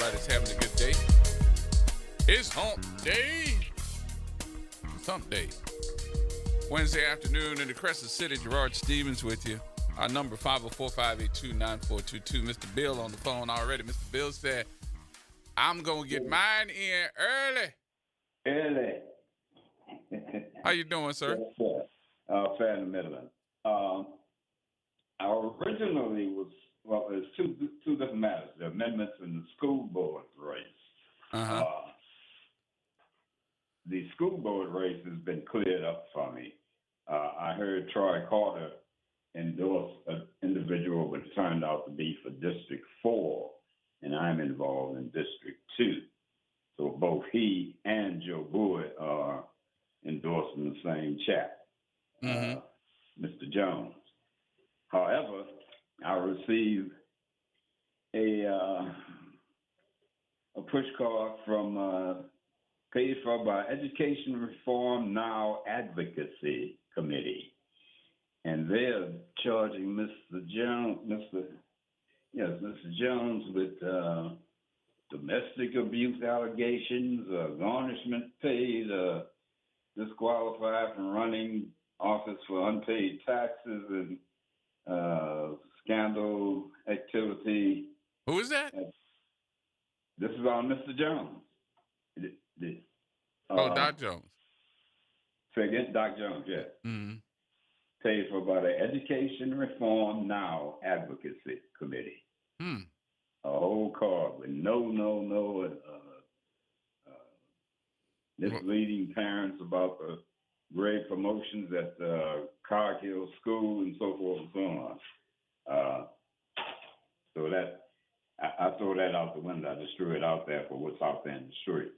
everybody's having a good day. It's hump day. It's hump day. Wednesday afternoon in the Crescent City. Gerard Stevens with you. Our number 504-582-9422. Mr. Bill on the phone already. Mr. Bill said, I'm going to get mine in early. Early. How you doing, sir? Yes, sir. Fair in the middle. I originally was, well, there's two different matters. The amendments in the school board race. The school board race has been cleared up for me. I heard Troy Carter endorse an individual which turned out to be for District 4, and I'm involved in District 2. So both he and Joe Boyd are endorsing the same chap, Mr. Jones. However, I received a push card from paid for by Education Reform Now Advocacy Committee, and they're charging Mr. Jones with domestic abuse allegations, garnishment paid, disqualified from running office for unpaid taxes, and scandal activity. Who is that? This is on Mr. Jones. Doc Jones. Say again, Doc Jones, yes. Mm-hmm. Paid for by the Education Reform Now Advocacy Committee. A whole card with misleading parents about the grade promotions at Cargill School and so forth and so on. So that I throw that out the window. I just threw it out there for what's out there in the street.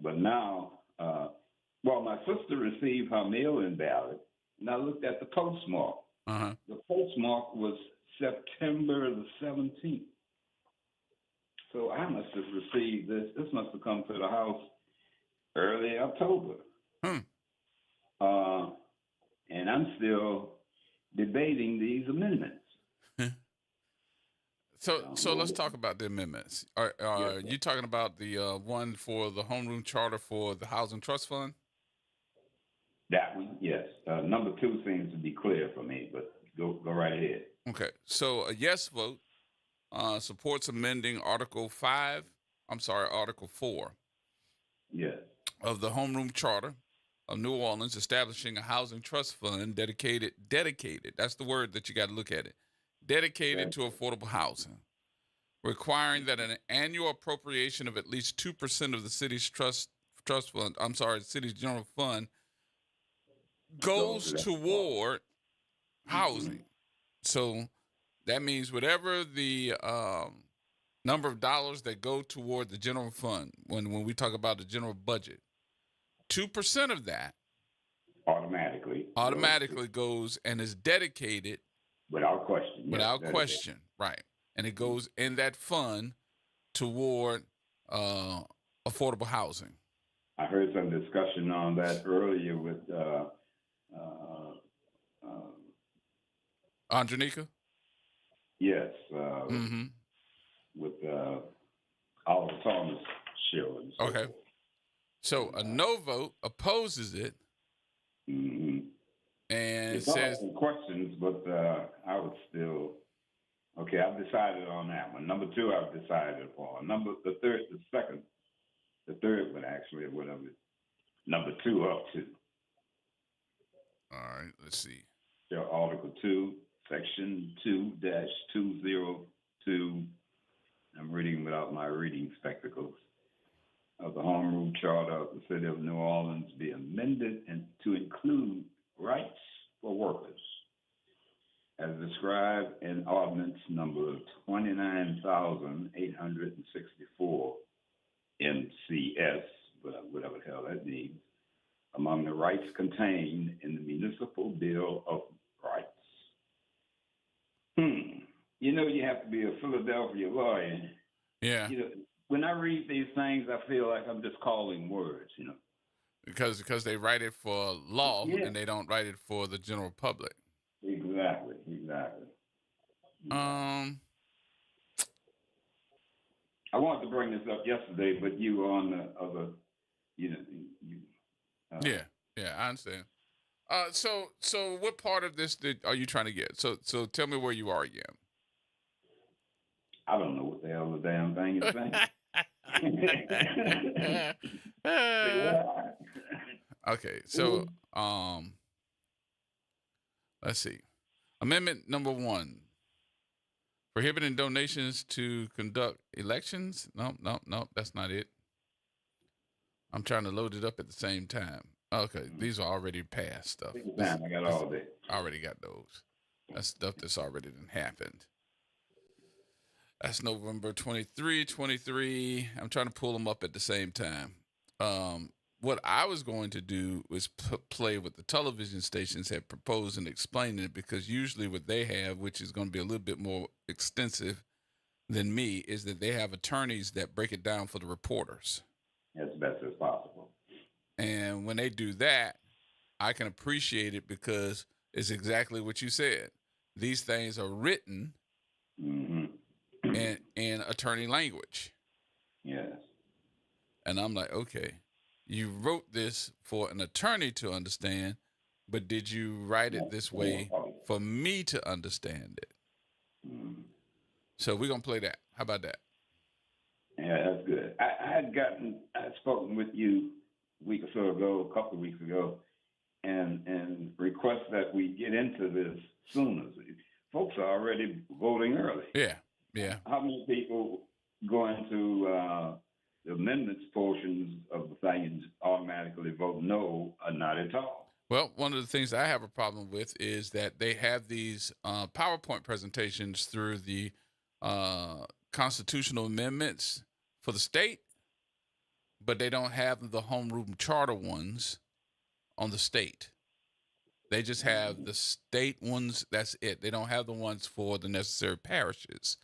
But now, my sister received her mail-in ballot, and I looked at the postmark. The postmark was September the 17th. So I must have received this. This must have come to the house early October. And I'm still debating these amendments. So let's talk about the amendments. Are you talking about the one for the homeroom charter for the Housing Trust Fund? That one, yes. Number 2 seems to be clear for me, but go right ahead. Okay. So a yes vote supports amending Article 4. Yes. Of the homeroom charter of New Orleans, establishing a housing trust fund dedicated. That's the word that you got to look at it. Dedicated to affordable housing, requiring that an annual appropriation of at least 2% of the city's city's general fund goes toward housing. So that means whatever the number of dollars that go toward the general fund, when we talk about the general budget, 2% of that automatically goes and is dedicated without question. Without question, right. And it goes in that fund toward affordable housing. I heard some discussion on that earlier with Andronica? Yes. With Oliver Thomas show. And so okay. forth. So a no vote opposes it. And it's says some questions, but I would still. Okay, I've decided on that one. Number 2, I've decided upon. The third one actually, whatever. Number 2 up to. All right, let's see. Article 2, Section 2-202. I'm reading without my reading spectacles. Of the Home Rule Charter of the City of New Orleans be amended and to include rights for workers, as described in Ordinance Number 29,864 MCS, whatever the hell that means, among the rights contained in the Municipal Bill of Rights. You have to be a Philadelphia lawyer. Yeah. When I read these things, I feel like I'm just calling words, Because they write it for law and they don't write it for the general public. Exactly. I wanted to bring this up yesterday, but you were on the other, you know, Yeah, I understand. So what part of this are you trying to get? So tell me where you are again. I don't know what the hell the damn thing is saying. Say what? Okay, so let's see. Amendment number 1, prohibiting donations to conduct elections. No, that's not it. I'm trying to load it up at the same time. Okay, these are already past stuff. I got all that. I already got those. That's stuff that's already happened. That's November 23. I'm trying to pull them up at the same time. What I was going to do was play what the television stations had proposed and explain it, because usually what they have, which is going to be a little bit more extensive than me, is that they have attorneys that break it down for the reporters. As best as possible. And when they do that, I can appreciate it because it's exactly what you said. These things are written in attorney language. Yes. And I'm like, okay, you wrote this for an attorney to understand, but did you write it this way for me to understand it? So we're going to play that. How about that? Yeah, that's good. I had spoken with you a week or so ago, a couple of weeks ago, and request that we get into this sooner. Folks are already voting early. Yeah. How many people go into the amendments portions of the thing and automatically vote no or not at all? Well, one of the things I have a problem with is that they have these PowerPoint presentations through the constitutional amendments for the state, but they don't have the homeroom charter ones on the state. They just have the state ones. That's it. They don't have the ones for the necessary parishes.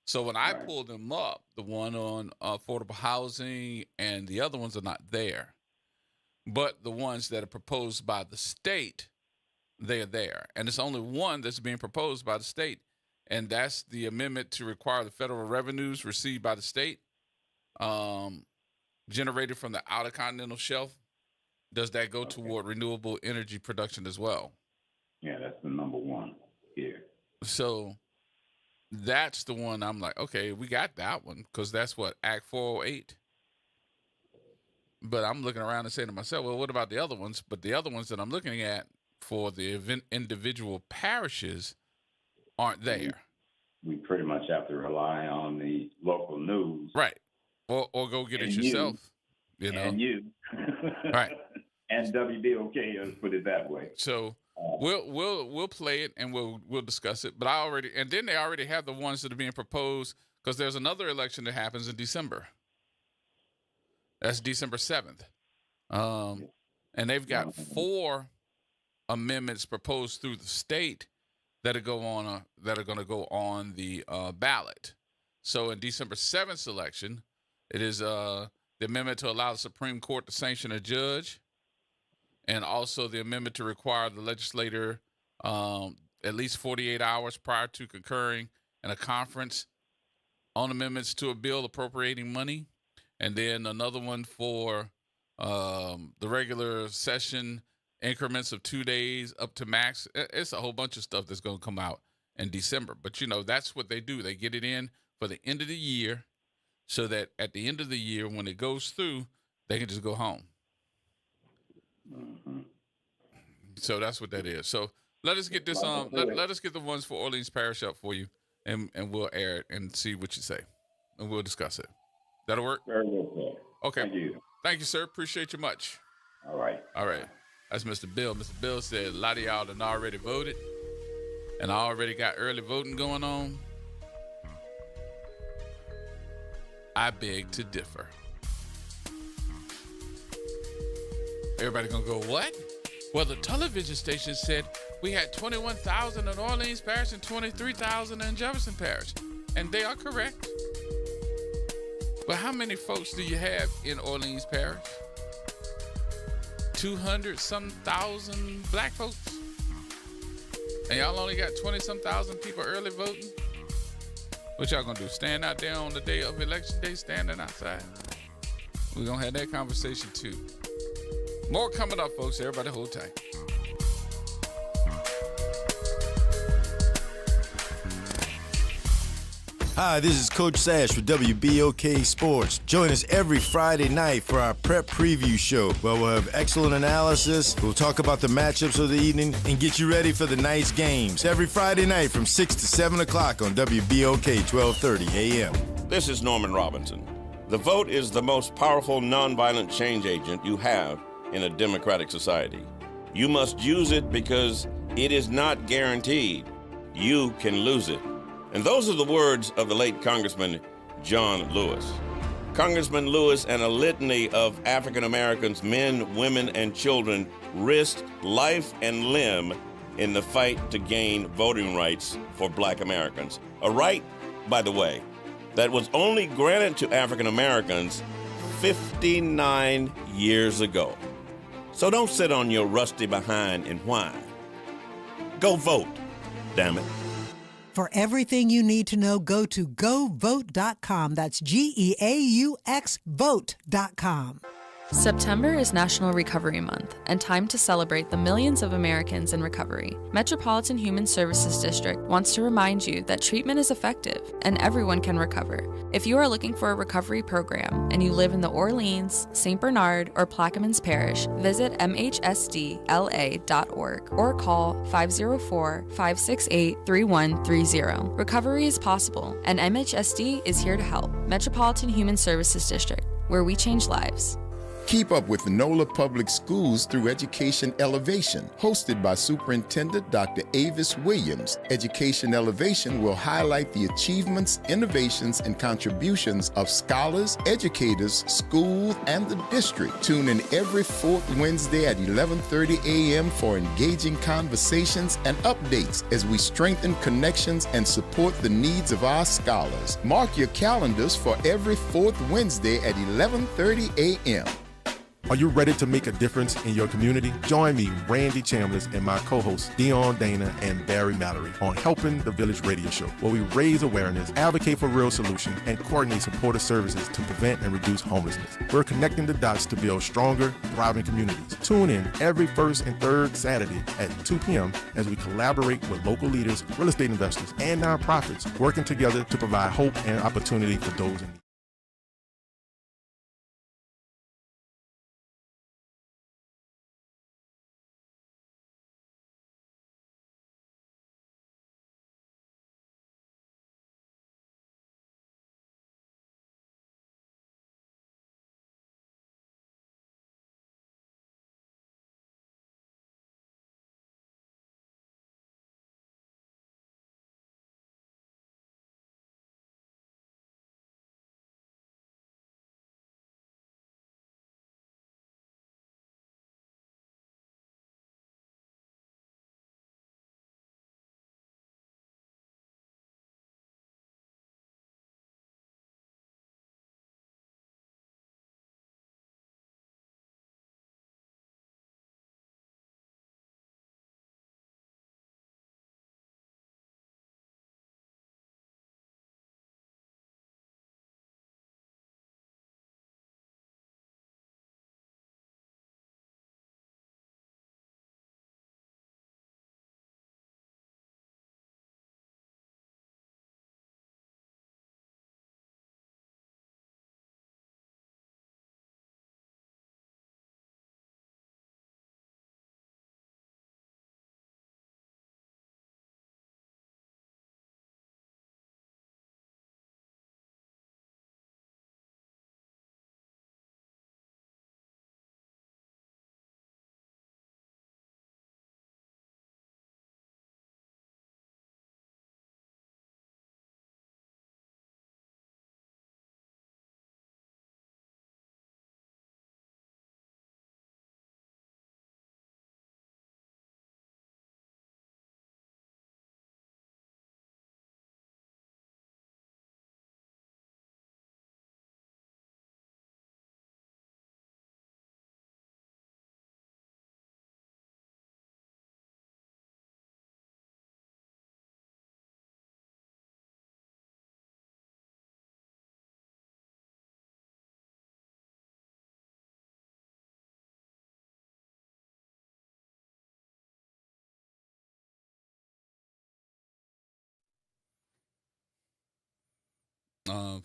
So when I pull them up, the one on affordable housing and the other ones are not there. But the ones that are proposed by the state, they're there. And it's only one that's being proposed by the state. And that's the amendment to require the federal revenues received by the state, generated from the Outer Continental Shelf. Does that go toward renewable energy production as well? Yeah, that's the number one here. So that's the one I'm like, okay, we got that one, because that's what, Act 408? But I'm looking around and saying to myself, well, what about the other ones? But the other ones that I'm looking at for the individual parishes aren't there. We pretty much have to rely on the local news. Right. Or go get it yourself. You know? And you. Right. And WBOK, let's put it that way. So we'll play it and we'll discuss it. But then they already have the ones that are being proposed, because there's another election that happens in December. That's December 7th. And they've got 4 amendments proposed through the state that are going to go on the ballot. So in December 7th election, it is the amendment to allow the Supreme Court to sanction a judge, and also the amendment to require the legislator at least 48 hours prior to concurring in a conference on amendments to a bill appropriating money. And then another one for the regular session increments of 2 days up to max. It's a whole bunch of stuff that's going to come out in December. But, that's what they do. They get it in for the end of the year, so that at the end of the year, when it goes through, they can just go home. Mm-hmm. So that's what that is. So let us get this let us get the ones for Orleans Parish up for you, and we'll air it and see what you say, and we'll discuss it. That'll work? Very well, sir. Okay. Thank you. Thank you, sir. Appreciate you much. All right. That's Mr. Bill. Mr. Bill said a lot of y'all done already voted, and I already got early voting going on. I beg to differ. Everybody gonna go, what? Well, the television station said we had 21,000 in Orleans Parish and 23,000 in Jefferson Parish. And they are correct. But how many folks do you have in Orleans Parish? 200-some thousand black folks? And y'all only got 20-some thousand people early voting? What y'all gonna do? Stand out there on the day of election day, standing outside? We're gonna have that conversation too. More coming up, folks. Everybody hold tight. Hi, this is Coach Sash with WBOK Sports. Join us every Friday night for our prep preview show, where we'll have excellent analysis, we'll talk about the matchups of the evening, and get you ready for the night's games. Every Friday night from 6 to 7 o'clock on WBOK 1230 AM. This is Norman Robinson. The vote is the most powerful nonviolent change agent you have in a democratic society. You must use it because it is not guaranteed. You can lose it. And those are the words of the late Congressman John Lewis. Congressman Lewis and a litany of African Americans, men, women, and children risked life and limb in the fight to gain voting rights for Black Americans. A right, by the way, that was only granted to African Americans 59 years ago. So don't sit on your rusty behind and whine. Go vote, damn it. For everything you need to know, go to GoVote.com. That's GEAUX Vote.com. September is National Recovery Month and time to celebrate the millions of Americans in recovery. Metropolitan Human Services District wants to remind you that treatment is effective and everyone can recover. If you are looking for a recovery program and you live in the Orleans, St. Bernard, or Plaquemines Parish, visit mhsdla.org or call 504-568-3130. Recovery is possible, and MHSD is here to help. Metropolitan Human Services District, where we change lives. Keep up with NOLA Public Schools through Education Elevation, hosted by Superintendent Dr. Avis Williams. Education Elevation will highlight the achievements, innovations, and contributions of scholars, educators, schools, and the district. Tune in every fourth Wednesday at 11:30 a.m. for engaging conversations and updates as we strengthen connections and support the needs of our scholars. Mark your calendars for every fourth Wednesday at 11:30 a.m. Are you ready to make a difference in your community? Join me, Randy Chambliss, and my co-hosts, Dion Dana and Barry Mallory, on Helping the Village Radio Show, where we raise awareness, advocate for real solutions, and coordinate supportive services to prevent and reduce homelessness. We're connecting the dots to build stronger, thriving communities. Tune in every first and third Saturday at 2 p.m. as we collaborate with local leaders, real estate investors, and nonprofits, working together to provide hope and opportunity for those in need.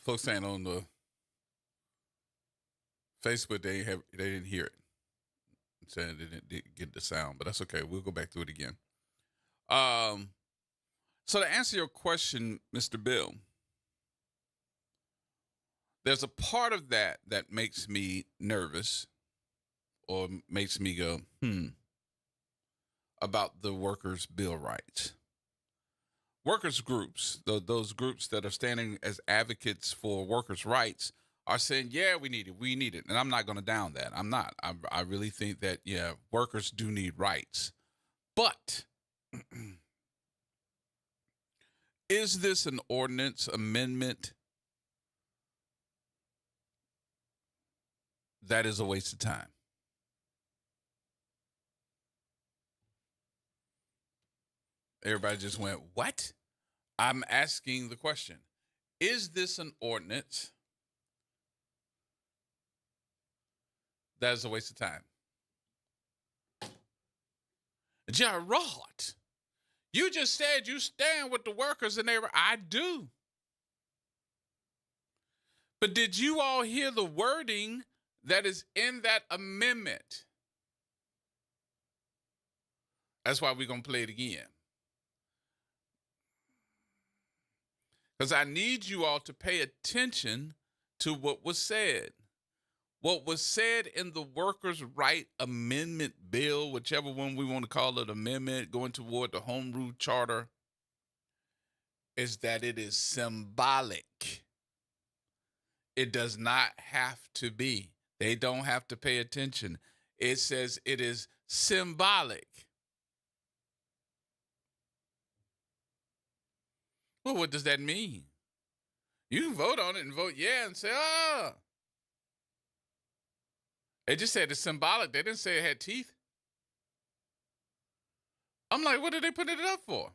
Folks saying on the Facebook they didn't hear it. Saying they didn't get the sound, but that's okay. We'll go back through it again. So to answer your question, Mr. Bill, there's a part of that makes me nervous or makes me go, about the workers' bill rights. Workers' groups, those groups that are standing as advocates for workers' rights, are saying, yeah, we need it. And I'm not going to down that. I'm not. I really think that, yeah, workers do need rights. But is this an ordinance amendment that is a waste of time? Everybody just went, what? I'm asking the question. Is this an ordinance that is a waste of time? Gerard, you just said you stand with the workers and I do. But did you all hear the wording that is in that amendment? That's why we're going to play it again. Because I need you all to pay attention to what was said. What was said in the Workers' Right Amendment Bill, whichever one we want to call it, amendment going toward the Home Rule Charter, is that it is symbolic. It does not have to be. They don't have to pay attention. It says it is symbolic. Well, what does that mean? You can vote on it and vote yeah and say, They just said it's symbolic. They didn't say it had teeth. I'm like, what are they putting it up for?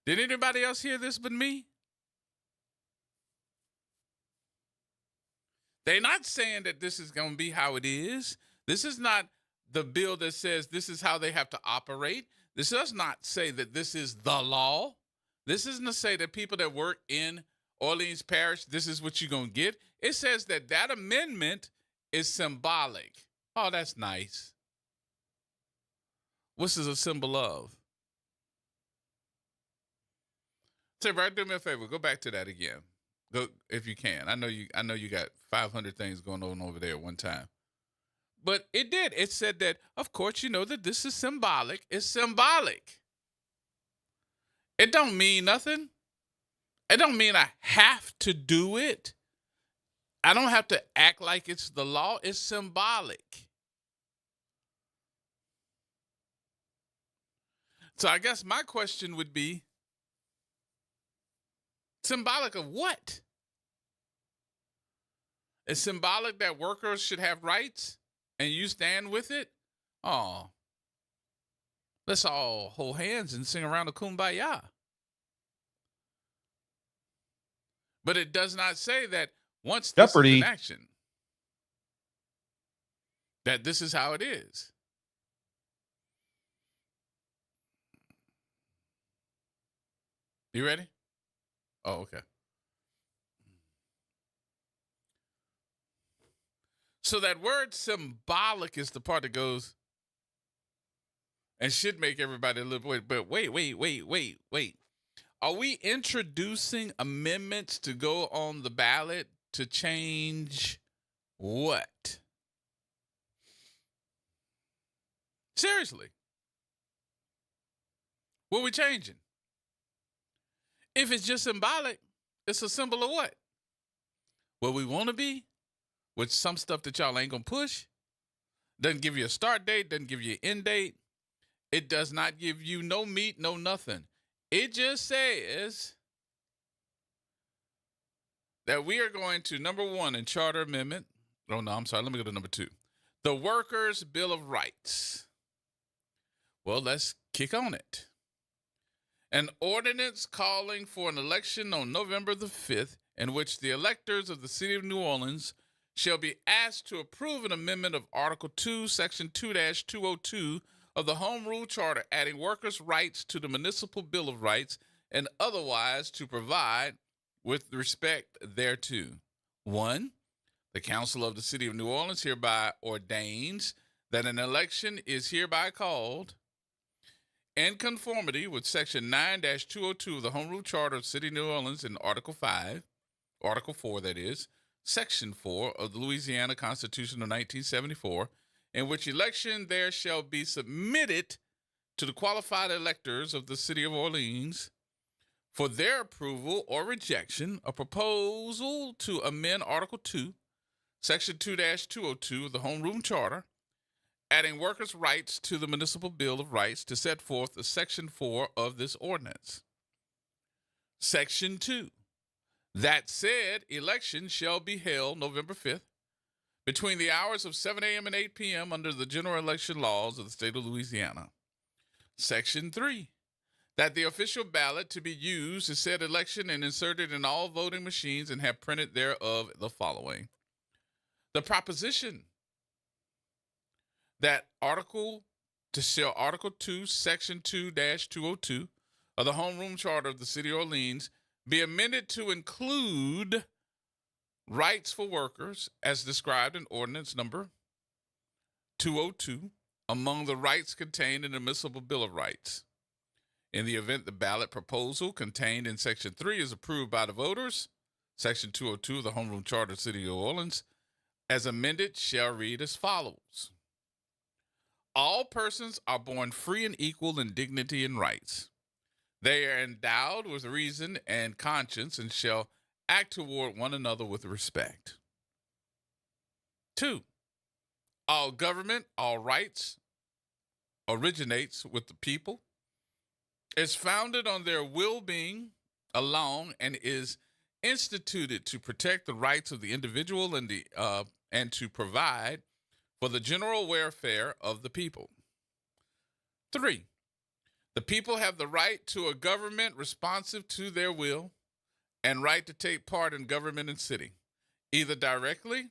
Did anybody else hear this but me? They're not saying that this is going to be how it is. This is not the bill that says this is how they have to operate. This does not say that this is the law. This isn't to say that people that work in Orleans Parish, this is what you're going to get. It says that that amendment is symbolic. Oh, that's nice. What's this a symbol of? Say, right, do me a favor. Go back to that again. Go if you can. I know you got 500 things going on over there at one time. But it did. It said that, of course, you know that this is symbolic. It's symbolic. It don't mean nothing. It don't mean I have to do it. I don't have to act like it's the law. It's symbolic. So I guess my question would be, symbolic of what? It's symbolic that workers should have rights and you stand with it? Oh, let's all hold hands and sing around the kumbaya. But it does not say that once this is in action, that this is how it is. You ready? Oh, okay. So that word symbolic is the part that goes and should make everybody a little bit, but wait. Are we introducing amendments to go on the ballot to change what? Seriously. What are we changing? If it's just symbolic, it's a symbol of what? What we want to be? With some stuff that y'all ain't going to push? Doesn't give you a start date, doesn't give you an end date. It does not give you no meat, no nothing. It just says that we are going to, number one, in Charter Amendment. Oh, no, I'm sorry. Let me go to number 2. The Workers' Bill of Rights. Well, let's kick on it. An ordinance calling for an election on November the 5th in which the electors of the city of New Orleans shall be asked to approve an amendment of Article 2, Section 2-202 of the Home Rule Charter, adding workers' rights to the Municipal Bill of Rights and otherwise to provide with respect thereto. 1. The Council of the City of New Orleans hereby ordains that an election is hereby called in conformity with Section 9-202 of the Home Rule Charter of the City of New Orleans in Article 4, that is, Section 4 of the Louisiana Constitution of 1974, in which election there shall be submitted to the qualified electors of the City of Orleans for their approval or rejection a proposal to amend Article 2, Section 2-202 of the Home Rule Charter, adding workers' rights to the Municipal Bill of Rights to set forth the Section 4 of this ordinance. Section 2. That said election shall be held November 5th between the hours of 7 a.m. and 8 p.m. under the general election laws of the state of Louisiana. Section 3. That the official ballot to be used is said election and inserted in all voting machines and have printed thereof the following. The proposition that Article 2, Section 2-202 of the Home Rule Charter of the City of Orleans be amended to include rights for workers as described in Ordinance Number 202 among the rights contained in the Municipal Bill of Rights. In the event the ballot proposal contained in Section 3 is approved by the voters, Section 202 of the Home Rule Charter of the City of New Orleans, as amended, shall read as follows. All persons are born free and equal in dignity and rights. They are endowed with reason and conscience and shall act toward one another with respect. 2. All government, all rights originates with the people, is founded on their will-being alone, and is instituted to protect the rights of the individual and to provide for the general welfare of the people. 3. The people have the right to a government responsive to their will and right to take part in government and city, either directly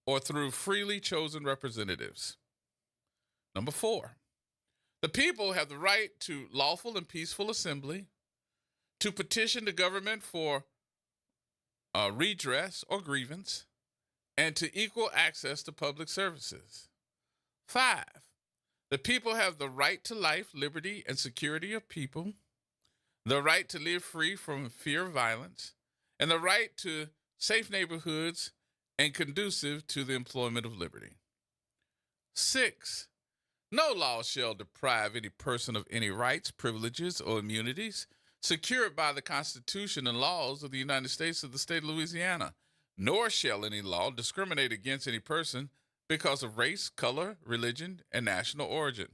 or through freely chosen representatives. 4. The people have the right to lawful and peaceful assembly, to petition the government for redress or grievance, and to equal access to public services. 5. The people have the right to life, liberty, and security of people, the right to live free from fear of violence, and the right to safe neighborhoods and conducive to the employment of liberty. 6. No law shall deprive any person of any rights, privileges, or immunities secured by the Constitution and laws of the United States of the state of Louisiana, nor shall any law discriminate against any person because of race, color, religion, and national origin.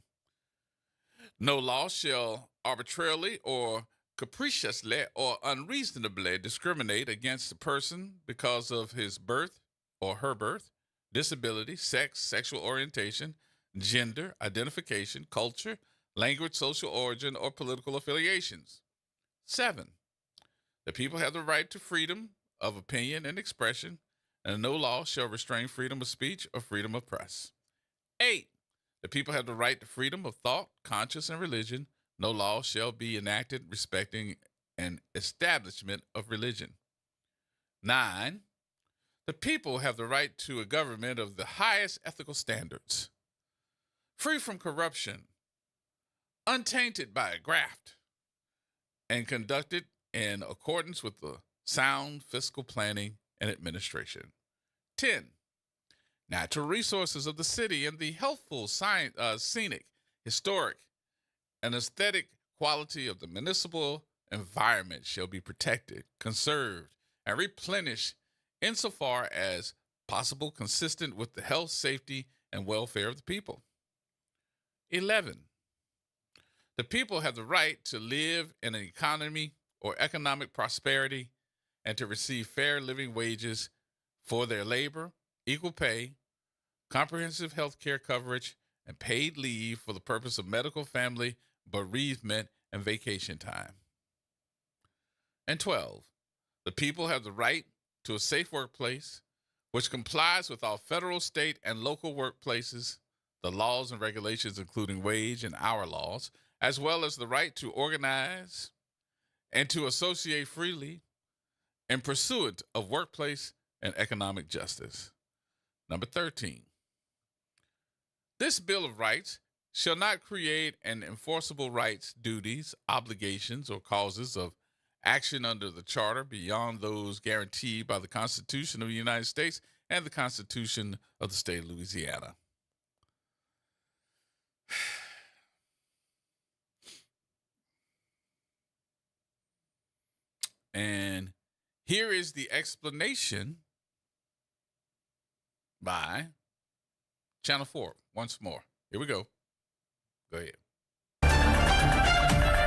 No law shall arbitrarily or capriciously or unreasonably discriminate against a person because of his birth or her birth, disability, sex, sexual orientation, gender, identification, culture, language, social origin, or political affiliations. 7. The people have the right to freedom of opinion and expression, and no law shall restrain freedom of speech or freedom of press. 8. The people have the right to freedom of thought, conscience, and religion. No law shall be enacted respecting an establishment of religion. 9. The people have the right to a government of the highest ethical standards, free from corruption, untainted by graft, and conducted in accordance with the sound fiscal planning and administration. 10. Natural resources of the city and the healthful, scenic, historic, and aesthetic quality of the municipal environment shall be protected, conserved, and replenished insofar as possible consistent with the health, safety, and welfare of the people. 11. The people have the right to live in an economy or economic prosperity and to receive fair living wages for their labor, equal pay, comprehensive health care coverage, and paid leave for the purpose of medical, family, bereavement, and vacation time. And 12. The people have the right to a safe workplace, which complies with all federal, state, and local workplaces, the laws and regulations, including wage and hour laws, as well as the right to organize and to associate freely, and pursuit of workplace and economic justice. Number 13. This Bill of Rights shall not create an enforceable rights, duties, obligations, or causes of action under the Charter beyond those guaranteed by the Constitution of the United States and the Constitution of the State of Louisiana. And here is the explanation by Channel 4 once more. Here we go. Go ahead.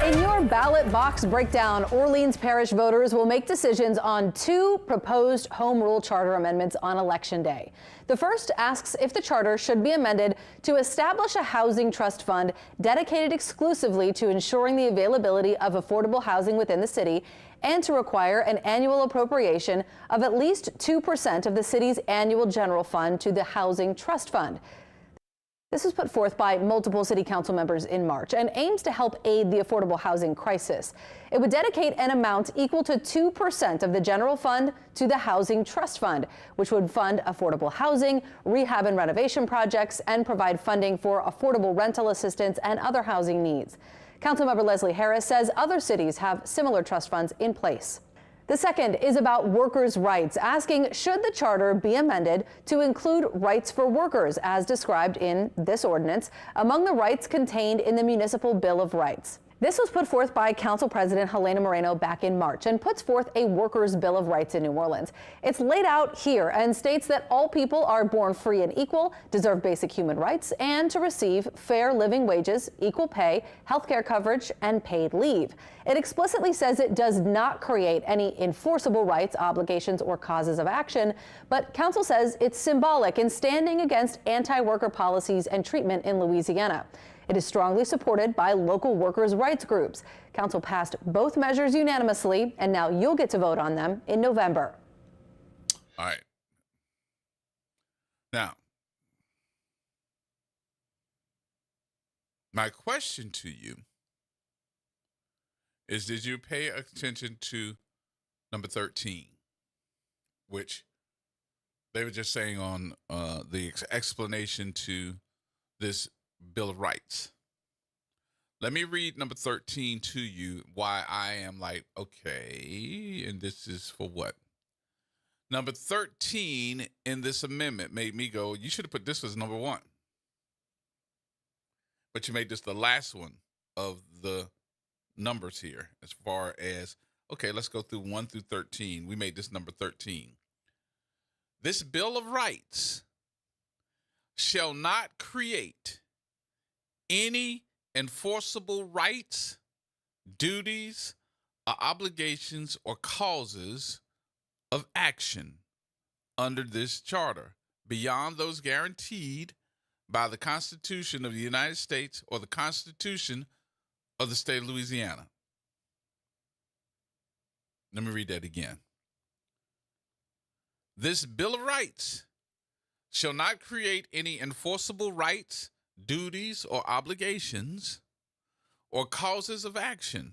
In your ballot box breakdown, Orleans Parish voters will make decisions on 2 proposed home rule charter amendments on Election Day. The first asks if the charter should be amended to establish a housing trust fund dedicated exclusively to ensuring the availability of affordable housing within the city and to require an annual appropriation of at least 2% of the city's annual general fund to the Housing Trust Fund. This was put forth by multiple city council members in March and aims to help aid the affordable housing crisis. It would dedicate an amount equal to 2% of the general fund to the Housing Trust Fund, which would fund affordable housing, rehab and renovation projects, and provide funding for affordable rental assistance and other housing needs. Councilmember Leslie Harris says other cities have similar trust funds in place. The second is about workers' rights, asking should the charter be amended to include rights for workers as described in this ordinance among the rights contained in the Municipal Bill of Rights. This was put forth by Council President Helena Moreno back in March and puts forth a workers' Bill of Rights in New Orleans. It's laid out here and states that all people are born free and equal, deserve basic human rights, and to receive fair living wages, equal pay, health care coverage, and paid leave. It explicitly says it does not create any enforceable rights, obligations, or causes of action, but Council says it's symbolic in standing against anti-worker policies and treatment in Louisiana. It is strongly supported by local workers' rights groups. Council passed both measures unanimously, and now you'll get to vote on them in November. All right. Now, my question to you is, did you pay attention to number 13, which they were just saying on the explanation to this Bill of Rights? Let me read number 13 to you, why I am like, okay, and this is for what? Number 13 in this amendment made me go, you should have put this as number 1. But you made this the last one of the numbers here as far as, okay, let's go through 1 through 13. We made this number 13. This Bill of Rights shall not create any enforceable rights, duties, obligations, or causes of action under this charter beyond those guaranteed by the Constitution of the United States or the Constitution of the State of Louisiana. Let me read that again. This Bill of Rights shall not create any enforceable rights, duties, or obligations, or causes of action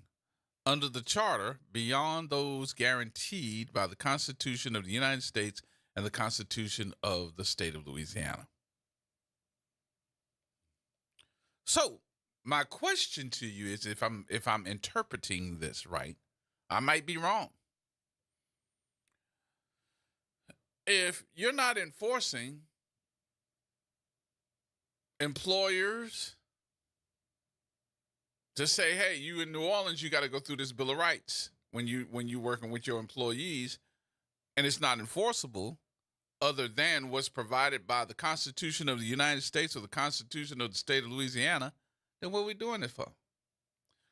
under the Charter beyond those guaranteed by the Constitution of the United States and the Constitution of the State of Louisiana. So, my question to you is, if I'm interpreting this right, I might be wrong. If you're not enforcing employers to say, hey, you in New Orleans, you got to go through this Bill of Rights when you working with your employees, and it's not enforceable other than what's provided by the Constitution of the United States or the Constitution of the State of Louisiana, then what are we doing it for?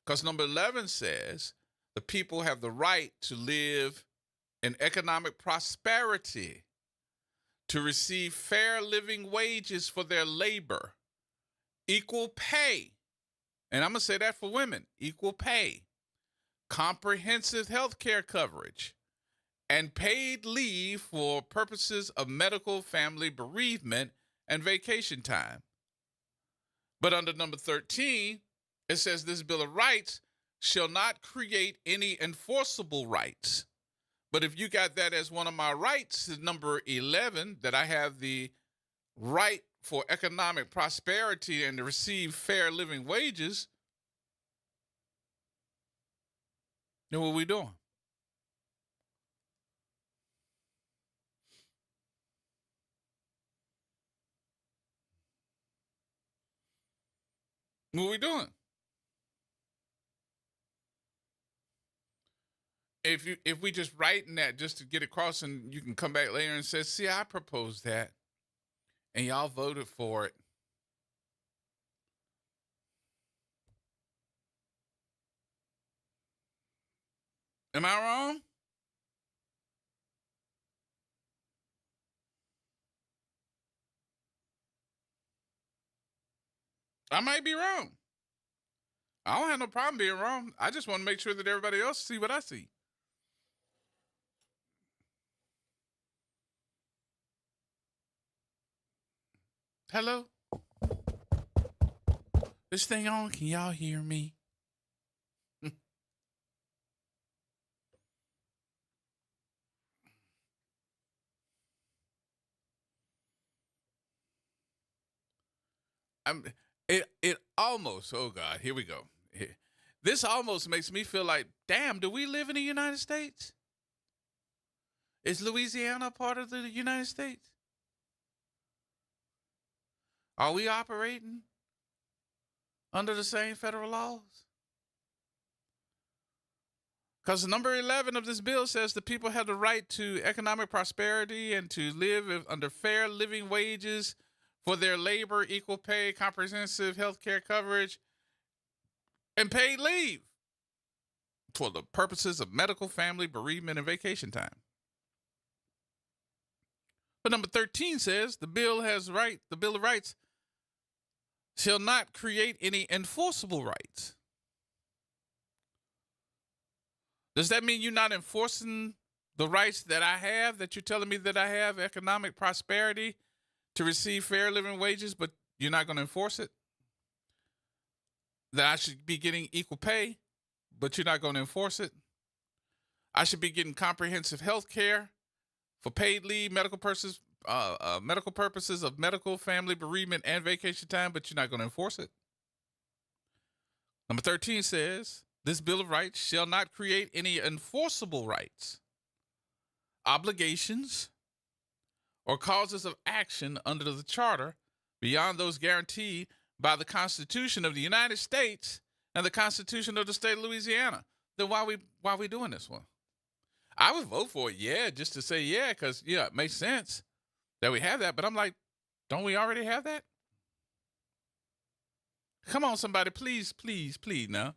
Because number 11 says the people have the right to live in economic prosperity, to receive fair living wages for their labor, equal pay, and I'm going to say that for women, equal pay, comprehensive health care coverage, and paid leave for purposes of medical, family bereavement, and vacation time. But under number 13, it says this Bill of Rights shall not create any enforceable rights, But if you got that as one of my rights, number 11, that I have the right for economic prosperity and to receive fair living wages, then what are we doing? What are we doing? If we just writing that just to get across, and you can come back later and say, see, I proposed that and y'all voted for it. Am I wrong? I might be wrong. I don't have no problem being wrong. I just want to make sure that everybody else see what I see. Hello? This thing on? Can y'all hear me? It almost, oh God, here we go. This almost makes me feel like, damn, do we live in the United States? Is Louisiana part of the United States? Are we operating under the same federal laws? Because number 11 of this bill says the people have the right to economic prosperity and to live under fair living wages for their labor, equal pay, comprehensive health care coverage, and paid leave for the purposes of medical, family, bereavement, and vacation time. But number 13 says the Bill of Rights shall not create any enforceable rights. Does that mean you're not enforcing the rights that I have, that you're telling me that I have, economic prosperity, to receive fair living wages, but you're not going to enforce it? That I should be getting equal pay, but you're not going to enforce it? I should be getting comprehensive health care for paid leave, medical purposes of medical, family, bereavement, and vacation time, but you're not going to enforce it? Number 13 says, this Bill of Rights shall not create any enforceable rights, obligations, or causes of action under the Charter beyond those guaranteed by the Constitution of the United States and the Constitution of the state of Louisiana. Then why are we doing this one? I would vote for it, yeah, just to say yeah, because, yeah, it makes sense that we have that. But I'm like, don't we already have that? Come on, somebody, please, please, please now.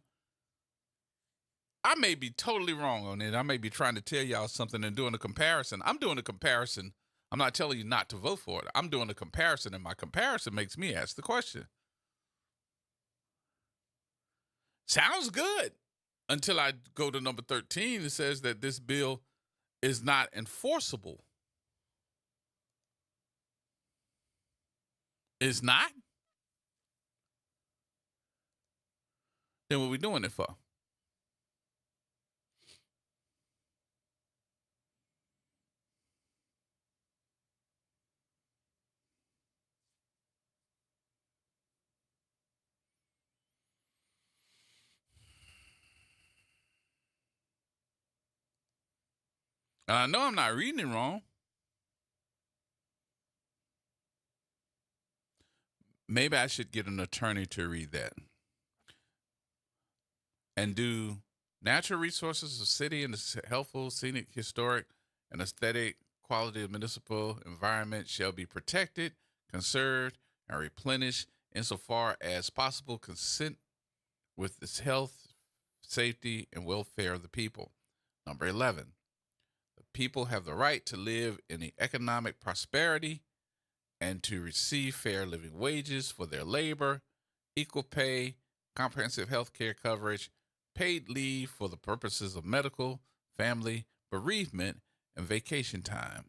I may be totally wrong on it. I may be trying to tell y'all something and doing a comparison. I'm doing a comparison. I'm not telling you not to vote for it. I'm doing a comparison, and my comparison makes me ask the question. Sounds good until I go to number 13. It says that this bill is not enforceable. It's not? Then what are we doing it for? And I know I'm not reading it wrong. Maybe I should get an attorney to read that. And do natural resources of city and the healthful, scenic, historic, and aesthetic quality of municipal environment shall be protected, conserved, and replenished insofar as possible consent with the health, safety, and welfare of the people. Number 11. People have the right to live in the economic prosperity and to receive fair living wages for their labor, equal pay, comprehensive health care coverage, paid leave for the purposes of medical, family, bereavement, and vacation time.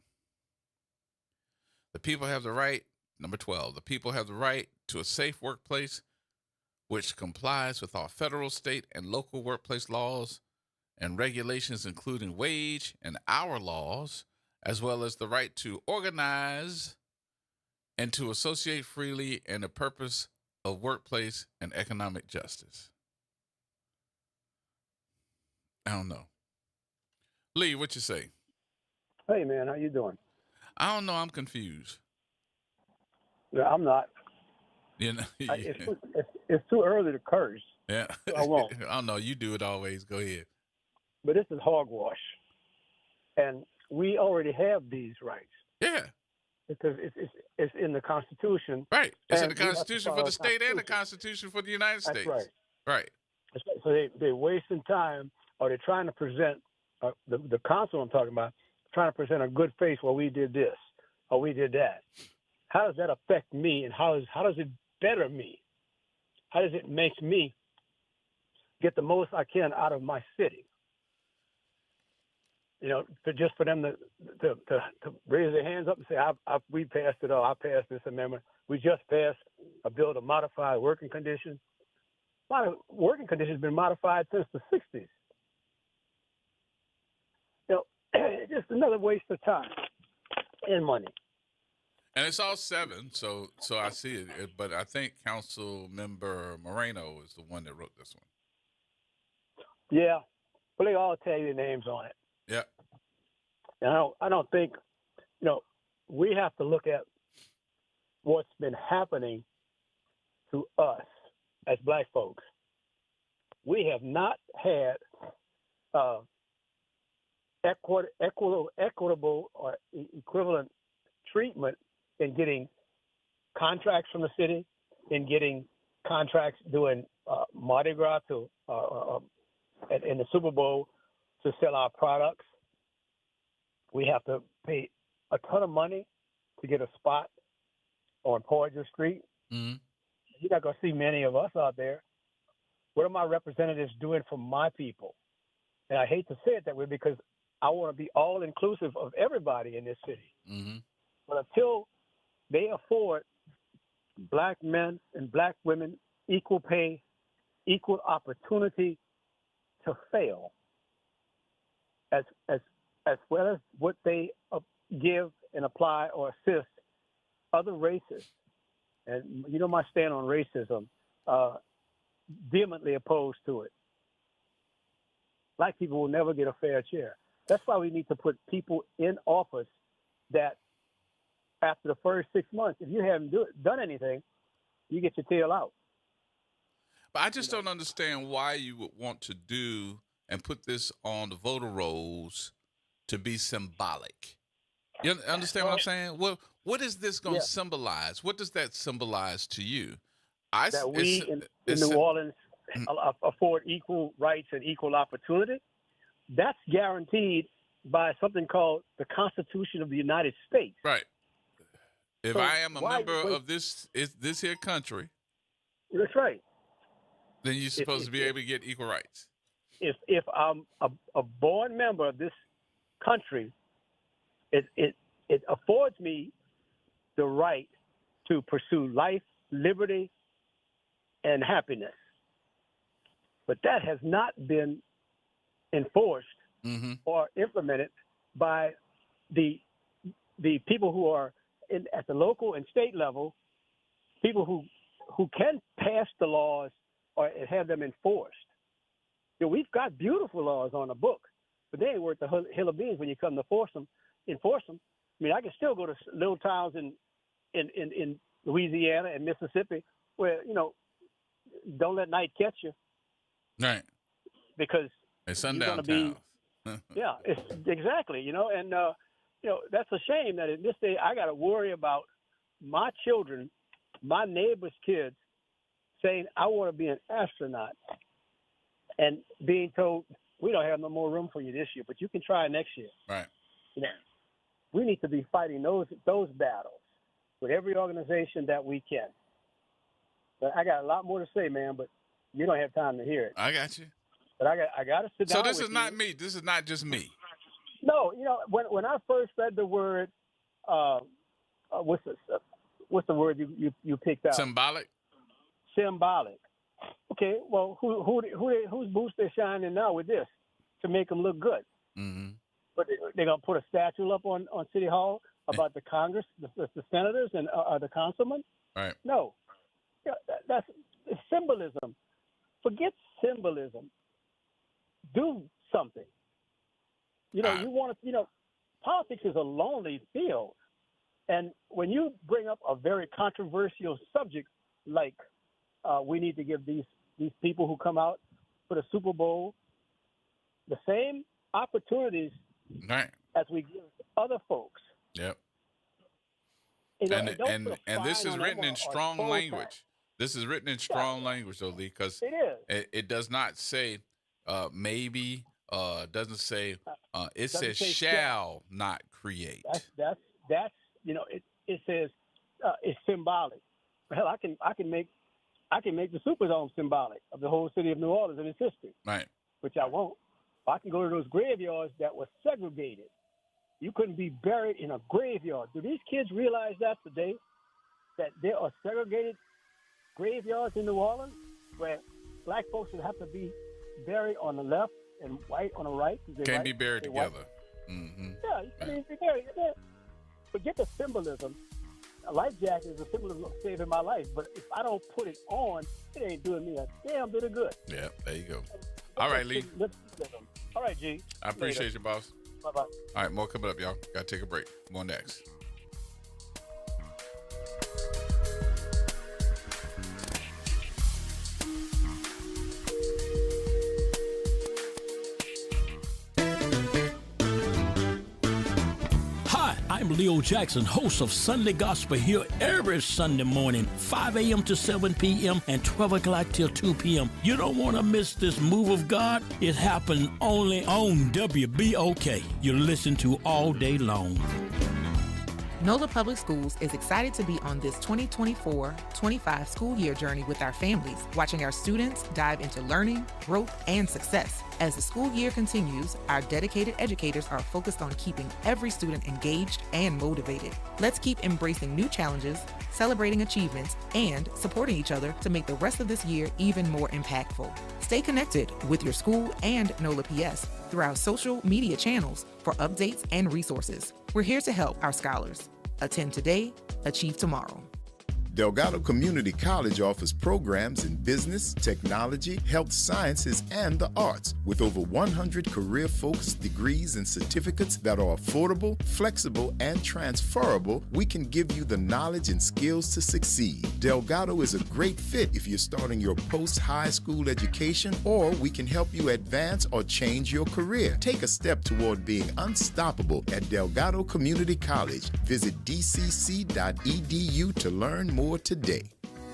The people have the right, number 12, the people have the right to a safe workplace which complies with all federal, state, and local workplace laws and regulations including wage and hour laws, as well as the right to organize and to associate freely and the purpose of workplace and economic justice. I don't know. Lee, what you say? Hey, man, how you doing? I don't know. I'm confused. Yeah, I'm not. You know, It's too early to curse. yeah. So I won't. I don't know. You do it always. Go ahead. But this is hogwash. And we already have these rights Yeah. because it's in the Constitution. Right. It's in And the we have to Constitution follow for the state and the Constitution. Constitution for the United That's States. right. Right. So they're wasting time, or they're trying to present, the council I'm talking about, trying to present a good face, well, we did this, or we did that. How does that affect me, and how does it better me? How does it make me get the most I can out of my city? You know, for them to raise their hands up and say, we passed it all. I passed this amendment. We just passed a bill to modify working conditions. Working conditions have been modified since the 60s. You know, it's just another waste of time and money. And it's all 7, so I see it. But I think Council Member Moreno is the one that wrote this one. Yeah, but they all tell you the names on it. Yeah. And I don't think, you know, we have to look at what's been happening to us as black folks. We have not had equitable or equivalent treatment in getting contracts from the city, in getting contracts doing Mardi Gras in the Super Bowl to sell our products. We have to pay a ton of money to get a spot on Poydras Street. Mm-hmm. You're not going to see many of us out there. What are my representatives doing for my people? And I hate to say it that way because I want to be all inclusive of everybody in this city. Mm-hmm. But until they afford black men and black women equal pay, equal opportunity to fail, as well as what they give and apply or assist other races. And you know my stand on racism, vehemently opposed to it. Black people will never get a fair share. That's why we need to put people in office that after the first 6 months, if you haven't done anything, you get your tail out. But I just don't understand why you would want to do and put this on the voter rolls to be symbolic. You understand what I'm saying? What is this going to symbolize? What does that symbolize to you? That we in New Orleans afford equal rights and equal opportunity. That's guaranteed by something called the Constitution of the United States. Right. If So I am a member why- of this here country, That's right. then you're supposed to be able to get equal rights. If I'm a born member of this country, it affords me the right to pursue life, liberty, and happiness. But that has not been enforced or implemented by the people who are at the local and state level, people who can pass the laws or have them enforced. You know, we've got beautiful laws on the book, but they ain't worth the hill of beans when you come to enforce them. I mean, I can still go to little towns in Louisiana and Mississippi where, you know, don't let night catch you. Right. Because it's you're sundown going to be, towns. yeah, it's exactly, you know, and, you know, that's a shame that in this day I got to worry about my children, my neighbor's kids saying, I want to be an astronaut, and being told, we don't have no more room for you this year, but you can try next year. Right. You know, we need to be fighting those battles with every organization that we can. But I got a lot more to say, man, but you don't have time to hear it. I got you. But I got to sit down. So this with is not you. me. This is not just me. No, you know, when I first read the word, what's the word you picked out? Symbolic. Symbolic. Okay, well, whose boots they shining now with this? to make them look good. Mm-hmm. But they're going to put a statue up on City Hall about the Congress, the senators, and the councilmen? Right. No. Yeah, that's symbolism. Forget symbolism. Do something. You want to, politics is a lonely field. And when you bring up a very controversial subject like we need to give these people who come out for the Super Bowl the same opportunities Right. as we give other folks. Yep. And And this is written in strong language. This is written in strong language, though, Lee, because it does not say maybe. Doesn't say. It says shall not create. That's it says it's symbolic. Hell, I can make the Superdome symbolic of the whole city of New Orleans and its history. Right. Which I won't. I can go to those graveyards that were segregated. You couldn't be buried in a graveyard. Do these kids realize that today? That there are segregated graveyards in New Orleans where black folks would have to be buried on the left and white on the right. Can't be buried together. Mm-hmm. Yeah, you can't be buried. Forget the symbolism. A life jacket is a symbolism of saving my life, but if I don't put it on, it ain't doing me a damn bit of good. Yeah, there you go. All right, Lee. All right, G. I appreciate you, boss. Bye-bye. All right, more coming up, y'all. Got to take a break. More next. I'm Leo Jackson, host of Sunday Gospel here every Sunday morning, 5 a.m. to 7 p.m. and 12 o'clock till 2 p.m. You don't want to miss this move of God. It happens only on WBOK. You listen to all day long. NOLA Public Schools is excited to be on this 2024-25 school year journey with our families, watching our students dive into learning, growth, and success. As the school year continues, our dedicated educators are focused on keeping every student engaged and motivated. Let's keep embracing new challenges, celebrating achievements, and supporting each other to make the rest of this year even more impactful. Stay connected with your school and NOLA PS through our social media channels for updates and resources. We're here to help our scholars. Attend today, achieve tomorrow. Delgado Community College offers programs in business, technology, health sciences, and the arts with over 100 career-focused degrees and certificates that are affordable, flexible, and transferable. We can give you the knowledge and skills to succeed. Delgado is a great fit if you're starting your post-high school education, or we can help you advance or change your career. Take a step toward being unstoppable at Delgado Community College. Visit dcc.edu to learn more today.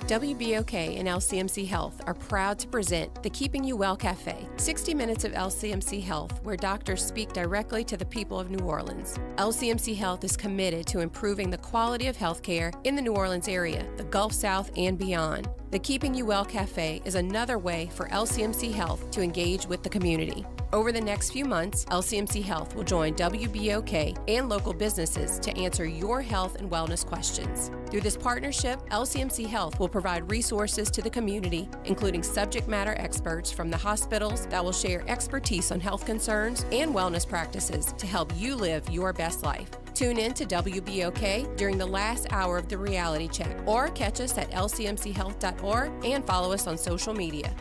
WBOK and LCMC Health are proud to present the Keeping You Well Cafe, 60 minutes of LCMC Health, where doctors speak directly to the people of New Orleans. LCMC Health is committed to improving the quality of health care in the New Orleans area, the Gulf South, and beyond. The Keeping You Well Cafe is another way for LCMC Health to engage with the community. Over the next few months, LCMC Health will join WBOK and local businesses to answer your health and wellness questions. Through this partnership, LCMC Health will provide resources to the community, including subject matter experts from the hospitals that will share expertise on health concerns and wellness practices to help you live your best life. Tune in to WBOK during the last hour of the reality check, or catch us at lcmchealth.org and follow us on social media.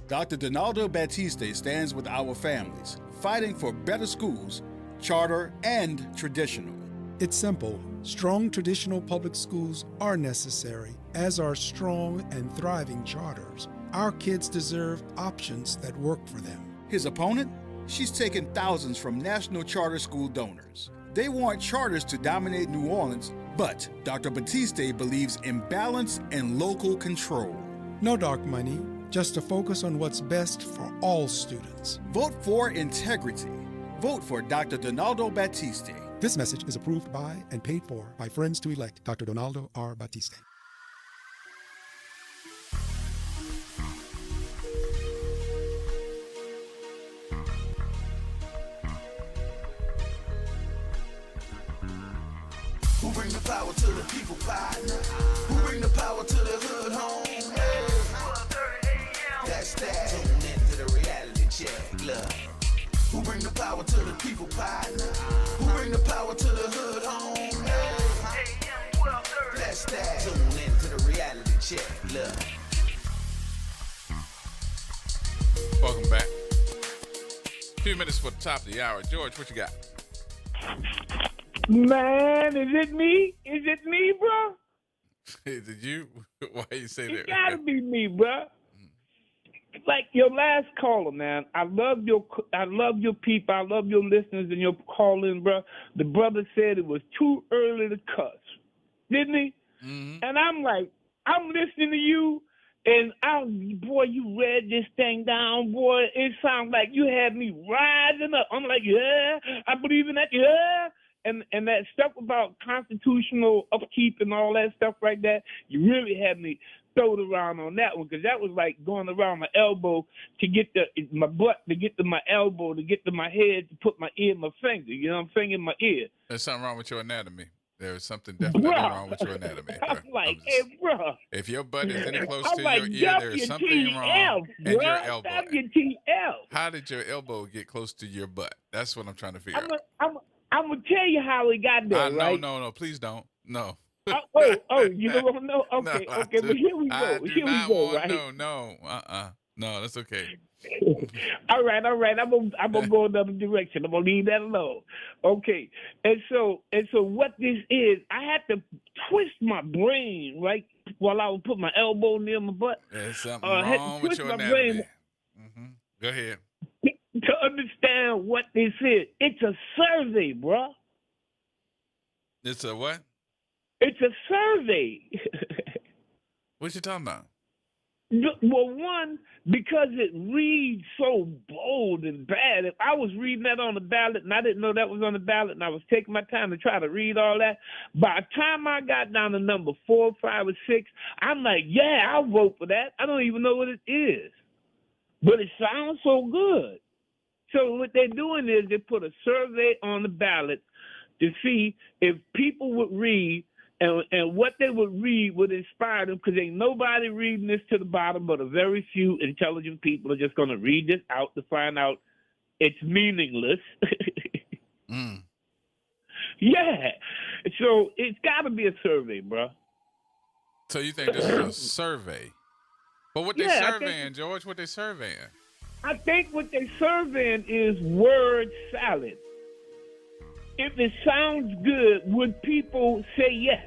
Dr. Donaldo Batiste stands with our families, fighting for better schools, charter and traditional. It's simple. Strong traditional public schools are necessary, as are strong and thriving charters. Our kids deserve options that work for them. His opponent? She's taken thousands from national charter school donors. They want charters to dominate New Orleans, but Dr. Batiste believes in balance and local control. No dark money, just a focus on what's best for all students. Vote for integrity. Vote for Dr. Donaldo Batiste. This message is approved by and paid for by Friends to Elect Dr. Donaldo R. Batiste. Who bring the power to the people, partner? Who bring the power to the hood home? Hey. That's that. Tune into the reality check. Look. Who bring the power to the people, partner? Who bring the power to the hood, home? That's that. Tune in to the reality check. Look. Welcome back. 2 minutes for the top of the hour. George, what you got? Man, is it me? Is it me, bro? Is it you? Why you say that? It gotta be me, bro. Like your last caller, man. I love your people. I love your listeners and your calling, bro. The brother said it was too early to cuss, didn't he? Mm-hmm. And I'm like, I'm listening to you, and boy, you read this thing down, boy. It sounds like you had me rising up. I'm like, yeah, I believe in that, yeah. And that stuff about constitutional upkeep and all that stuff like that, you really had me throw it around on that one, because that was like going around my elbow to get my butt to get to my elbow to get to my head to put my ear in my finger. You know what I'm saying? In my ear. There's something wrong with your anatomy. There's something definitely wrong with your anatomy. I'm like, hey, bro. If your butt is any close I'm to like, your ear, there's something wrong in your elbow. WTF. How did your elbow get close to your butt? That's what I'm trying to figure out. I'm going to tell you how it got there, right? No, please don't. No. You don't want to know? Okay, No, okay, but here we go. No, that's okay. All right. I'm gonna go another direction. I'm gonna leave that alone. Okay. And so what this is, I had to twist my brain, right, while I would put my elbow near my butt. There's something wrong with your anatomy. Go ahead. To understand what this is. It's a survey, bro. It's a what? It's a survey. What you talking about? Well, one, because it reads so bold and bad. If I was reading that on the ballot and I didn't know that was on the ballot and I was taking my time to try to read all that, by the time I got down to number 4, 5, or 6, I'm like, yeah, I'll vote for that. I don't even know what it is. But it sounds so good. So what they're doing is they put a survey on the ballot to see if people would read and what they would read would inspire them, because ain't nobody reading this to the bottom, but a very few intelligent people are just going to read this out to find out it's meaningless. Yeah. So it's got to be a survey, bro. So you think this is a survey? But what they surveying, George? What they surveying? I think what they surveying is word salad. If it sounds good, would people say yes?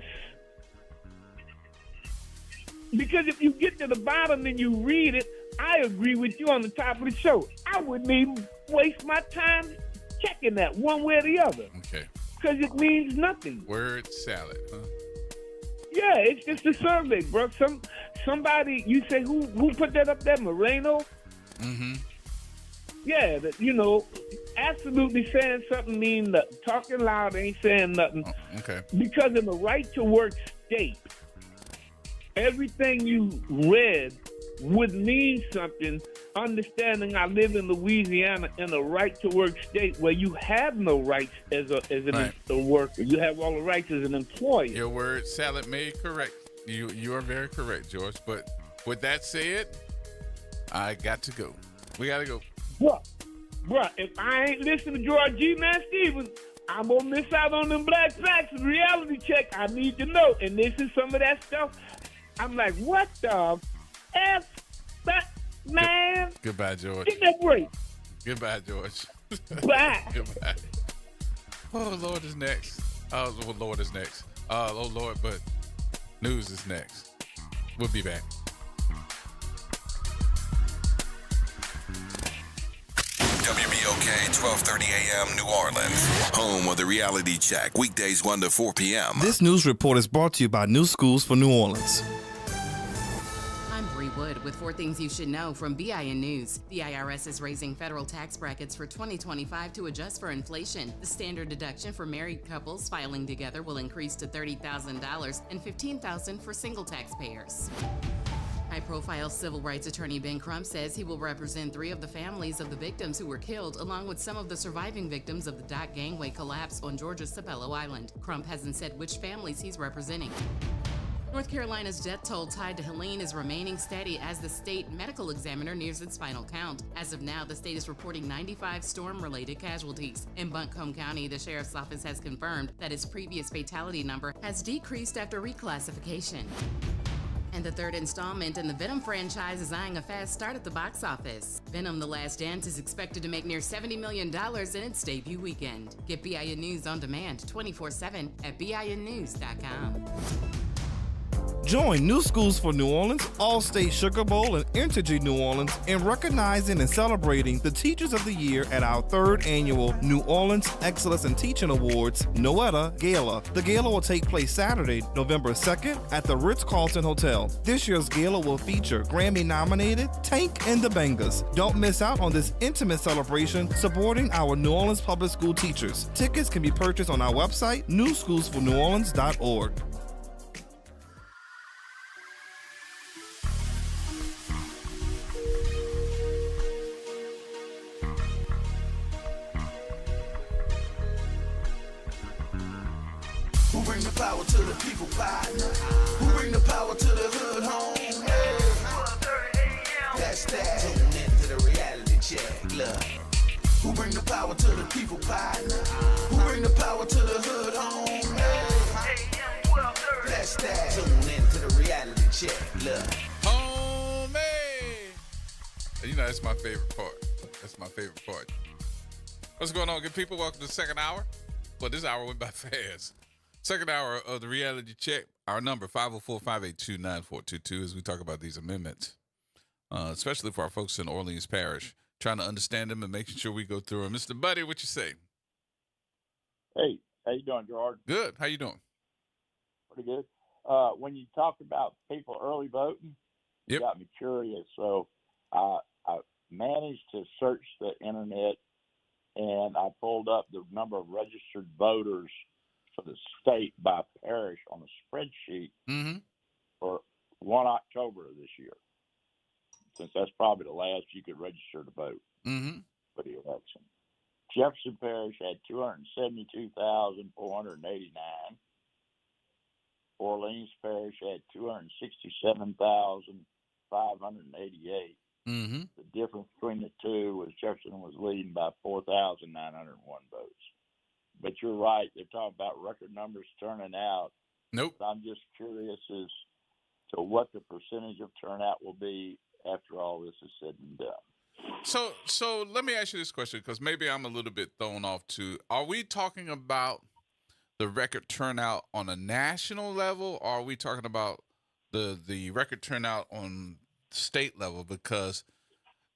Because if you get to the bottom and you read it, I agree with you on the top of the show. I wouldn't even waste my time checking that one way or the other. Okay. Because it means nothing. Word salad, huh? Yeah, it's just a survey, bro. Somebody, you say, who put that up there? Moreno? Mm-hmm. Yeah, absolutely saying something mean nothing. Talking loud ain't saying nothing. Oh, okay. Because in the right to work state, everything you read would mean something. Understanding I live in Louisiana in a right to work state where you have no rights as a worker. You have all the rights as an employer. Your word salad made correct. You are very correct, George. But with that said, I got to go. We got to go. Bruh, if I ain't listening to George G. Man Stevens, I'm going to miss out on them black facts and reality check. I need to know. And this is some of that stuff. I'm like, what the F? That, man. Goodbye, George. Give me a break. Goodbye, George. Bye. Goodbye. Oh, Lord is next. Oh, Lord is next. Oh, Lord, but news is next. We'll be back. WBOK 1230 AM New Orleans. Home of the reality check. Weekdays 1 to 4 p.m. This news report is brought to you by New Schools for New Orleans. I'm Bree Wood with 4 things you should know from BIN News. The IRS is raising federal tax brackets for 2025 to adjust for inflation. The standard deduction for married couples filing together will increase to $30,000 and $15,000 for single taxpayers. High-profile civil rights attorney Ben Crump says he will represent 3 of the families of the victims who were killed, along with some of the surviving victims of the dock gangway collapse on Georgia's Sapelo Island. Crump hasn't said which families he's representing. North Carolina's death toll tied to Helene is remaining steady as the state medical examiner nears its final count. As of now, the state is reporting 95 storm-related casualties. In Buncombe County, the sheriff's office has confirmed that its previous fatality number has decreased after reclassification. And the third installment in the Venom franchise is eyeing a fast start at the box office. Venom: The Last Dance is expected to make near $70 million in its debut weekend. Get BIN News on demand 24/7 at BINnews.com. Join New Schools for New Orleans, Allstate Sugar Bowl, and Entergy New Orleans in recognizing and celebrating the Teachers of the Year at our 3rd annual New Orleans Excellence in Teaching Awards Noetta Gala. The gala will take place Saturday, November 2nd at the Ritz-Carlton Hotel. This year's gala will feature Grammy-nominated Tank and the Bangers. Don't miss out on this intimate celebration supporting our New Orleans public school teachers. Tickets can be purchased on our website, newschoolsforneworleans.org. Who bring the power to the people, partner? Who bring the power to the hood, home? Hey. That's that. Tune into the reality check, look. Who bring the power to the people, partner? Who bring the power to the hood, home? Hey. That's that. Tune into the reality check, look. Homie! You know, that's my favorite part. That's my favorite part. What's going on, good people? Welcome to the second hour. Well, this hour went by fast. Second hour of the reality check. Our number, 504-582-9422, as we talk about these amendments, especially for our folks in Orleans Parish, trying to understand them and making sure we go through them. Mr. Buddy, what you say? Hey, how you doing, Gerard? Good. How you doing? Pretty good. When you talk about people early voting, Yep. it got me curious. So I managed to search the internet, and I pulled up the number of registered voters for the state by parish on a spreadsheet for 1 October of this year, since that's probably the last you could register to vote for the election. Jefferson Parish had 272,489. Orleans Parish had 267,588. The difference between the two was Jefferson was leading by 4,901 votes. But you're right. They're talking about record numbers turning out. Nope. I'm just curious as to what the percentage of turnout will be after all this is said and done. So let me ask you this question, because maybe I'm a little bit thrown off too. Are we talking about the record turnout on a national level, or are we talking about the record turnout on state level? Because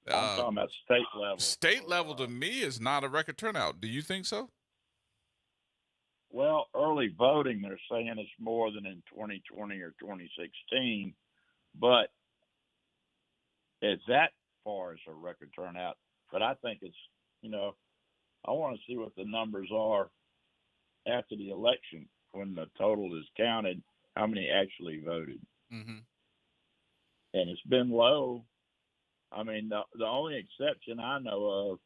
I'm talking about state level. State level to me is not a record turnout. Do you think so? Well, early voting, they're saying it's more than in 2020 or 2016, but it's that far as a record turnout. But I think it's, I want to see what the numbers are after the election when the total is counted, how many actually voted. And it's been low. I mean, the only exception I know of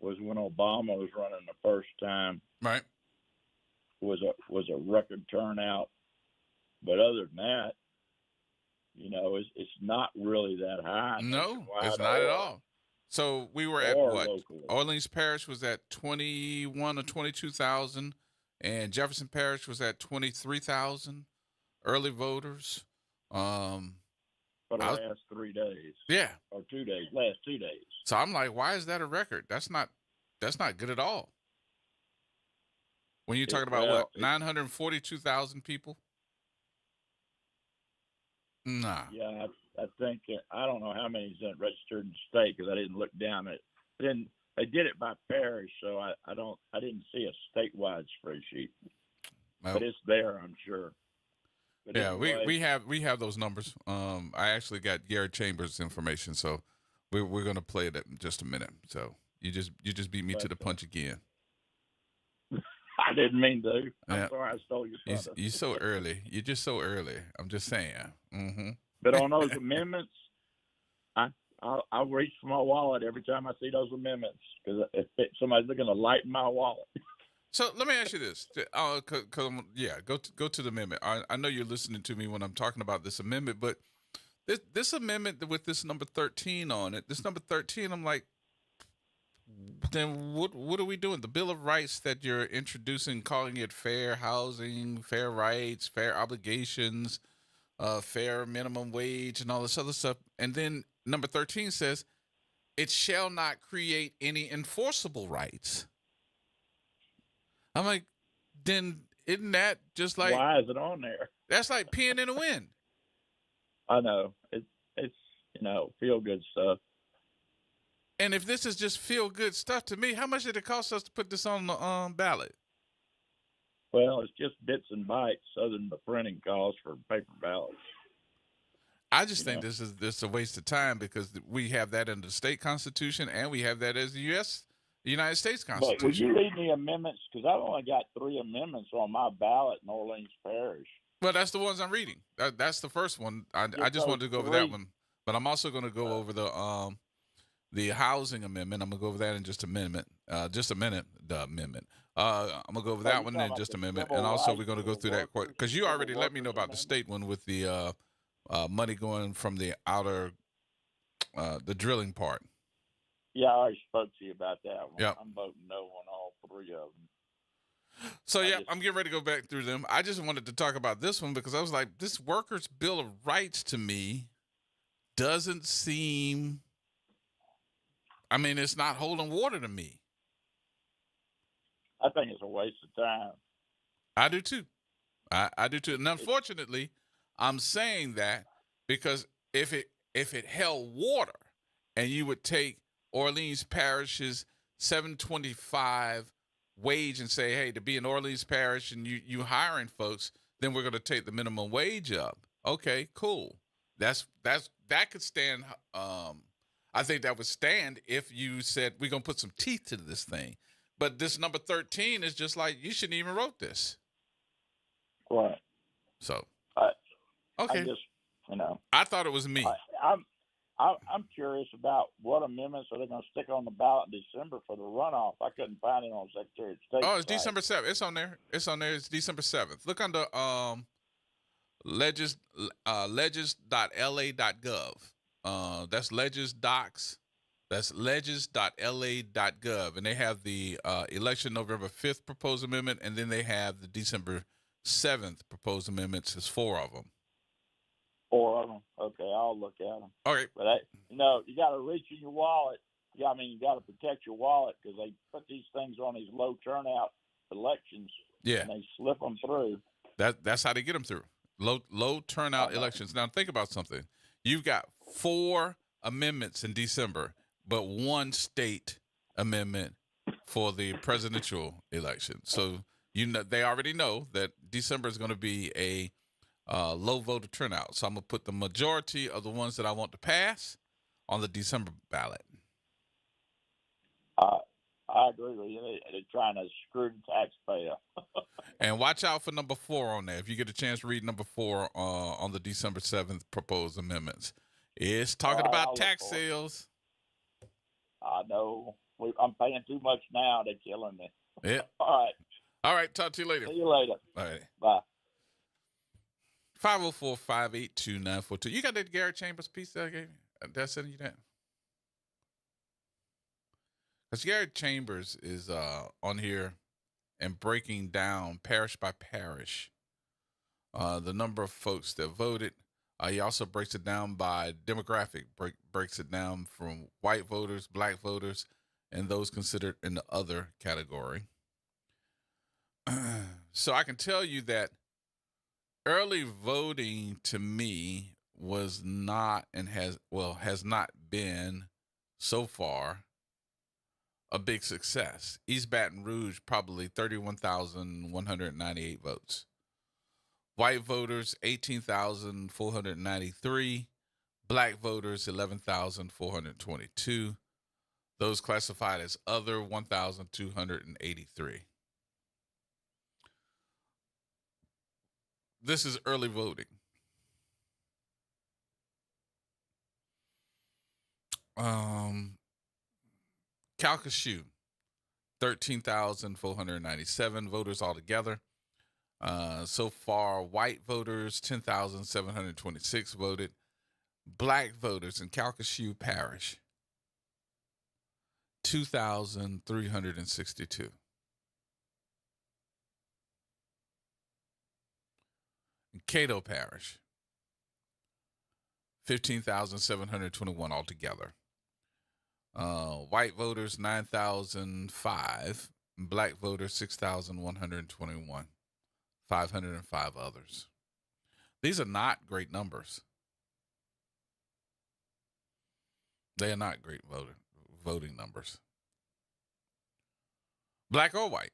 was when Obama was running the first time. Right. Was a record turnout, but other than that, it's not really that high. No, it's not at all. So we were at what? Locally. Orleans Parish was at 21 or 22,000, and Jefferson Parish was at 23,000 early voters. For the last 3 days. Yeah. Or 2 days. Last 2 days. So I'm like, why is that a record? That's not good at all. When you're talking about 942,000 people? Nah. Yeah, I think I don't know how many's registered in the state because I didn't look down at it. They did it by parish, so I didn't see a statewide spreadsheet. Well, but it's there, I'm sure. But yeah, anyway, we have those numbers. I actually got Garrett Chambers' information, so we're gonna play it in just a minute. So you just beat me to the punch again. I didn't mean to. I'm sorry I stole your thunder. You're so early. You're just so early. I'm just saying. But on those amendments, I'll reach for my wallet every time I see those amendments because if somebody's looking to lighten my wallet. So let me ask you this. Go to the amendment. I know you're listening to me when I'm talking about this amendment, but this amendment with this number 13 on it, this number 13, I'm like, then what are we doing? The Bill of Rights that you're introducing, calling it fair housing, fair rights, fair obligations, fair minimum wage, and all this other stuff. And then number 13 says, it shall not create any enforceable rights. I'm like, then isn't that just like, why is it on there? That's like peeing in the wind. I know it's feel good stuff. And if this is just feel good stuff to me, how much did it cost us to put this on the ballot? Well, it's just bits and bytes other than the printing costs for paper ballots. I just think this is a waste of time because we have that in the state constitution and we have that as the United States Constitution. But would you read the amendments? Because I've only got 3 amendments on my ballot in Orleans Parish. Well, that's the ones I'm reading. That's the first one. I just wanted to go over that one, but I'm also going to go over the housing amendment. I'm going to go over that in just a minute. The amendment. I'm going to go over that one in just a minute, and also we're going to go through that because you already let me know about the state one with the money going from the outer, the drilling part. Yeah, I already spoke to you about that one. Yep. I'm voting no on all 3 of them. So, I'm getting ready to go back through them. I just wanted to talk about this one because I was like, this Workers' Bill of Rights to me doesn't seem, it's not holding water to me. I think it's a waste of time. I do too. I do too. And unfortunately, I'm saying that because if it held water and you would take Orleans Parish's $7.25 wage and say, hey, to be in Orleans Parish and you hiring folks, then we're going to take the minimum wage up. Okay, cool. That could stand. I think that would stand if you said we're going to put some teeth to this thing. But this number 13 is just like, you shouldn't even wrote this. Right. So. Okay. I thought it was me. I'm curious about what amendments are they going to stick on the ballot in December for the runoff. I couldn't find it on Secretary of State. Oh, it's December 7th. It's on there. It's December 7th. Look under legis.la.gov. That's Legis Docs. That's legis.la.gov. And they have the election November 5th proposed amendment, and then they have the December 7th proposed amendments. There's 4 of them. 4 of them. Okay, I'll look at them. Okay. But, you got to reach in your wallet. Yeah, you got to protect your wallet because they put these things on these low turnout elections. Yeah. And they slip them through. That's how they get them through. Low turnout elections. Now, think about something. You've got 4 amendments in December, but 1 state amendment for the presidential election. So, they already know that December is going to be a low voter turnout. So I'm going to put the majority of the ones that I want to pass on the December ballot. I agree with you. They're trying to screw the taxpayer. And watch out for number 4 on there. If you get a chance to read number 4 on the December 7th proposed amendments. It's talking about tax sales. I know. I'm paying too much now. They're killing me. Yeah. All right. Talk to you later. See you later. All right. Bye. 504-582-942. You got that Garrett Chambers piece that I gave you? Did I send you that? Because Garrett Chambers is on here and breaking down parish by parish the number of folks that voted. He also breaks it down by demographic, breaks it down from white voters, black voters, and those considered in the other category. So I can tell you that early voting to me was not and has not been so far a big success. East Baton Rouge, probably 31,198 votes. White voters, 18,493. Black voters, 11,422. Those classified as other, 1,283. This is early voting. Calcasieu, 13,497 voters altogether. So far, white voters, 10,726 voted. Black voters in Calcasieu Parish, 2,362. In Cato Parish, 15,721 altogether. White voters, 9,005. Black voters, 6,121. 505 others. These are not great numbers. They are not great voting numbers. Black or white?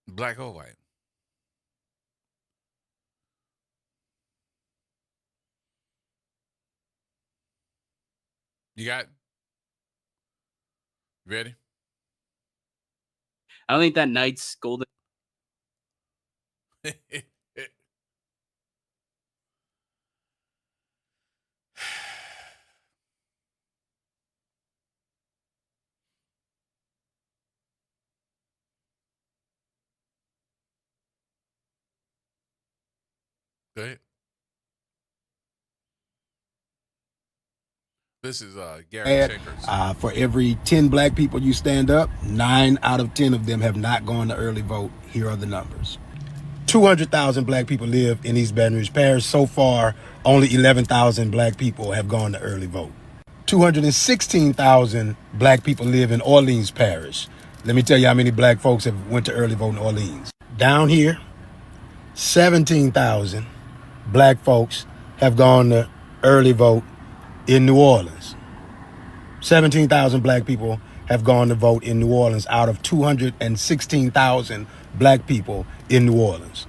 Black or white? You got it? Ready? I don't think that Knights golden. Go ahead. This is Gary Shakers. For every 10 black people you stand up, 9 out of 10 of them have not gone to early vote. Here are the numbers. 200,000 black people live in East Baton Rouge Parish. So far, only 11,000 black people have gone to early vote. 216,000 black people live in Orleans Parish. Let me tell you how many black folks have went to early vote in Orleans. Down here, 17,000 black folks have gone to early vote in New Orleans. 17,000 black people have gone to vote in New Orleans out of 216,000 black people in New Orleans.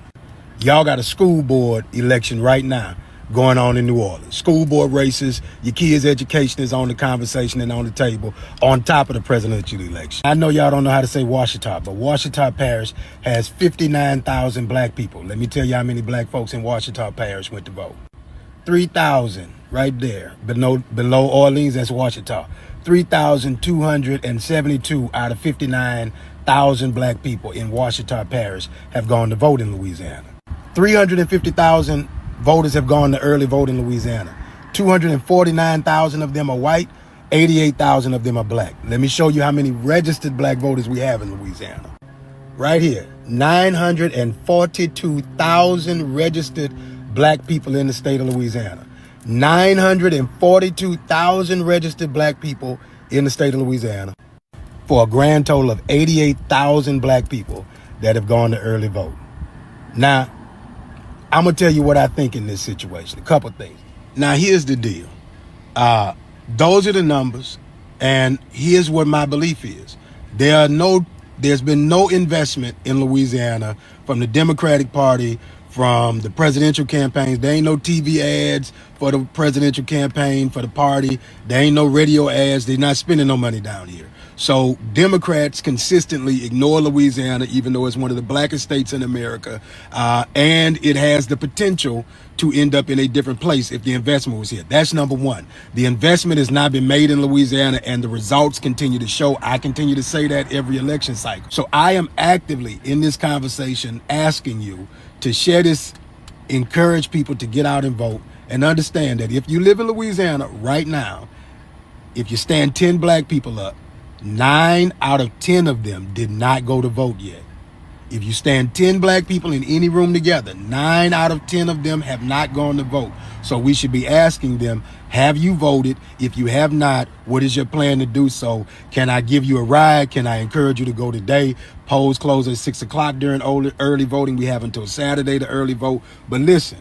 Y'all got a school board election right now going on in New Orleans. School board races, your kids' education is on the conversation and on the table on top of the presidential election. I know y'all don't know how to say Ouachita, but Ouachita Parish has 59,000 black people. Let me tell you how many black folks in Ouachita Parish went to vote. 3,000 right there. Below Orleans, that's Ouachita. 3,272 out of 59,000 black people in Ouachita Parish have gone to vote in Louisiana. 350,000 voters have gone to early vote in Louisiana. 249,000 of them are white, 88,000 of them are black. Let me show you how many registered black voters we have in Louisiana. Right here, 942,000 registered black people in the state of Louisiana. 942,000 registered black people in the state of Louisiana for a grand total of 88,000 black people that have gone to early vote. Now, I'm going to tell you what I think in this situation. A couple things. Now, here's the deal. Those are the numbers, and here's what my belief is. There's been no investment in Louisiana from the Democratic Party, from the presidential campaigns. There ain't no TV ads for the presidential campaign, for the party. There ain't no radio ads. They're not spending no money down here. So Democrats consistently ignore Louisiana, even though it's one of the blackest states in America, and it has the potential to end up in a different place if the investment was here. That's number one. The investment has not been made in Louisiana, and the results continue to show. I continue to say that every election cycle. So I am actively in this conversation asking you to share this, encourage people to get out and vote, and understand that if you live in Louisiana right now, if you stand 10 black people up, 9 out of 10 of them did not go to vote yet. If you stand 10 black people in any room together, 9 out of 10 of them have not gone to vote. So we should be asking them, have you voted? If you have not, what is your plan to do so? Can I give you a ride? Can I encourage you to go today? Polls close at 6 o'clock during early voting. We have until Saturday to early vote. But listen,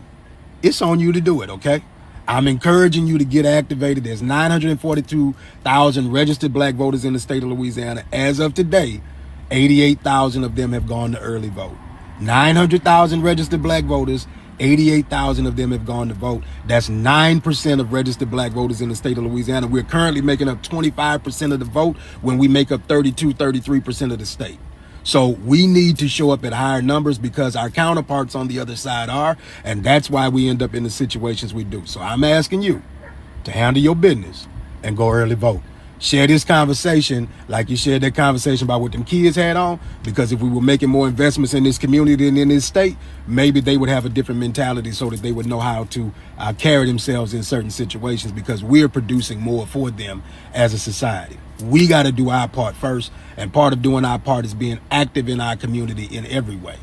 it's on you to do it, okay? I'm encouraging you to get activated. There's 942,000 registered black voters in the state of Louisiana. As of today, 88,000 of them have gone to early vote. 900,000 registered black voters, 88,000 of them have gone to vote. That's 9% of registered black voters in the state of Louisiana. We're currently making up 25% of the vote when we make up 33% of the state. So we need to show up at higher numbers because our counterparts on the other side are, and that's why we end up in the situations we do. So I'm asking you to handle your business and go early vote. share this conversation like you shared that conversation about what them kids had on, because if we were making more investments in this community and in this state, maybe they would have a different mentality so that they would know how to carry themselves in certain situations, because we're producing more for them as a society. We got to do our part first, and part of doing our part is being active in our community in every way.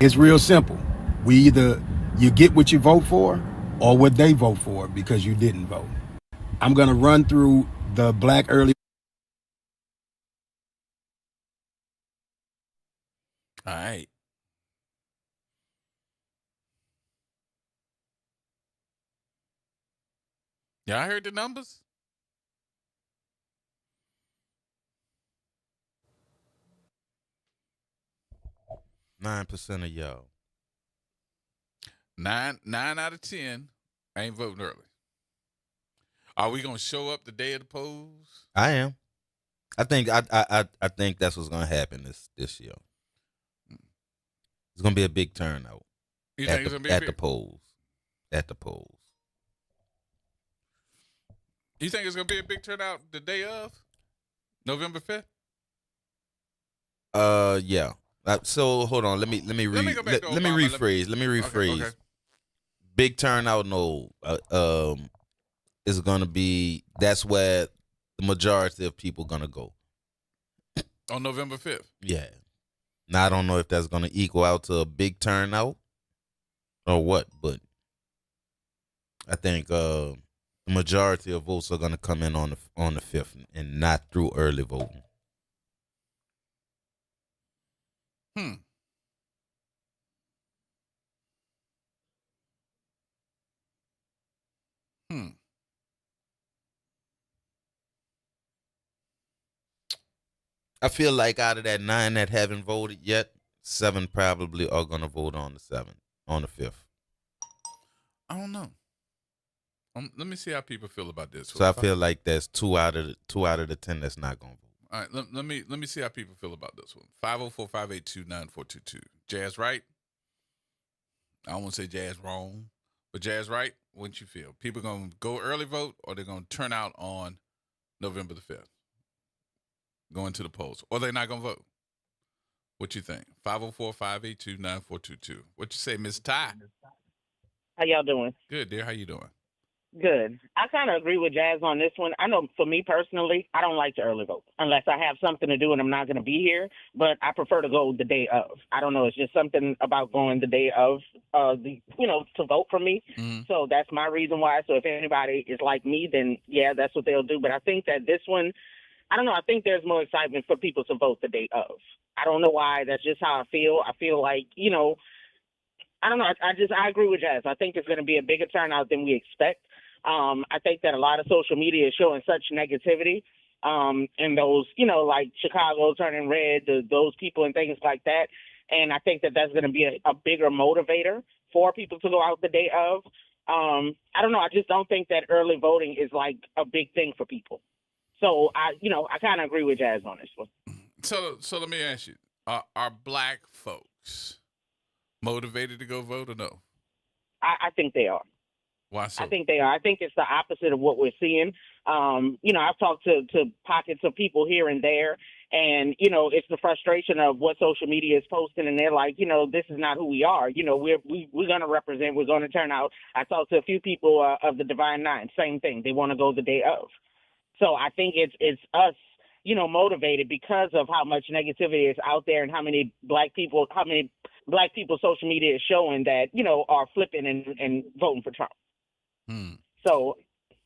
It's real simple. You get what you vote for or what they vote for because you didn't vote. I'm going to run through the black early. All right. Y'all heard the numbers? 9% of y'all. 9 out of 10 ain't voting early. Are we gonna show up the day of the polls? I am. I think that's what's gonna happen this year. It's gonna be a big turnout. You think it's gonna be at the polls? At the polls. You think it's gonna be a big turnout the day of November 5th? Yeah. So hold on. Let me rephrase. Okay. Big turnout. No. Is gonna be. That's where the majority of people gonna go. On November 5th. Yeah. Now I don't know if that's gonna equal out to a big turnout or what, but I think the majority of votes are gonna come in on the 5th and not through early voting. I feel like out of that 9 that haven't voted yet, 7 probably are gonna vote on the 5th. I don't know. Let me see how people feel about this. So I feel like there's 2 out of the 10 that's not gonna vote. All right, let me see how people feel about this one. 504-582-9422. Jazz right? I don't want to say Jazz wrong, but Jazz right? What you feel? People gonna go early vote, or they're gonna turn out on November the 5th? Going to the polls, or they're not gonna vote? What you think? 504-582-9422. What you say, Miss Ty? How y'all doing? Good, dear. How you doing? Good. I kind of agree with Jazz on this one. I know for me personally, I don't like to early vote unless I have something to do and I'm not going to be here, but I prefer to go the day of. I don't know. It's just something about going the day of, to vote for me. Mm-hmm. So that's my reason why. So if anybody is like me, then yeah, that's what they'll do. But I think that this one, I don't know. I think there's more excitement for people to vote the day of. I don't know why. That's just how I feel. I feel like, I don't know. I agree with Jazz. I think it's going to be a bigger turnout than we expect. I think that a lot of social media is showing such negativity, and those, like Chicago turning red, those people and things like that. And I think that that's going to be a bigger motivator for people to go out the day of. I don't know. I just don't think that early voting is like a big thing for people. So I kind of agree with Jazz on this one. So let me ask you: Are black folks motivated to go vote or no? I think they are. Why so? I think they are. I think it's the opposite of what we're seeing. I've talked to pockets of people here and there, and, it's the frustration of what social media is posting, and they're like, this is not who we are. We're going to represent, we're going to turn out. I talked to a few people of the Divine Nine, same thing. They want to go the day of. So I think it's us, motivated because of how much negativity is out there and how many black people social media is showing that, are flipping and voting for Trump. So,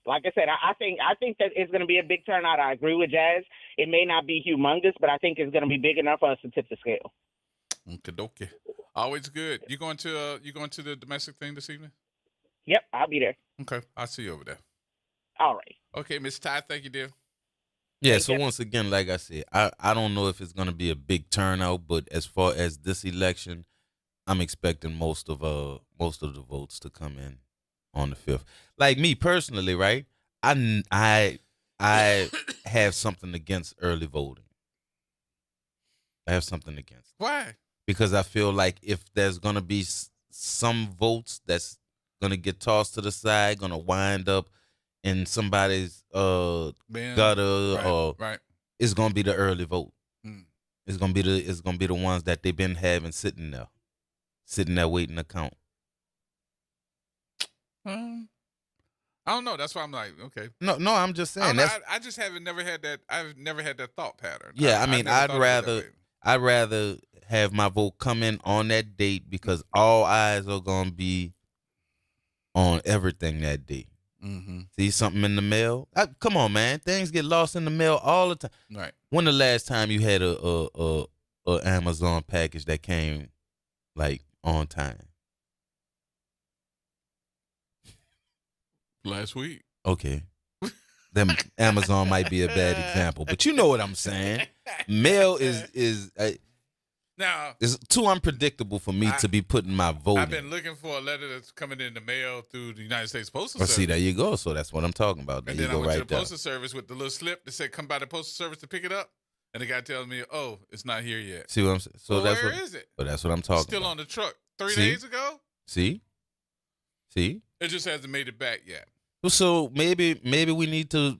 like I said, I think that it's going to be a big turnout. I agree with Jazz. It may not be humongous, but I think it's going to be big enough for us to tip the scale. Okay. Always good. You going to the domestic thing this evening? Yep, I'll be there. Okay, I'll see you over there. All right. Okay, Miss Ty, thank you, dear. Yeah, so once again, like I said, I don't know if it's going to be a big turnout, but as far as this election, I'm expecting most of the votes to come in on the 5th. Like me personally, right? I have something against early voting. I have something against it. Why? Because I feel like if there's going to be some votes that's going to get tossed to the side, going to wind up in somebody's Man, gutter, or right. it's gonna be the early vote. Mm. It's gonna be the ones that they've been having sitting there waiting to count. I don't know. That's why I'm like, okay. No, I'm just saying. I just never had that. I've never had that thought pattern. Yeah, I mean, never I'd rather have my vote come in on that date because all eyes are gonna be on everything that day. Mm-hmm. See something in the mail? Come on, man. Things get lost in the mail all the time. Right. When the last time you had a Amazon package that came like on time? Last week. Okay. Then Amazon might be a bad example, but you know what I'm saying. Mail is now it's too unpredictable for me to be putting my vote. I've been looking for a letter that's coming in the mail through the United States Postal Service. See, there you go. So that's what I'm talking about. There And you then I go went right to the there. Postal Service with the little slip that said, "Come by the Postal Service to pick it up," and the guy tells me, "Oh, it's not here yet." See what I'm saying? So Well, that's where what is it? But that's what I'm talking Still about. on the truck 3 See? days ago. See? It just hasn't made it back yet. So maybe we need to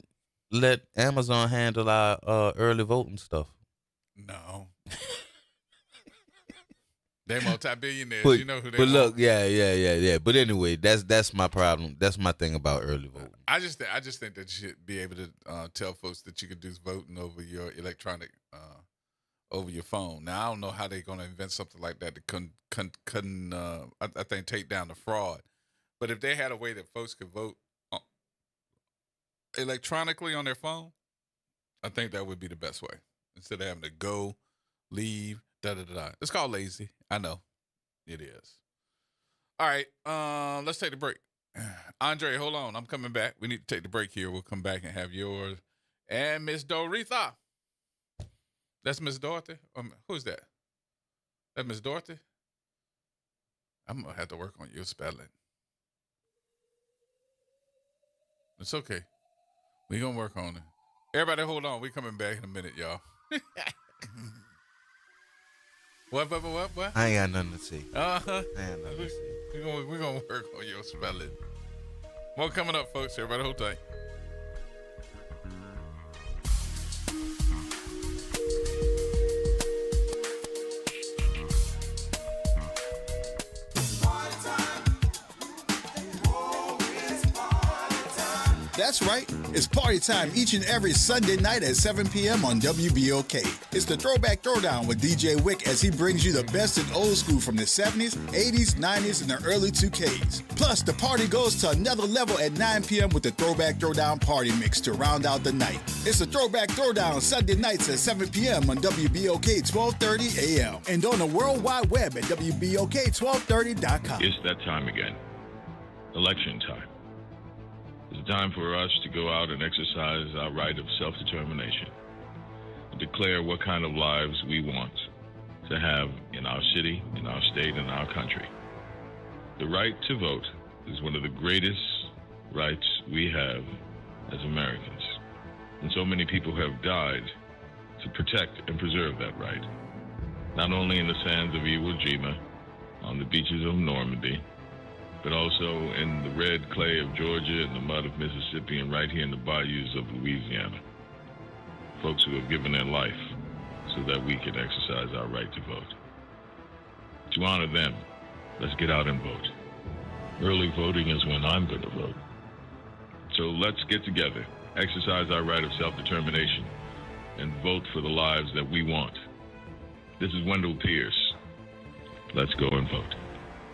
let Amazon handle our early voting stuff. No. They multi-billionaires. But, You know who they but want. look, yeah. But anyway, that's my problem. That's my thing about early voting. I just think that you should be able to tell folks that you could do voting over your electronic, over your phone. Now I don't know how they're going to invent something like that to I think take down the fraud. But if they had a way that folks could vote electronically on their phone, I think that would be the best way instead of having to go, leave, da. It's called lazy. I know it is. All right, let's take the break. Andre, hold on. I'm coming back. We need to take the break here. We'll come back and have yours and Miss Doretha. That's Miss Dorothy. Who's that? That Miss Dorothy? I'm gonna have to work on your spelling. It's okay. We gonna work on it. Everybody, hold on. We coming back in a minute, y'all. What? I ain't got nothing to say. Uh-huh. I ain't got nothing to say. We're gonna work on your spelling. More coming up, folks. Everybody hold tight. That's right. It's party time each and every Sunday night at 7 p.m. on WBOK. It's the Throwback Throwdown with DJ Wick as he brings you the best in old school from the 70s, 80s, 90s, and the early 2Ks. Plus, the party goes to another level at 9 p.m. with the Throwback Throwdown Party Mix to round out the night. It's the Throwback Throwdown Sunday nights at 7 p.m. on WBOK 1230 a.m. and on the World Wide Web at WBOK1230.com. It's that time again. Election time. It's time for us to go out and exercise our right of self-determination and declare what kind of lives we want to have in our city, in our state, and our country. The right to vote is one of the greatest rights we have as Americans. And so many people have died to protect and preserve that right, not only in the sands of Iwo Jima, on the beaches of Normandy, but also in the red clay of Georgia and the mud of Mississippi and right here in the bayous of Louisiana. Folks who have given their life so that we can exercise our right to vote. To honor them, let's get out and vote. Early voting is when I'm going to vote. So let's get together, exercise our right of self-determination, and vote for the lives that we want. This is Wendell Pierce. Let's go and vote.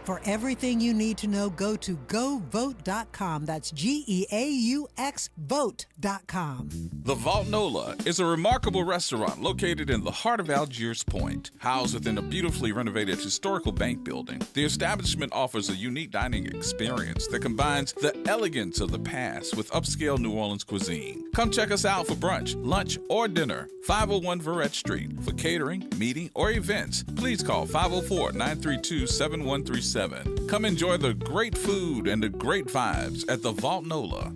For everything you need to know, go to GoVote.com. That's GEAUX Vote.com. The Vault Nola is a remarkable restaurant located in the heart of Algiers Point, housed within a beautifully renovated historical bank building. The establishment offers a unique dining experience that combines the elegance of the past with upscale New Orleans cuisine. Come check us out for brunch, lunch, or dinner. 501 Verrett Street. For catering, meeting, or events, please call 504-932-7137. Come enjoy the great food and the great vibes at the Vault Nola.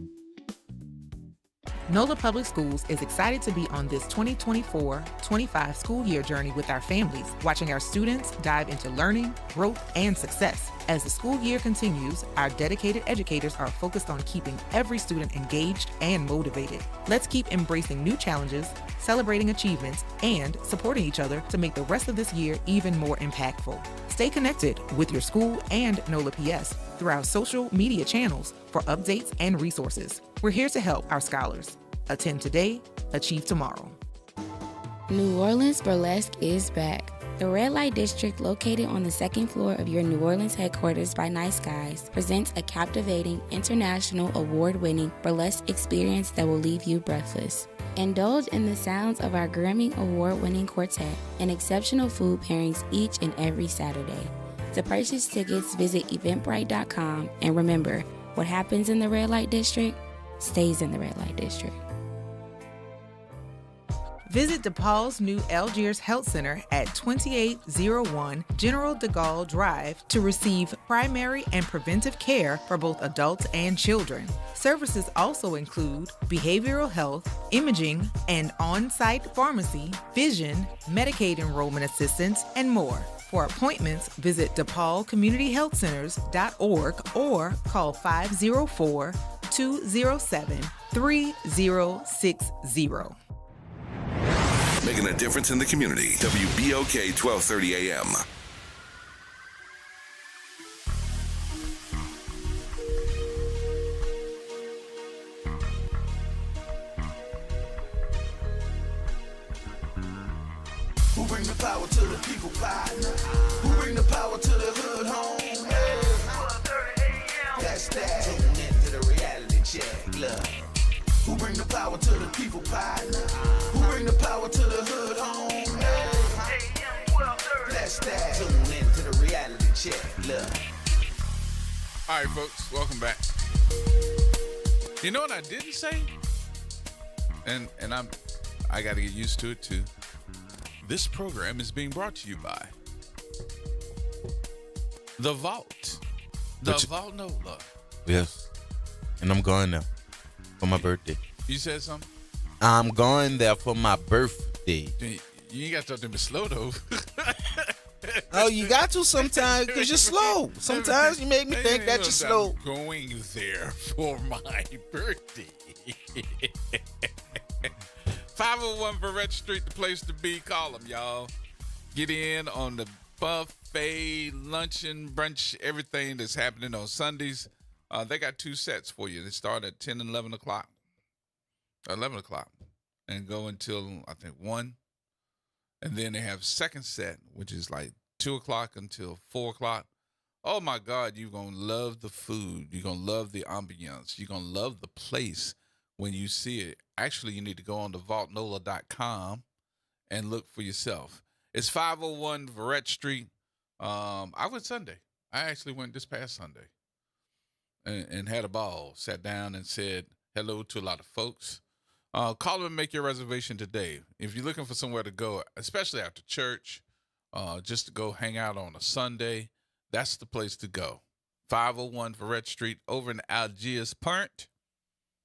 NOLA Public Schools is excited to be on this 2024-25 school year journey with our families, watching our students dive into learning, growth, and success. As the school year continues, our dedicated educators are focused on keeping every student engaged and motivated. Let's keep embracing new challenges, celebrating achievements, and supporting each other to make the rest of this year even more impactful. Stay connected with your school and NOLA PS through our social media channels for updates and resources. We're here to help our scholars. Attend today, achieve tomorrow. New Orleans Burlesque is back. The Red Light District, located on the second floor of your New Orleans headquarters by Nice Guys, presents a captivating, international, award-winning burlesque experience that will leave you breathless. Indulge in the sounds of our Grammy Award-winning quartet and exceptional food pairings each and every Saturday. To purchase tickets, visit Eventbrite.com, and remember, what happens in the Red Light District stays in the Red Light District. Visit DePaul's new Algiers Health Center at 2801 General de Gaulle Drive to receive primary and preventive care for both adults and children. Services also include behavioral health, imaging, and on-site pharmacy, vision, Medicaid enrollment assistance, and more. For appointments, visit DePaulCommunityHealthCenters.org or call 504-207-3060. Making a difference in the community. WBOK 1230 AM. Who bring the power to the people, partner? Who bring the power to the hood home? Hey. That's that. Tune into the reality check. Look. Who bring the power to the people, partner? Who bring the power to the hood home? Hey. That's that. Tune into the reality check. Look. All right, folks, welcome back. You know what I didn't say? And I got to get used to it too. This program is being brought to you by The Vault. Vault NOLA. Yes. And I'm going there for my birthday. You said something? I'm going there for my birthday. You ain't got to talk to me slow, though. Oh, you got to sometimes because you're slow. Sometimes you make me think that you're slow. I'm going there for my birthday. 501 Verrett Street, the place to be. Call them, y'all. Get in on the buffet, luncheon, brunch, everything that's happening on Sundays. They got 2 sets for you. They start at 10 and 11 o'clock. 11 o'clock. And go until, I think, 1. And then they have second set, which is like 2 o'clock until 4 o'clock. Oh, my God, you're going to love the food. You're going to love the ambiance. You're going to love the place when you see it. Actually, you need to go on to vaultnola.com and look for yourself. It's 501 Verrett Street. I went Sunday. I actually went this past Sunday and had a ball. Sat down and said hello to a lot of folks. Call them and make your reservation today. If you're looking for somewhere to go, especially after church, just to go hang out on a Sunday, that's the place to go. 501 Verrett Street over in Algiers Point.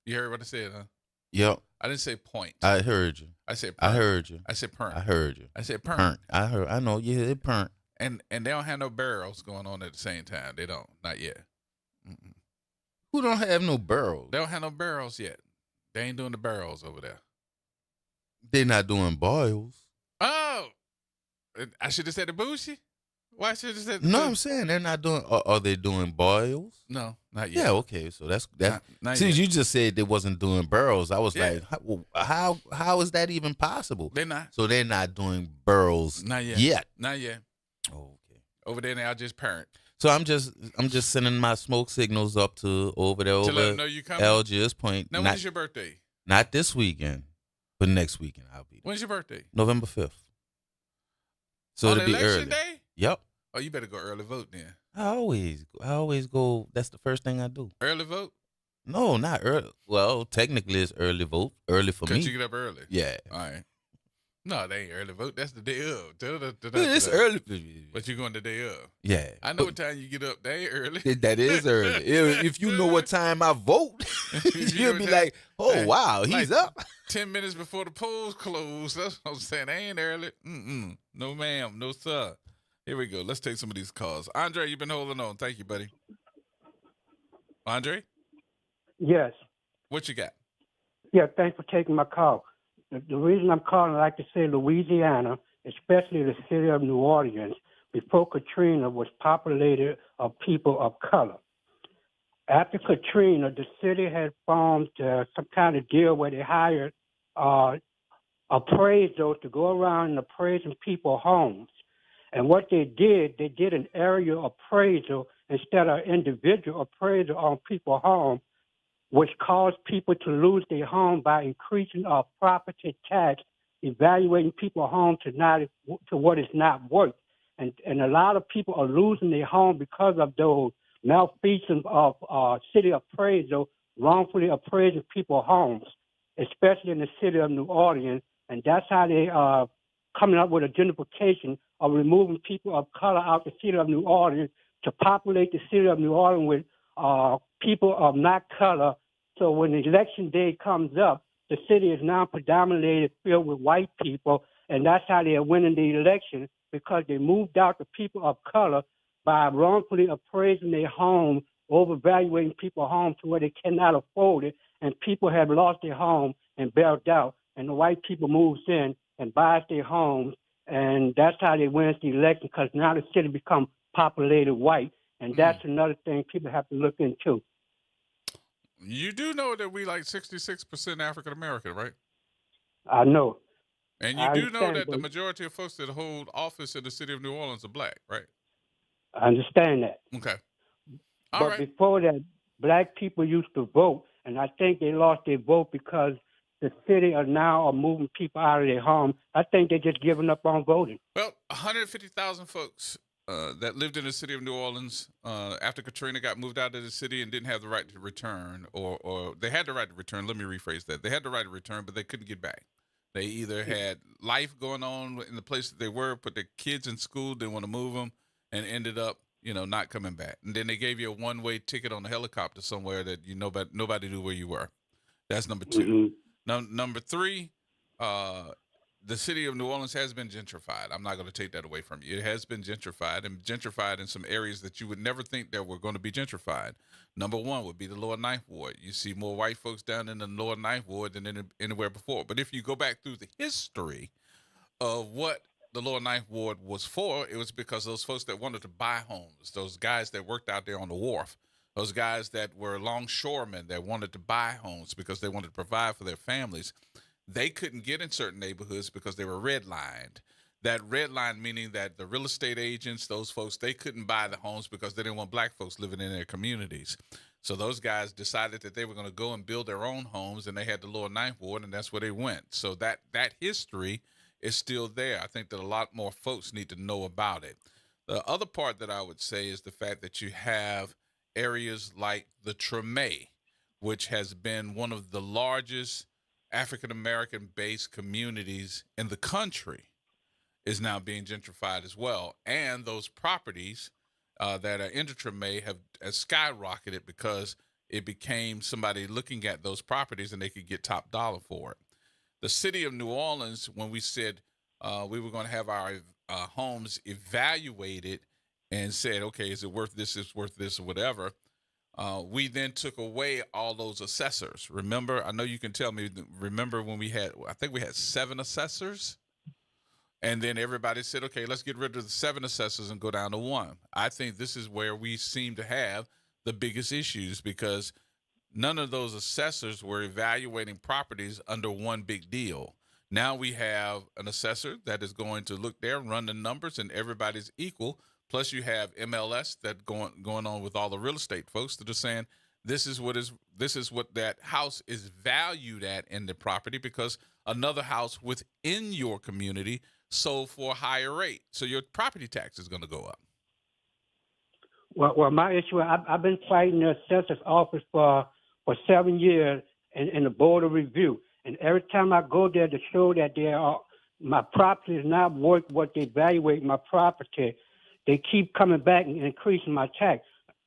You heard what I said, huh? Yep. I didn't say point. I heard you. I said I heard you. I said pernt. I heard you. I said pernt. I heard. I know. Yeah, it pernt. And they don't have no barrels going on at the same time. They don't. Not yet. Mm-mm. Who don't have no barrels? They don't have no barrels yet. They ain't doing the barrels over there. They're not doing boils. Oh, I should have said the bougie. Why should have said? No, I'm saying they're not doing. Are they doing boils? No, not yet. Yeah, okay. So that's not since yet. you just said they wasn't doing barrels, I was Yeah. like, how is that even possible? They're not. So they're not doing barrels Not yet. yet. Not yet. Oh, okay. Over there now, just parent. So I'm just sending my smoke signals up to over there To let over them know you coming? Algiers Point. Now, when's your birthday? Not this weekend, but next weekend I'll be there. When's your birthday? November 5th. So On it'll be election early. day? Yep. Oh, you better go early vote then. I always go. That's the first thing I do. Early vote? No, not early. Well, technically it's early vote. Early for me. Because you get up early. Yeah. All right. No, they ain't early vote. That's the day of. It's early. But you're going the day of. Yeah. I know what time you get up. They ain't early. That is early. If you know what time I vote, you'll be like, oh, wow, he's up. 10 minutes before the polls close. That's what I'm saying. They ain't early. No, ma'am. No, sir. Here we go. Let's take some of these calls. Andre, you've been holding on. Thank you, buddy. Andre? Yes. What you got? Yeah, thanks for taking my call. The reason I'm calling, I like to say Louisiana, especially the city of New Orleans, before Katrina was populated of people of color. After Katrina, the city had formed some kind of deal where they hired appraisals to go around and appraising people's homes. And what they did an area appraisal instead of individual appraisal on people's homes, which caused people to lose their home by increasing our property tax, evaluating people's home to what it's not worth. And a lot of people are losing their home because of those malfeasance of city appraisal, wrongfully appraising people's homes, especially in the city of New Orleans. And that's how they are coming up with a gentrification of removing people of color out the city of New Orleans to populate the city of New Orleans with people of not color. So when the election day comes up, the city is now predominantly filled with white people, and that's how they are winning the election, because they moved out the people of color by wrongfully appraising their home, overvaluing people's homes to where they cannot afford it, and people have lost their home and bailed out, and the white people moves in and buys their homes, and that's how they win the election, because now the city becomes populated white, and that's another thing people have to look into. You do know that we like 66% African American, right? I know. And you do know that the majority of folks that hold office in the city of New Orleans are black, right? I understand that. Okay. But before that, black people used to vote, and I think they lost their vote because the city are now moving people out of their home. I think they're just giving up on voting. Well, 150,000 folks that lived in the city of New Orleans after Katrina got moved out of the city and didn't have the right to return, or they had the right to return. Let me rephrase that. They had the right to return, but they couldn't get back. They either had life going on in the place that they were, put their kids in school, didn't want to move them, and ended up, not coming back. And then they gave you a one-way ticket on a helicopter somewhere that nobody knew where you were. That's number two. Mm-hmm. Now, number three, the city of New Orleans has been gentrified. I'm not going to take that away from you. It has been gentrified, and gentrified in some areas that you would never think that were going to be gentrified. Number one would be the Lower Ninth Ward. You see more white folks down in the Lower Ninth Ward than anywhere before. But if you go back through the history of what the Lower Ninth Ward was for, it was because those folks that wanted to buy homes, those guys that worked out there on the wharf, those guys that were longshoremen that wanted to buy homes because they wanted to provide for their families, they couldn't get in certain neighborhoods because they were redlined. That redline meaning that the real estate agents, those folks, they couldn't buy the homes because they didn't want black folks living in their communities. So those guys decided that they were going to go and build their own homes, and they had the Lower Ninth Ward, and that's where they went. So that history is still there. I think that a lot more folks need to know about it. The other part that I would say is the fact that you have areas like the Treme, which has been one of the largest African-American based communities in the country, is now being gentrified as well. And those properties that are in the Treme have skyrocketed because it became somebody looking at those properties and they could get top dollar for it. The city of New Orleans, when we said we were going to have our homes evaluated and said, okay, is it worth this, is worth this, or whatever, we then took away all those assessors. Remember, I know you can tell me, remember when I think we had 7 assessors? And then everybody said, okay, let's get rid of the 7 assessors and go down to 1. I think this is where we seem to have the biggest issues, because none of those assessors were evaluating properties under one big deal. Now we have an assessor that is going to look there, run the numbers, and everybody's equal. Plus you have MLS that going on with all the real estate folks that are saying this is what that house is valued at in the property, because another house within your community sold for a higher rate. So your property tax is going to go up. Well, my issue, I've been fighting the assessor's office for 7 years in the board of review. And every time I go there to show that my property is not worth what they evaluate my property. They keep coming back and increasing my tax.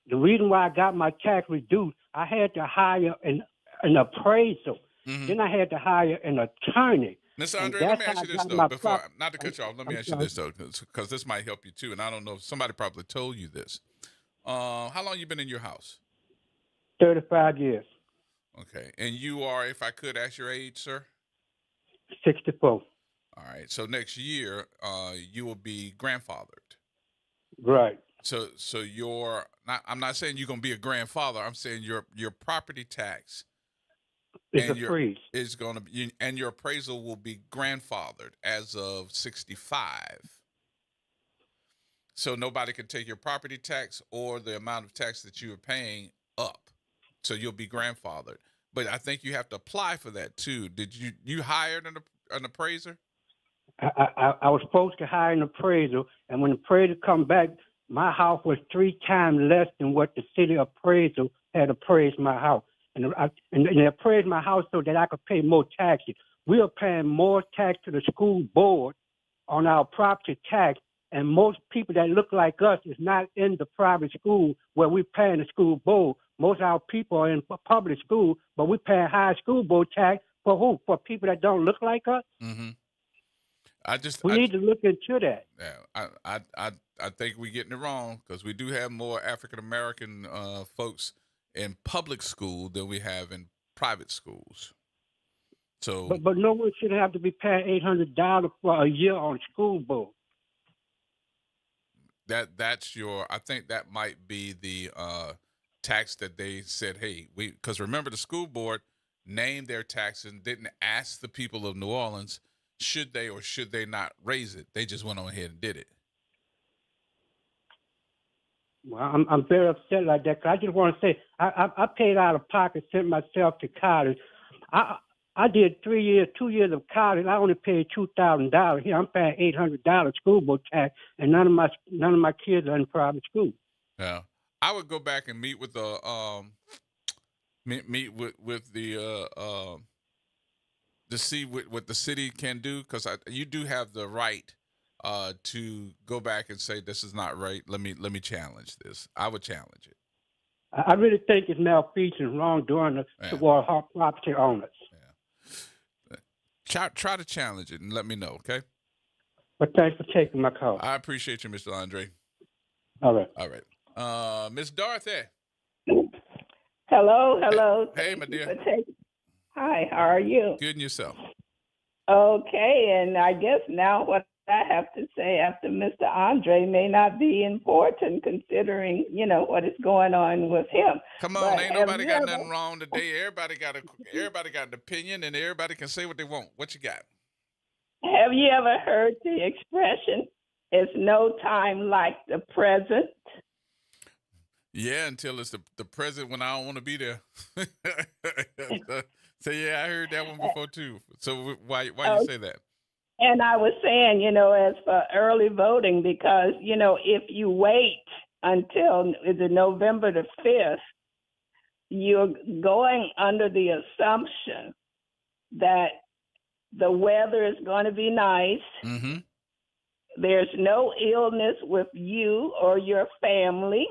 The reason why I got my tax reduced, I had to hire an appraisal. Then I had to hire an attorney. Mr. Andre, let me ask you this, though, before, not to cut you off, let me ask you this, though, because this might help you, too, and I don't know if somebody probably told you this. How long you been in your house? 35 years. Okay, and you are, if I could ask your age, sir? 64. All right, so next year, you will be grandfathered. Right. So your, I'm not saying you're going to be a grandfather, I'm saying your property tax is going to be, and your appraisal will be grandfathered as of 65. So nobody can take your property tax or the amount of tax that you are paying up. So you'll be grandfathered. But I think you have to apply for that too. Did you hired an appraiser? I was supposed to hire an appraiser, and when the appraiser come back, my house was 3 times less than what the city appraiser had appraised my house. And they appraised my house so that I could pay more taxes. We are paying more tax to the school board on our property tax, and most people that look like us is not in the private school where we're paying the school board. Most of our people are in public school, but we're paying high school board tax for who? For people that don't look like us? Mm-hmm. We need to look into that. Yeah, I think we're getting it wrong because we do have more African American folks in public school than we have in private schools. So, but no one should have to be paying $800 for a year on school board. That's your. I think that might be the tax that they said. Hey, because remember the school board named their tax and didn't ask the people of New Orleans should they or should they not raise it. They just went on ahead and did it. Well, I'm very upset like that. 'Cause I just want to say I paid out of pocket, sent myself to college. I did 2 years of college. I only paid $2,000. Here I'm paying $800 school board tax, and none of my kids are in private school. Yeah, I would go back and meet with the to see what the city can do, because you do have the right to go back and say this is not right. Let me challenge this. I would challenge it. I really think it's malfeasance, wrongdoing toward our property owners. Yeah. Try to challenge it and let me know, okay? But thanks for taking my call. I appreciate you, Mr. Andre. All right. All right. Miss Dorothy. Hello. Hey, my dear. Hi, how are you? Good, and yourself? Okay, and I guess now what I have to say after Mr. Andre may not be important considering, what is going on with him. Come on, ain't nobody got nothing wrong today. Everybody got an opinion, and everybody can say what they want. What you got? Have you ever heard the expression, "It's no time like the present"? Yeah, until it's the present when I don't want to be there. So yeah, I heard that one before too. So why you say that? And I was saying, as for early voting, because, if you wait until the November the 5th, you're going under the assumption that the weather is going to be nice. Mm-hmm. There's no illness with you or your family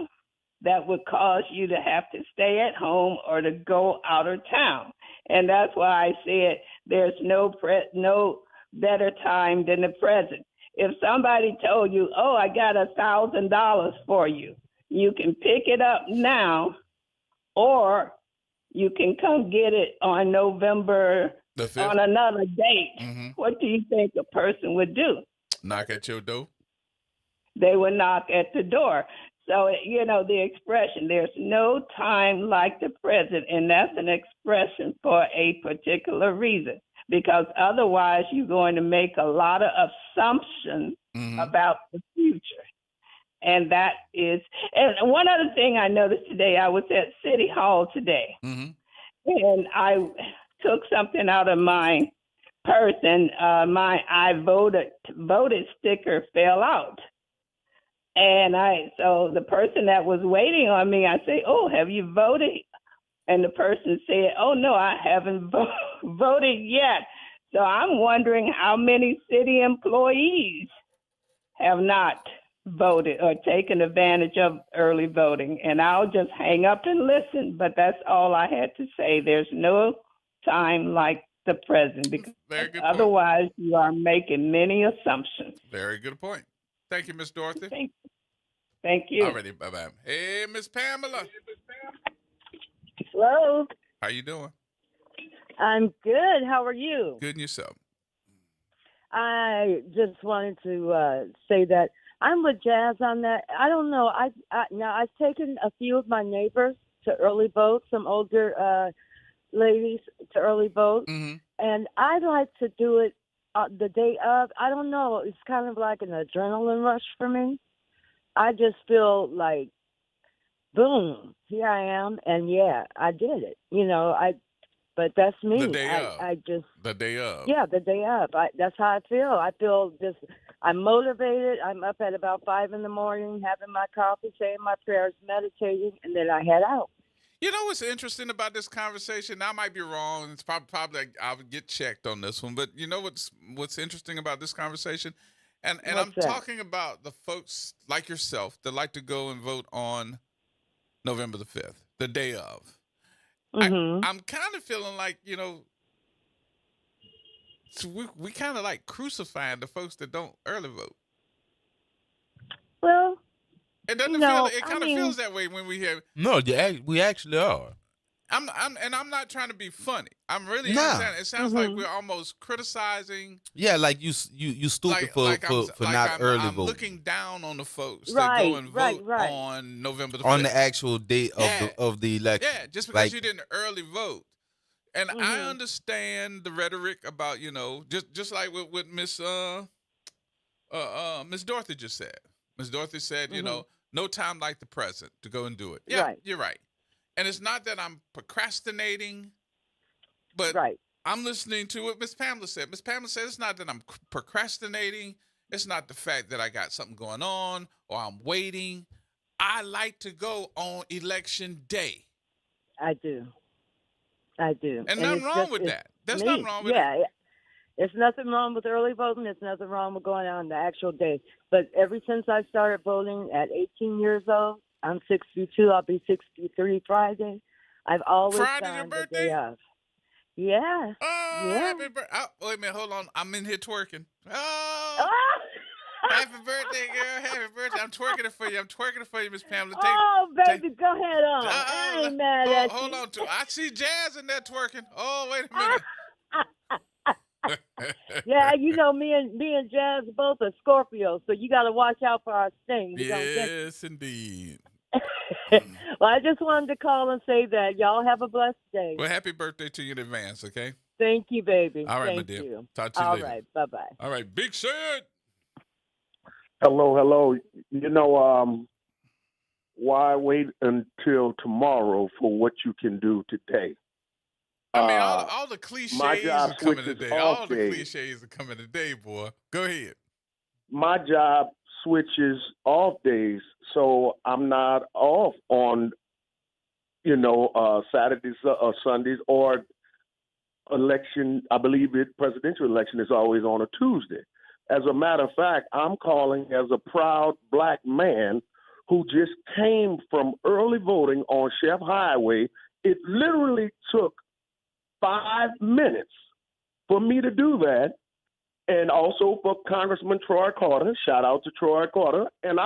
that would cause you to have to stay at home or to go out of town. And that's why I said there's no better time than the present. If somebody told you, "Oh, I got $1,000 for you," you can pick it up now, or you can come get it on November the 5th? On another date. Mm-hmm. What do you think a person would do? Knock at your door? They would knock at the door. So, the expression, there's no time like the present, and that's an expression for a particular reason, because otherwise you're going to make a lot of assumptions about the future. And that is, and one other thing I noticed today, I was at City Hall today, and I took something out of my purse, and my I voted sticker fell out. And so the person that was waiting on me, I say, "Oh, have you voted?" And the person said, "Oh, no, I haven't voted yet." So I'm wondering how many city employees have not voted or taken advantage of early voting. And I'll just hang up and listen, but that's all I had to say. There's no time like the present, because otherwise you are making many assumptions. Very good point. Thank you, Miss Dorothy. Thank you. Alrighty, bye-bye. Hey, Miss Pamela. Hello. How you doing? I'm good. How are you? Good, and yourself? I just wanted to say that I'm with Jazz on that. I don't know. Now I've taken a few of my neighbors to early vote, some older ladies to early vote, and I like to do it the day of. I don't know. It's kind of like an adrenaline rush for me. I just feel like, boom, here I am, and yeah, I did it. But that's me. The day of. I just the day of. Yeah, the day of. That's how I feel. I feel just. I'm motivated. I'm up at about 5 in the morning, having my coffee, saying my prayers, meditating, and then I head out. You know what's interesting about this conversation? I might be wrong. It's probably I would get checked on this one. But you know what's interesting about this conversation? And I'm talking about the folks like yourself that like to go and vote on November the 5th, the day of. I'm kind of feeling like, we kind of like crucifying the folks that don't early vote. Well, it doesn't feel. It kind of feels that way when we have. No, we actually are. I'm not trying to be funny. I'm really understanding. It sounds like we're almost criticizing. Yeah, like you stupid for not early voting. I'm looking down on the folks that go and vote on November the 5th. On the actual date of the election. Yeah, just because you didn't early vote. And I understand the rhetoric about, just like what Miss Dorothy just said. Miss Dorothy said, no time like the present to go and do it. Yeah, you're right. And it's not that I'm procrastinating, but I'm listening to what Miss Pamela said. Miss Pamela said it's not that I'm procrastinating. It's not the fact that I got something going on or I'm waiting. I like to go on election day. I do. And nothing wrong with that. There's nothing wrong with it. It's nothing wrong with early voting. There's nothing wrong with going on the actual day. But ever since I started voting at 18 years old, I'm 62. I'll be 63 Friday. I've always done the day of. Yeah. Oh, yeah. Happy birthday. Oh, wait a minute. Hold on. I'm in here twerking. Oh. Happy birthday, girl. Happy birthday. I'm twerking it for you, Miss Pamela. Baby, go ahead on. I ain't mad at you. Hold on. I see Jazz in there twerking. Oh, wait a minute. Yeah, me and Jazz both are Scorpios, so you got to watch out for our stings. Yes, indeed. Well, I just wanted to call and say that y'all have a blessed day. Well, happy birthday to you in advance, okay? Thank you, baby. All right, Thank my dear. you. Talk to you later. All right, bye-bye. All right, Big Sid. Hello. Why wait until tomorrow for what you can do today? I mean, all the cliches are coming today. All the cliches are coming today, boy. Go ahead. My job switches off days, so I'm not off on, Saturdays or Sundays or election. I believe presidential election is always on a Tuesday. As a matter of fact, I'm calling as a proud black man who just came from early voting on Chef Highway. It literally took 5 minutes for me to do that. And also for Congressman Troy Carter, shout out to Troy Carter. And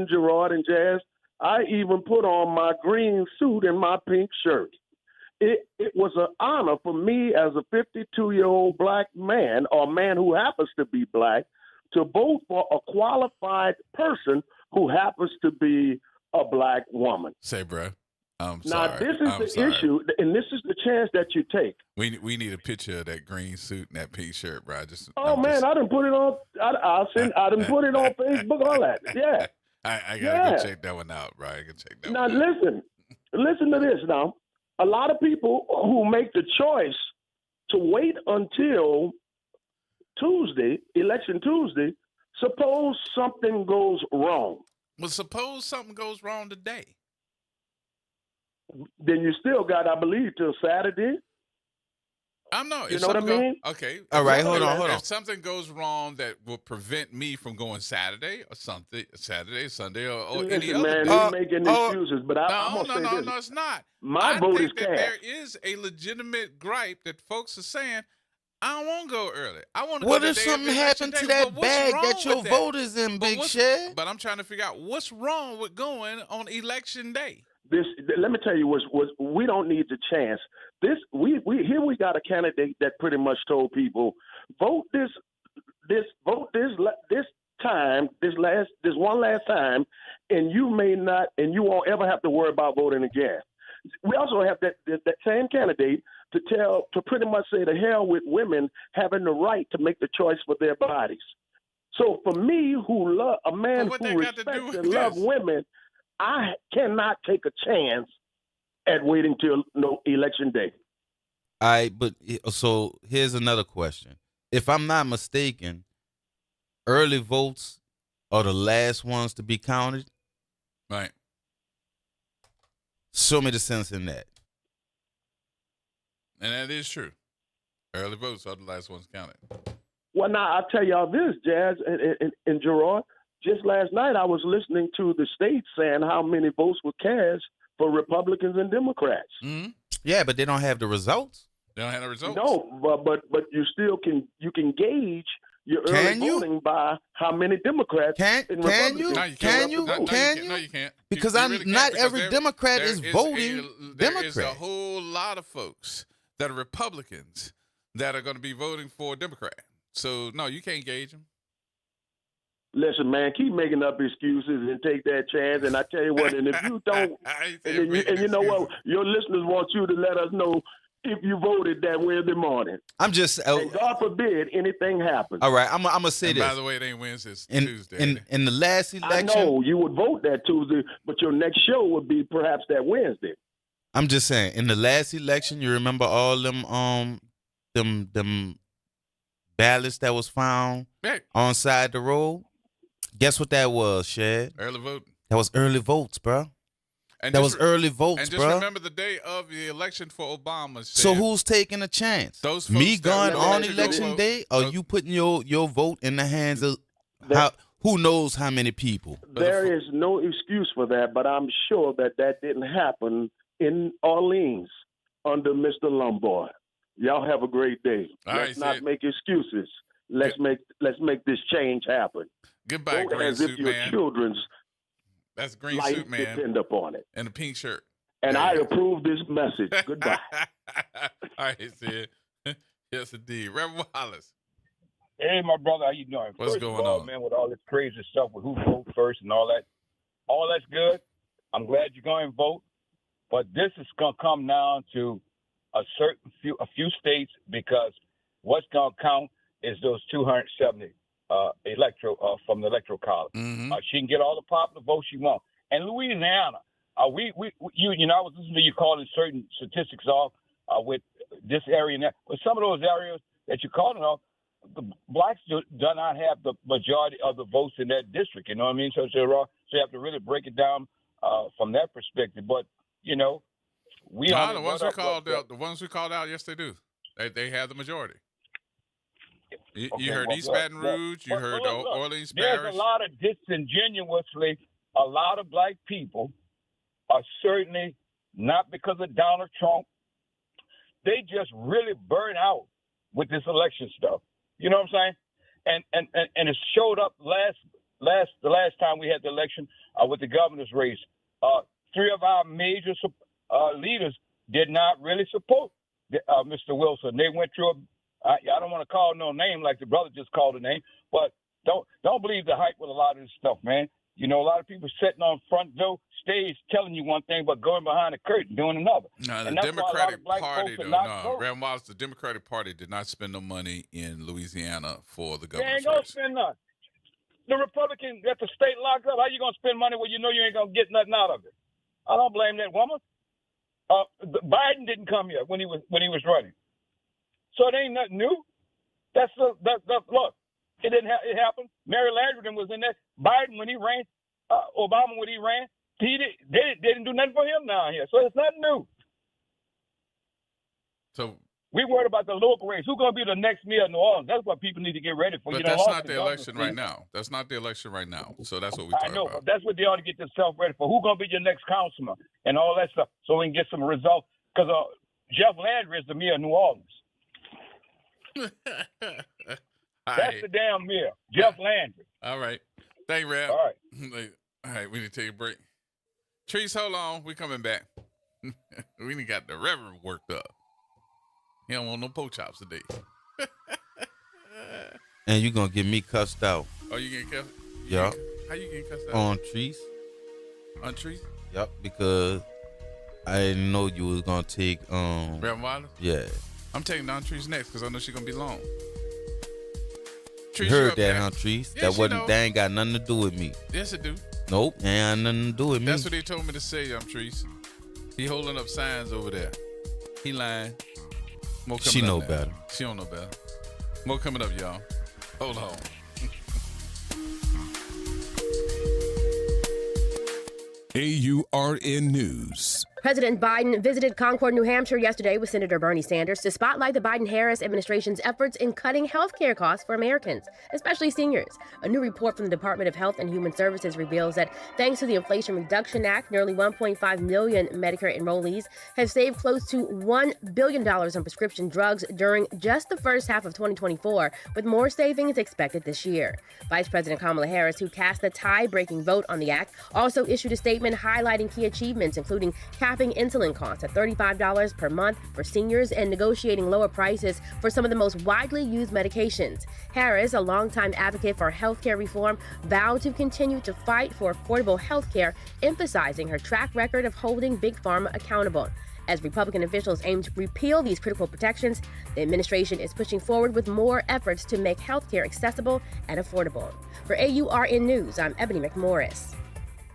Gerard and Jazz, I even put on my green suit and my pink shirt. It was an honor for me as a 52-year-old black man, or man who happens to be black, to vote for a qualified person who happens to be a black woman. Say, bro. Now, this is the issue, and this is the chance that you take. We need a picture of that green suit and that pink shirt, bro. I done put it on. I done put it on Facebook, all that. Yeah. I gotta go check that one out, bro. I can check that now, one out. Listen to this now. A lot of people who make the choice to wait until Tuesday, election Tuesday, suppose something goes wrong. Well, suppose something goes wrong today. Then you still got, I believe, till Saturday. I'm not. You know what I mean? Okay. All right, If- hold on. If something goes wrong that will prevent me from going Saturday or something, Saturday, Sunday, or any Listen, other man, day. he's making excuses, but I'm No, gonna say this. no, it's not. My I vote think is that cast. there is a legitimate gripe that folks are saying, I don't want to go early. I want to go What the if day of something the election happened day. to But that what's bag wrong that your with vote is in, Big Shed? But I'm trying to figure out what's wrong with going on election day. Let me tell you what we don't need the chance. We got a candidate that pretty much told people vote this time, this one last time, and you won't ever have to worry about voting again. We also have that same candidate to pretty much say to hell with women having the right to make the choice for their bodies. So for me, who love a man who respects and loves women, I cannot take a chance at waiting till election day. All right, but so here's another question. If I'm not mistaken, early votes are the last ones to be counted. Right. Show me the sense in that. And that is true. Early votes are the last ones counted. Well, now I'll tell y'all this, Jazz and Gerard. Just last night, I was listening to the states saying how many votes were cast for Republicans and Democrats. Mm-hmm. Yeah, but they don't have the results. They don't have the results. No, but you still can gauge your early voting by how many Democrats and Republicans. No, you can't. Because you really not can't, every Democrat is voting There is a Democrat. whole lot of folks that are Republicans that are going to be voting for Democrat. So no, you can't gauge them. Listen, man, keep making up excuses and take that chance. And I tell you what, and if you don't, and you know what, your listeners want you to let us know if you voted that Wednesday morning. I'm just, and God forbid anything happens. All right, I'm gonna say And this. by the way, it ain't Wednesday, it's Tuesday. In the last election, I know you would vote that Tuesday, but your next show would be perhaps that Wednesday. I'm just saying, in the last election, you remember all them ballots that was found on side the road? Guess what that was, Shad? Early voting. That was early votes, bro. And that just was early votes, And just bro. remember the day of the election for Obama. So who's taking a chance? Those Me folks going that on let you go election vote. day, or you putting your vote in the hands of who knows how many people? There is no excuse for that, but I'm sure that didn't happen in Orleans under Mr. Lombard. Y'all have a great day. All Let's right, not Sid. make excuses. Let's make this change happen. Goodbye, Vote green as if suit your man. children's That's green life suit man depend upon it. and a pink shirt. And I approve this message. Goodbye. All right, Sid. Yes, indeed. Reverend Wallace. Hey, my brother, how you doing? What's First going of all, on? man, with all this crazy stuff with who vote first and all that's good. I'm glad you're going to vote, but this is going to come down to a few states, because what's going to count is those 270 from the electoral college. Mm-hmm. She can get all the popular votes she wants. And Louisiana, I was listening to you calling certain statistics off with this area and that. But some of those areas that you're calling off, the blacks do not have the majority of the votes in that district. You know what I mean? So you have to really break it down from that perspective. But the ones who called out, the ones who called out, yes, they do. They have the majority. You heard East Baton Rouge. You heard Orleans Parish. There's a lot of disingenuously, a lot of black people are certainly not because of Donald Trump. They just really burn out with this election stuff. You know what I'm saying? And it showed up the last time we had the election with the governor's race. Three of our major leaders did not really support Mr. Wilson. They went through I don't want to call no name like the brother just called a name, but don't believe the hype with a lot of this stuff, man. You know, a lot of people sitting on front door stage telling you one thing, but going behind the curtain doing another. No, the And that's why a lot Democratic of black Party, folks are though. not No, voting. Reverend Wallace, the Democratic Party did not spend no money in Louisiana for the They governor's ain't gonna race. spend none. The Republican got the state locked up. How you gonna spend money when you know you ain't gonna get nothing out of it? I don't blame that woman. Biden didn't come here when he was running, so it ain't nothing new. Look. It didn't. It happened. Mary Landrigan was in there. Biden when he ran, Obama when he ran, they didn't do nothing for him down here. So it's nothing new. So We worried about the local race. Who's going to be the next mayor of New Orleans? That's what people need to get ready for. But that's not the election right now. That's not the election right now. So that's what we're talking about. But that's what they ought to get themselves ready for. Who's going to be your next councilman and all that stuff so we can get some results? Because Jeff Landry is the mayor of New Orleans. That's the damn mayor, Jeff Landry. All right. Thank you, Rab. All right, we need to take a break. Trees, hold on. We coming back. We done got the Reverend worked up. He don't want no pork chops today. And you gonna get me cussed out. Oh, you getting cussed? Yeah. How you getting cussed out? On trees. On trees? Yep, because I didn't know you was gonna take Reverend Wallace? Yeah. I'm taking down Trees next because I know she's gonna be long. You heard that, huh, Trees? Yeah, that ain't got nothing to do with me. Yes, it do. Nope, ain't got nothing to do with me. That's what they told me to say, Trees. He holding up signs over there. He lying. More coming She up know now. better. She don't know better. More coming up, y'all. Hold on. AURN News. President Biden visited Concord, New Hampshire yesterday with Senator Bernie Sanders to spotlight the Biden-Harris administration's efforts in cutting health care costs for Americans, especially seniors. A new report from the Department of Health and Human Services reveals that thanks to the Inflation Reduction Act, nearly 1.5 million Medicare enrollees have saved close to $1 billion on prescription drugs during just the first half of 2024, with more savings expected this year. Vice President Kamala Harris, who cast the tie-breaking vote on the act, also issued a statement highlighting key achievements, including capping insulin costs at $35 per month for seniors and negotiating lower prices for some of the most widely used medications. Harris, a longtime advocate for healthcare reform, vowed to continue to fight for affordable healthcare, emphasizing her track record of holding Big Pharma accountable. As Republican officials aim to repeal these critical protections, the administration is pushing forward with more efforts to make healthcare accessible and affordable. For AURN News, I'm Ebony McMorris.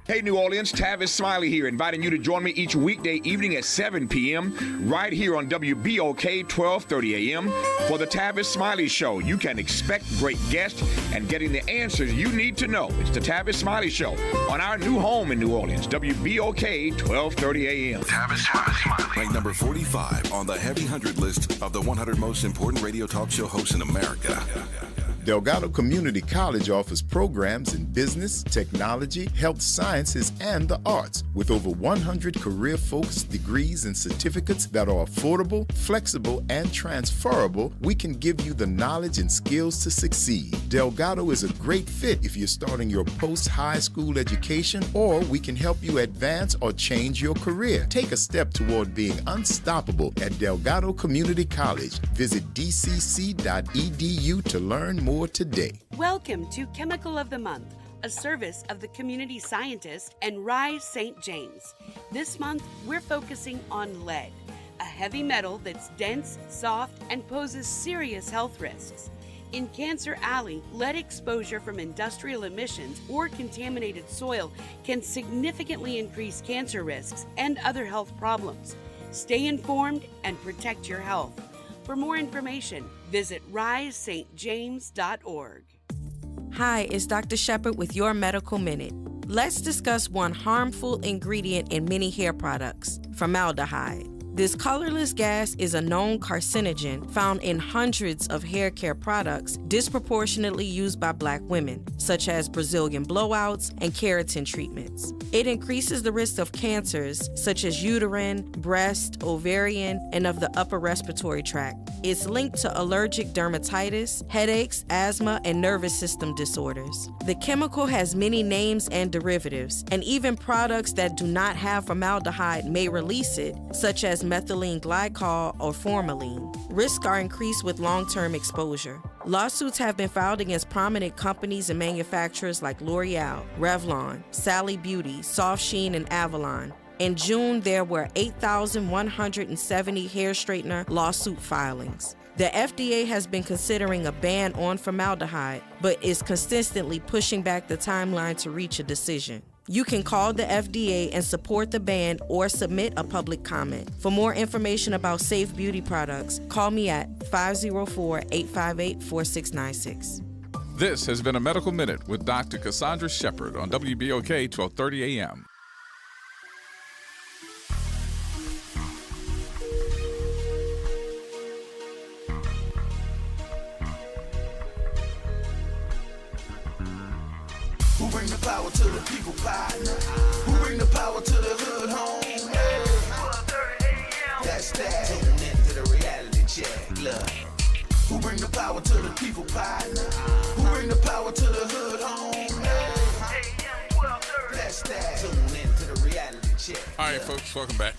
Hey, New Orleans, Tavis Smiley here, inviting you to join me each weekday evening at 7 p.m. right here on WBOK 1230 a.m. for the Tavis Smiley Show. You can expect great guests and getting the answers you need to know. It's the Tavis Smiley Show on our new home in New Orleans, WBOK 1230 a.m. Tavis Smiley. Ranked number 45 on the Heavy 100 list of the 100 most important radio talk show hosts in America. Delgado Community College offers programs in business, technology, health sciences, and the arts. With over 100 career-focused degrees and certificates that are affordable, flexible, and transferable, we can give you the knowledge and skills to succeed. Delgado is a great fit if you're starting your post-high school education, or we can help you advance or change your career. Take a step toward being unstoppable at Delgado Community College. Visit dcc.edu to learn more today. Welcome to Chemical of the Month, a service of the community scientist and Rise St. James. This month, we're focusing on lead, a heavy metal that's dense, soft, and poses serious health risks. In Cancer Alley, lead exposure from industrial emissions or contaminated soil can significantly increase cancer risks and other health problems. Stay informed and protect your health. For more information, visit risestjames.org. Hi, it's Dr. Shepard with Your Medical Minute. Let's discuss one harmful ingredient in many hair products, formaldehyde. This colorless gas is a known carcinogen found in hundreds of hair care products disproportionately used by Black women, such as Brazilian blowouts and keratin treatments. It increases the risk of cancers such as uterine, breast, ovarian, and of the upper respiratory tract. It's linked to allergic dermatitis, headaches, asthma, and nervous system disorders. The chemical has many names and derivatives, and even products that do not have formaldehyde may release it, such as methylene glycol or formalin. Risks are increased with long-term exposure. Lawsuits have been filed against prominent companies and manufacturers like L'Oreal, Revlon, Sally Beauty, Soft Sheen, and Avalon. In June, there were 8,170 hair straightener lawsuit filings. The FDA has been considering a ban on formaldehyde, but is consistently pushing back the timeline to reach a decision. You can call the FDA and support the ban or submit a public comment. For more information about safe beauty products, call me at 504-858-4696. This has been a Medical Minute with Dr. Cassandra Shepard on WBOK 1230 AM. Who bring the power to the people, partner? Who bring the power to the hood home? Hey. That's that. Tune into the reality check. Look. Who bring the power to the people, partner? Who bring the power to the hood home? Hey. That's that. Tune into the reality check. All right, folks, welcome back.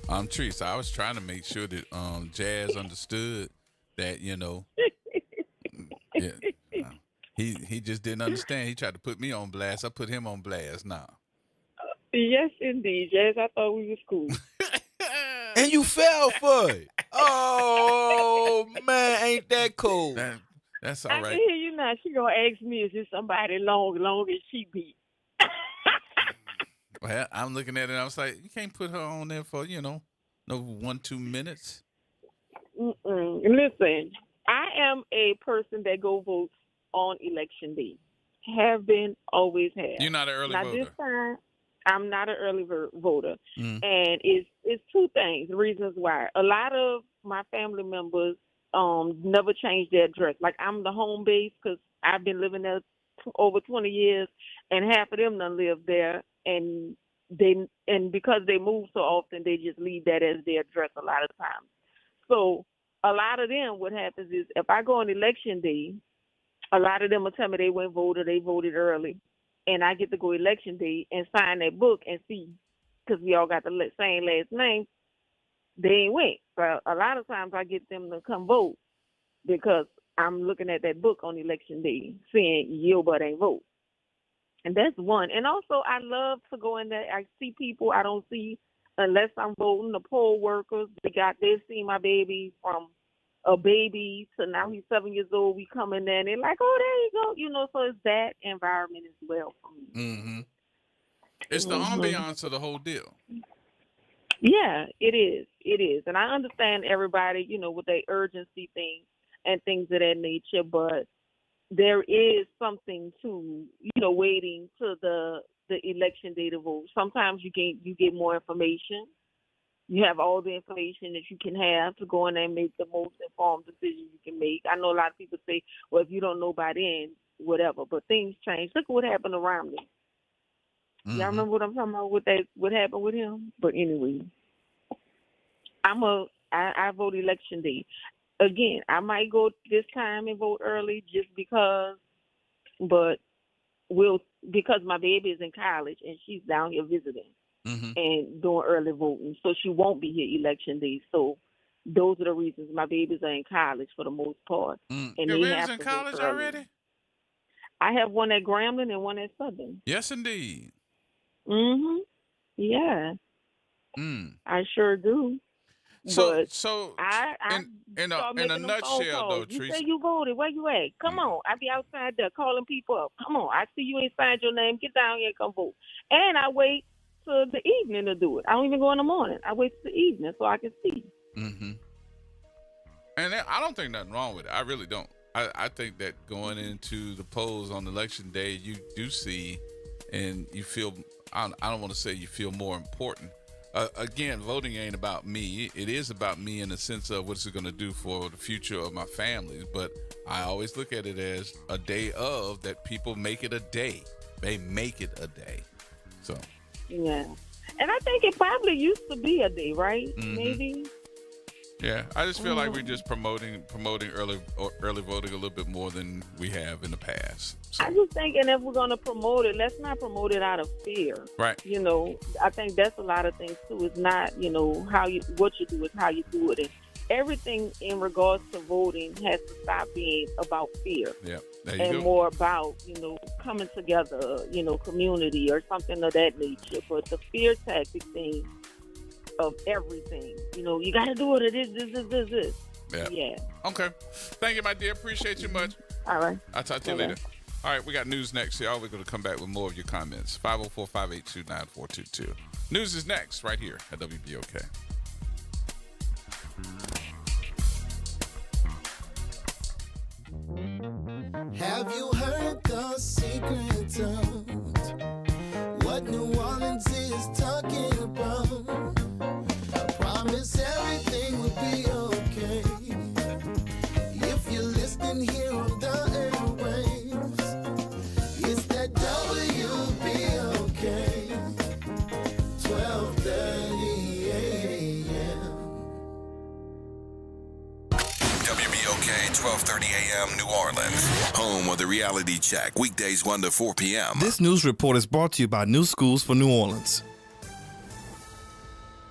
I'm Teresa. I was trying to make sure that Jazz understood that, you know, yeah, he just didn't understand. He tried to put me on blast. I put him on blast now. Yes, indeed, Jazz. I thought we was cool. And you fell for it. Oh, man, ain't that cool? That's I all can right. hear you now. She gonna ask me, is this somebody long as she be? Well, I'm looking at it and I was like, you can't put her on there for, you know, no 1-2 minutes. Listen, I am a person that go votes on election day. Have been, always have. You're not an early voter. This time, I'm not an early voter. Mm. And it's two things, reasons why. A lot of my family members never changed their address. Like, I'm the home base because I've been living there over 20 years, and half of them done live there. And because they move so often, they just leave that as their address a lot of times. So a lot of them, what happens is if I go on election day, a lot of them will tell me they went voted, they voted early. And I get to go election day and sign that book and see, because we all got the same last name, they ain't went. So a lot of times I get them to come vote because I'm looking at that book on election day, seeing your butt ain't vote. And that's one. And also, I love to go in there. I see people I don't see unless I'm voting. The poll workers, they've seen my baby from a baby to now he's 7 years old. We come in there and they're like, oh, there you go. You know, so it's that environment as well for me. Mm-hmm. It's the ambiance of the whole deal. Yeah, it is. It is. And I understand everybody, you know, with their urgency thing and things of that nature, but there is something to, you know, waiting to the election day to vote. Sometimes you get more information. You have all the information that you can have to go in there and make the most informed decision you can make. I know a lot of people say, well, if you don't know by then, whatever. But things change. Look at what happened around me. Mm-hmm. Y'all remember what I'm talking about? What happened with him? But anyway, I vote election day. Again, I might go this time and vote early just because, but because my baby is in college and she's down here visiting and doing early voting, so she won't be here election day. So those are the reasons my babies are in college for the most part. And Your baby's in college already? I have one at Grambling and one at Southern. Yes, indeed. Yeah. I sure do. So in a nutshell, though, you Teresa. say you voted. Where you at? Come on. I be outside there calling people up. Come on. I see you ain't signed your name. Get down here and come vote. And I wait till the evening to do it. I don't even go in the morning. I wait till the evening so I can see. Mm-hmm. And I don't think nothing wrong with it. I really don't. I think that going into the polls on election day, you do see and you feel, I don't want to say you feel more important. Again, voting ain't about me. It is about me in the sense of what's it going to do for the future of my family. But I always look at it as a day of that people make it a day. They make it a day. So. Yeah. And I think it probably used to be a day, right? Mm-hmm. Maybe. Yeah, I just feel like we're just promoting early voting a little bit more than we have in the past. So. I just think, and if we're going to promote it, let's not promote it out of fear. Right. You know, I think that's a lot of things too. It's not, you know, what you do, it's how you do it. And everything in regards to voting has to stop being about fear. Yeah, there you and go. more about, you know, coming together, you know, community or something of that nature. But the fear tactic thing of everything, you know, you got to do it. It is this. Yeah. Okay. Thank you, my dear. Appreciate you much. All right. I'll talk to you later. All right, we got news next, y'all. We're going to come back with more of your comments. 504-582-9422. News is next right here at WBOK. Have you heard the secret of what New Orleans is talking about? I promise everything will be okay if you're listening here on the airwaves. 12:30 a.m. New Orleans. Home of the Reality Check, weekdays 1 to 4 p.m. This news report is brought to you by New Schools for New Orleans.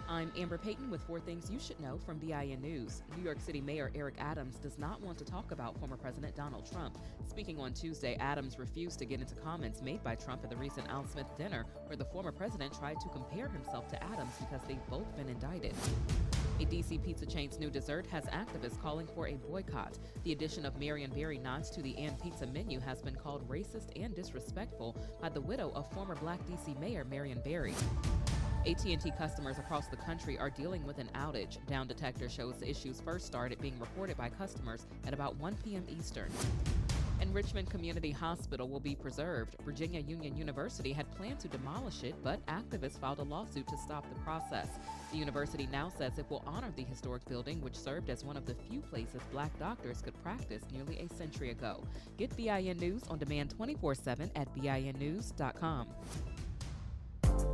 I'm Amber Payton with 4 things you should know from BIN News. New York City Mayor Eric Adams does not want to talk about former President Donald Trump. Speaking on Tuesday, Adams refused to get into comments made by Trump at the recent Al Smith dinner, where the former president tried to compare himself to Adams because they've both been indicted. A D.C. pizza chain's new dessert has activists calling for a boycott. The addition of Marion Barry Knott's to the Ann Pizza menu has been called racist and disrespectful by the widow of former Black D.C. Mayor Marion Barry. AT&T customers across the country are dealing with an outage. Down Detector shows the issues first started being reported by customers at about 1 p.m. Eastern. And Richmond Community Hospital will be preserved. Virginia Union University had planned to demolish it, but activists filed a lawsuit to stop the process. The university now says it will honor the historic building, which served as one of the few places Black doctors could practice nearly a century ago. Get BIN News on demand 24/7 at BINnews.com.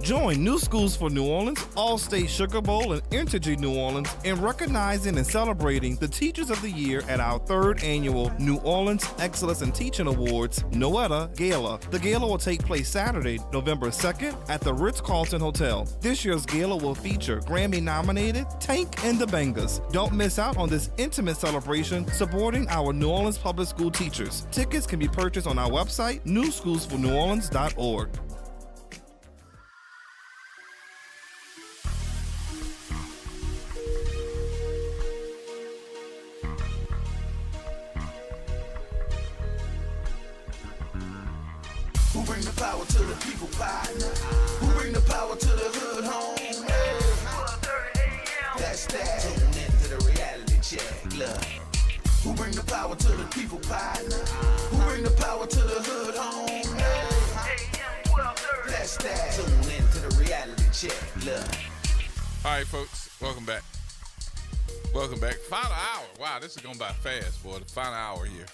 Join New Schools for New Orleans, All-State Sugar Bowl, and Entergy New Orleans in recognizing and celebrating the Teachers of the Year at our 3rd annual New Orleans Excellence in Teaching Awards, NOETA Gala. The gala will take place Saturday, November 2nd at the Ritz-Carlton Hotel. This year's gala will feature Grammy-nominated Tank and the Bangers. Don't miss out on this intimate celebration supporting our New Orleans public school teachers. Tickets can be purchased on our website, newschoolsforneworleans.org. Who bring the power to the people, partner? Who bring the power to the hood home? Hey. That's that. Tune into the reality check. Look. Who bring the power to the people, partner? Who bring the power to the hood home? Hey. That's that. Tune into the reality check. Look. All right, folks, welcome back. Welcome back. Final hour. Wow, this is going by fast, boy. The final hour here.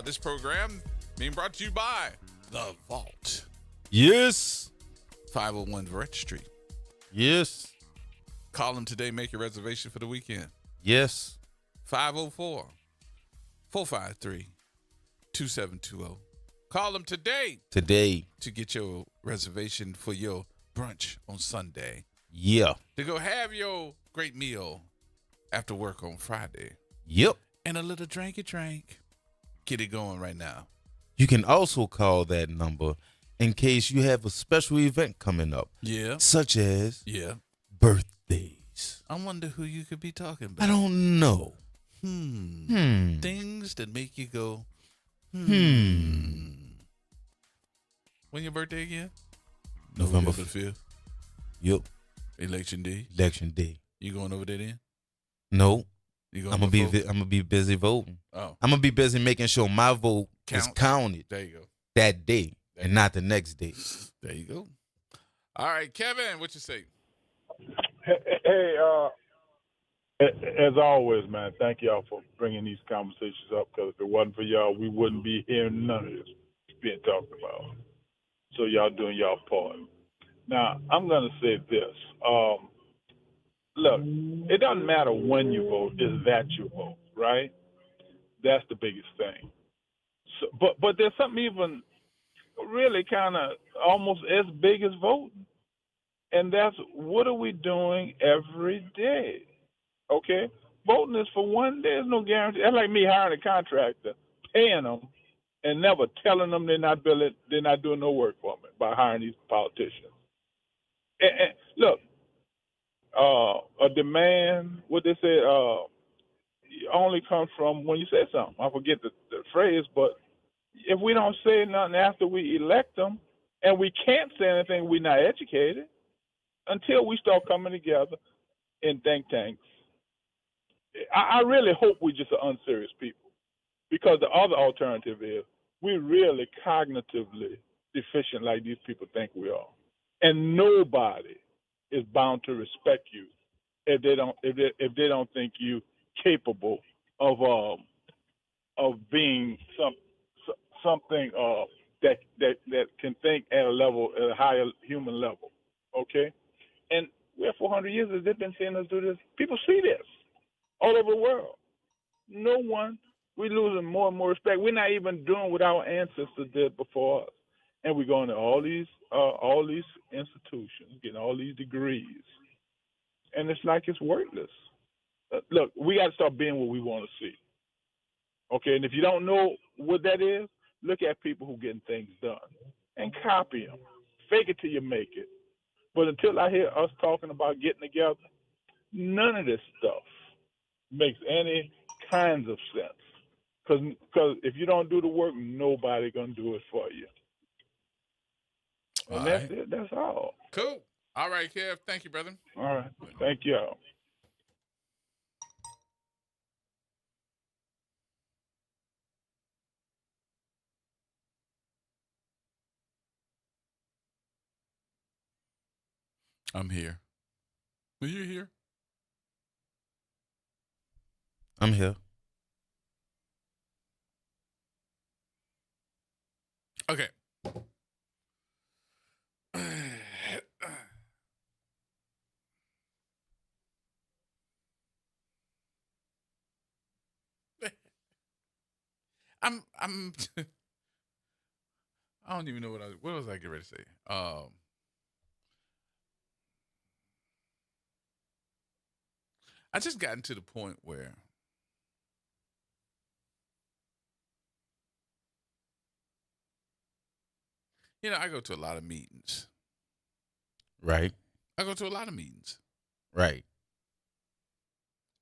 This program being brought to you by The Vault. Yes. 501 Verrett Street. Yes. Call them today. Make your reservation for the weekend. Yes. 504-453-2720. Call them today. Today. To get your reservation for your brunch on Sunday. Yeah. To go have your great meal after work on Friday. Yep. And a little drink. Get it going right now. You can also call that number in case you have a special event coming up. Yeah. Such as birthdays. I wonder who you could be talking about. I don't know. Things that make you go, When your birthday again? November 5th. Yep. Election day. You going over there then? No. I'm gonna be busy voting. Oh. I'm gonna be busy making sure my vote is counted. There you go. That day and not the next day. There you go. All right, Kevin, what you say? Hey, as always, man, thank y'all for bringing these conversations up, because if it wasn't for y'all, we wouldn't be hearing none of this being talked about. So y'all doing y'all part. Now, I'm going to say this. Look, it doesn't matter when you vote, it's that you vote, right? That's the biggest thing. So, but there's something even really kind of almost as big as voting. And that's, what are we doing every day? Okay? Voting is for one day. There's no guarantee. That's like me hiring a contractor, paying them, and never telling them they're not doing no work for me by hiring these politicians. And look, a demand, what they say, only comes from when you say something. I forget the phrase, but if we don't say nothing after we elect them, and we can't say anything, we're not educated until we start coming together in think tanks. I really hope we just are unserious people, because the other alternative is we're really cognitively deficient like these people think we are. And nobody is bound to respect you if they don't think you capable of being something that can think at a higher human level. Okay, and we have 400 years that they've been seeing us do this. People see this all over the world. No one We're losing more and more respect. We're not even doing what our ancestors did before us. And we're going to all these institutions, getting all these degrees. And it's like it's worthless. Look, we got to start being what we want to see. Okay, and if you don't know what that is, look at people who getting things done and copy them. Fake it till you make it. But until I hear us talking about getting together, none of this stuff makes any kinds of sense. Because if you don't do the work, nobody gonna do it for you. And that's it. That's all. Cool. All right, Kev. Thank you, brother. All right. Thank y'all. I'm here. Are you here? I'm here. Okay. I'm I don't even know what was I getting ready to say. I just gotten to the point where I go to a lot of meetings. Right. I go to a lot of meetings. Right.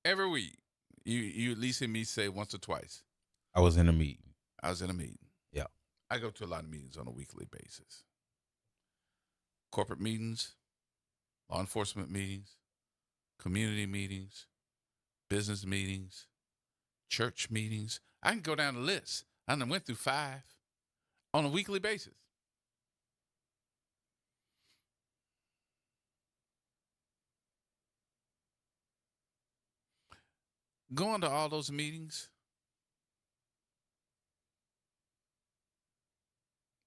Every week. You at least hear me say once or twice. I was in a meeting. I was in a meeting. Yeah. I go to a lot of meetings on a weekly basis. Corporate meetings, law enforcement meetings, community meetings, business meetings, church meetings. I can go down the list. I done went through 5 on a weekly basis. Going to all those meetings,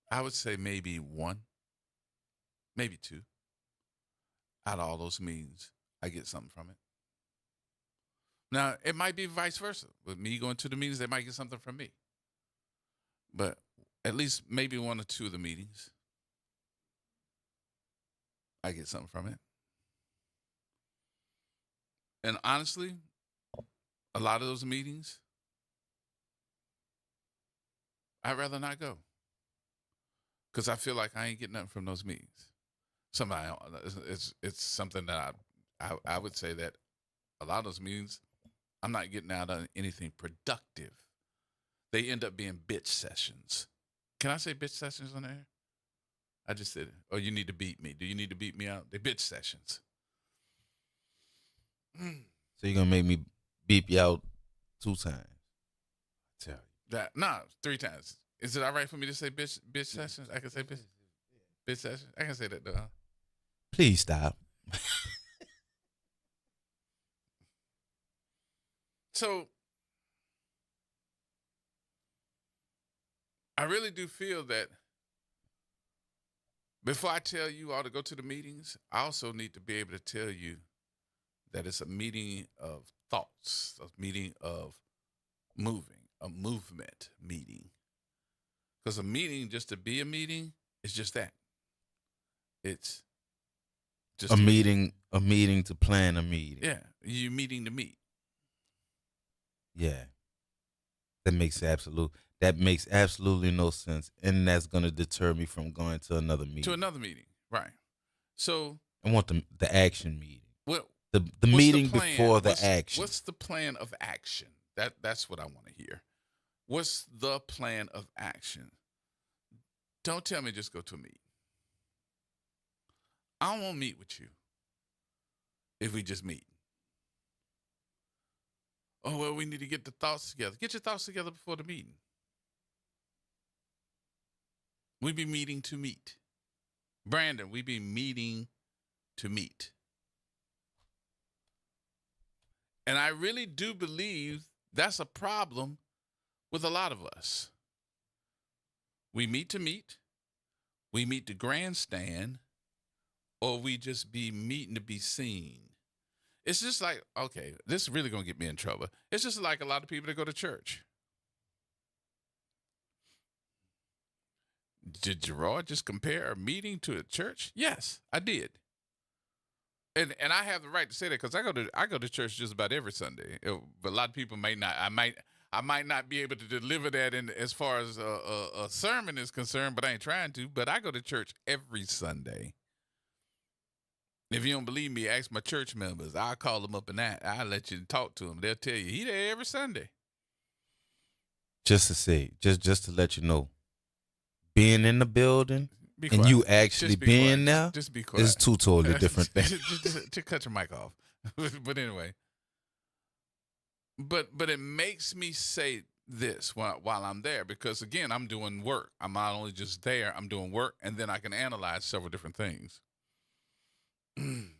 I would say maybe 1, maybe 2. Out of all those meetings, I get something from it. Now, it might be vice versa. With me going to the meetings, they might get something from me. But at least maybe 1 or 2 of the meetings, I get something from it. And honestly, a lot of those meetings, I'd rather not go. Because I feel like I ain't getting nothing from those meetings. It's something that I would say that a lot of those meetings, I'm not getting out of anything productive. They end up being bitch sessions. Can I say bitch sessions on there? I just said it. Oh, you need to beat me. Do you need to beat me out? They're bitch sessions. So you're going to make me beep you out 2 times? I tell you. Nah, 3 times. Is it all right for me to say bitch sessions? I can say bitch sessions. I can say that though. Huh? Please stop. So I really do feel that before I tell you all to go to the meetings, I also need to be able to tell you that it's a meeting of thoughts, a meeting of moving, a movement meeting. Because a meeting, just to be a meeting, is just that. It's just a meeting to plan a meeting. Yeah, you meeting to meet. Yeah. That makes absolutely no sense. And that's going to deter me from going to another meeting. To another meeting, right. So I want the action meeting. Well, the meeting before the action. What's the plan of action? That's what I want to hear. What's the plan of action? Don't tell me just go to a meeting. I don't want to meet with you if we just meet. Oh, well, we need to get the thoughts together. Get your thoughts together before the meeting. We be meeting to meet. Brandon, we be meeting to meet. And I really do believe that's a problem with a lot of us. We meet to meet, we meet to grandstand, or we just be meeting to be seen. It's just like, okay, this is really going to get me in trouble. It's just like a lot of people that go to church. Did Gerard just compare a meeting to a church? Yes, I did. And I have the right to say that because I go to church just about every Sunday. But a lot of people may not. I might not be able to deliver that in as far as a sermon is concerned, but I ain't trying to. But I go to church every Sunday. If you don't believe me, ask my church members. I'll call them up and I'll let you talk to them. They'll tell you he there every Sunday. Just to say, just to let you know, being in the building Be and quiet. you actually Just be being quiet. there Just be quiet. is two totally different things. Just cut your mic off. But anyway. But it makes me say this while I'm there because, again, I'm doing work. I'm not only just there, I'm doing work, and then I can analyze several different things. And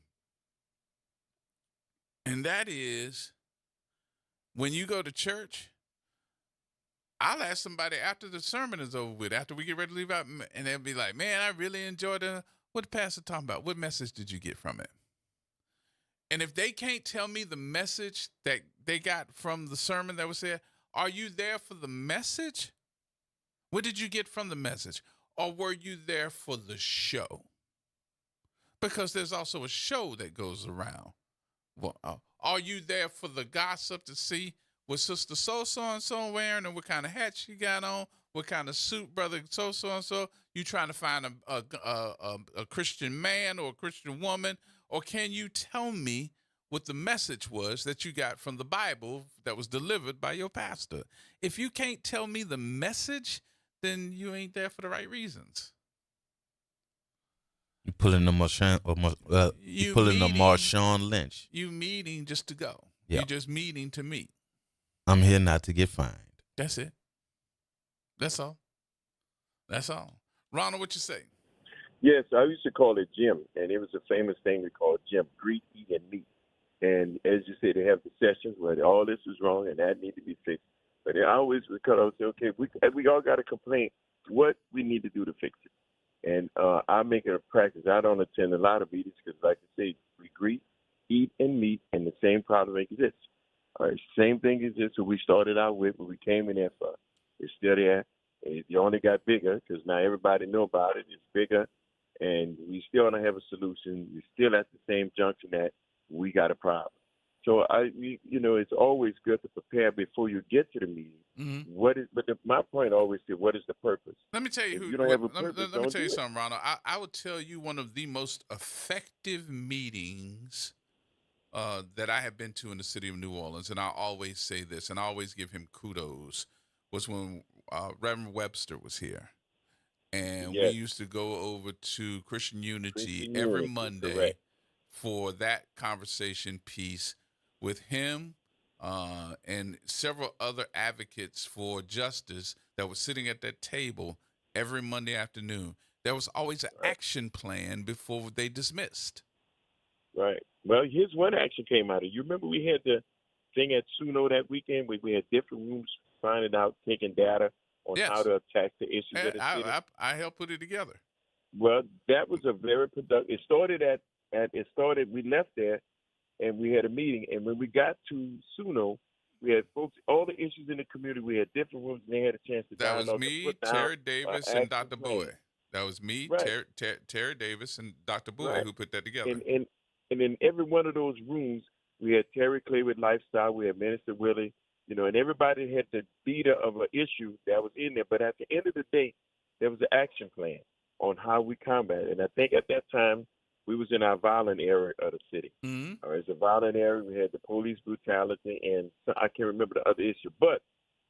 that is, when you go to church, I'll ask somebody after the sermon is over with, after we get ready to leave out, and they'll be like, man, I really enjoyed what the pastor talking about. What message did you get from it? And if they can't tell me the message that they got from the sermon that was said, are you there for the message? What did you get from the message? Or were you there for the show? Because there's also a show that goes around. Well, are you there for the gossip to see what Sister so-and-so wearing and what kind of hat she got on, what kind of suit brother so-and-so? You trying to find a Christian man or a Christian woman? Or can you tell me what the message was that you got from the Bible that was delivered by your pastor? If you can't tell me the message, then you ain't there for the right reasons. You pulling the Marshawn Lynch. You meeting just to go. Yeah. You're just meeting to meet. I'm here not to get fined. That's it. That's all. That's all. Ronald, what you say? Yes, I used to call it Jim, and it was a famous thing we called Jim, greet, eat, and meet. And as you say, they have the sessions where all this is wrong and that need to be fixed. But I always would cut off and say, okay, we all got a complaint. What we need to do to fix it? And I make it a practice. I don't attend a lot of meetings because, like I say, we greet, eat, and meet, and the same problem exists. All right, same thing exists that we started out with when we came in there for. It's still there. It only got bigger because now everybody know about it. It's bigger, and we still don't have a solution. We're still at the same junction that we got a problem. So it's always good to prepare before you get to the meeting. Mm-hmm. My point always is, what is the purpose? Let me tell you If you don't have a purpose, let me don't tell you do it. something, Ronald. I would tell you one of the most effective meetings that I have been to in the city of New Orleans, and I always say this, and I always give him kudos, was when Reverend Webster was here. And Yes. we used to go over to Christian Unity Christian every Unity, Monday correct. for that conversation piece with him and several other advocates for justice that were sitting at that table every Monday afternoon. There was always an action plan before they dismissed. Right. Well, here's one action came out of it. You remember we had the thing at Suno that weekend where we had different rooms finding out, taking data on Yes. how to attack the issues And of the city. I helped put it together. Well, that was a very productive. It started. We left there, and we had a meeting. And when we got to Suno, we had folks, all the issues in the community. We had different rooms, and they had a chance to That was dialogue and me, put down Terry Davis, and action Dr. plan. Bowie. That was me, Right. Terry Davis, and Dr. Bowie Right. who put that together. And in every one of those rooms, we had Terry Clay with Lifestyle, we had Minister Willie, and everybody had the leader of an issue that was in there. But at the end of the day, there was an action plan on how we combat it. And I think at that time, we was in our violent area of the city. Mm-hmm. All right, it's a violent area. We had the police brutality, and I can't remember the other issue. But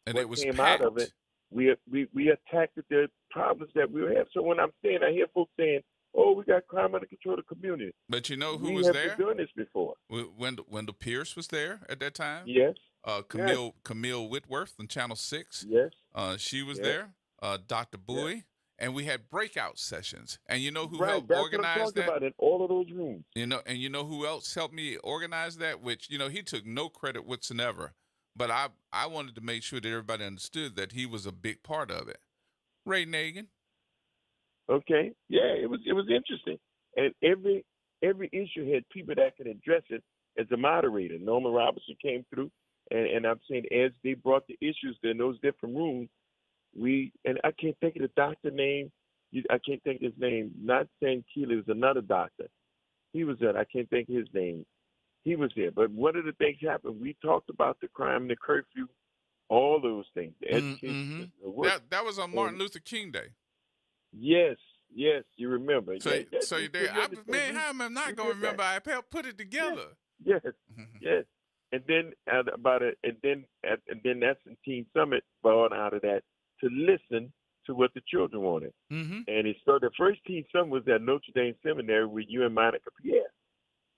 And what it was came out of packed. it, we attacked the problems that we have. So when I'm saying, I hear folks saying, "Oh, we got crime under control of the community." But you know who we was have there? been doing this before. Wendell Pierce was there at that time. Yes. Camille Whitworth on Channel 6. Yes. She was Yes. there. Dr. Bowie. And we had breakout sessions. And you know who Right, helped that's organize what I'm talking that? about in all of those rooms. And you know who else helped me organize that? Which, he took no credit whatsoever. But I wanted to make sure that everybody understood that he was a big part of it. Ray Nagin. Okay. Yeah, it was interesting. And every issue had people that could address it as a moderator. Norman Robertson came through, and I'm saying as they brought the issues in those different rooms, and I can't think of the doctor name, I can't think his name. Not Sankeela, it was another doctor. He was there. I can't think his name. He was there. But one of the things happened, we talked about the crime, the curfew, all those things, the education. The work. That was on Martin Luther King Day. Yes, you remember. So, man, how am I not going to remember? I put it together. Yes. And then and then that's in Teen Summit born out of that to listen to what the children wanted. Mm-hmm. And so the first Teen Summit was at Notre Dame Seminary with you and Monica Pierre.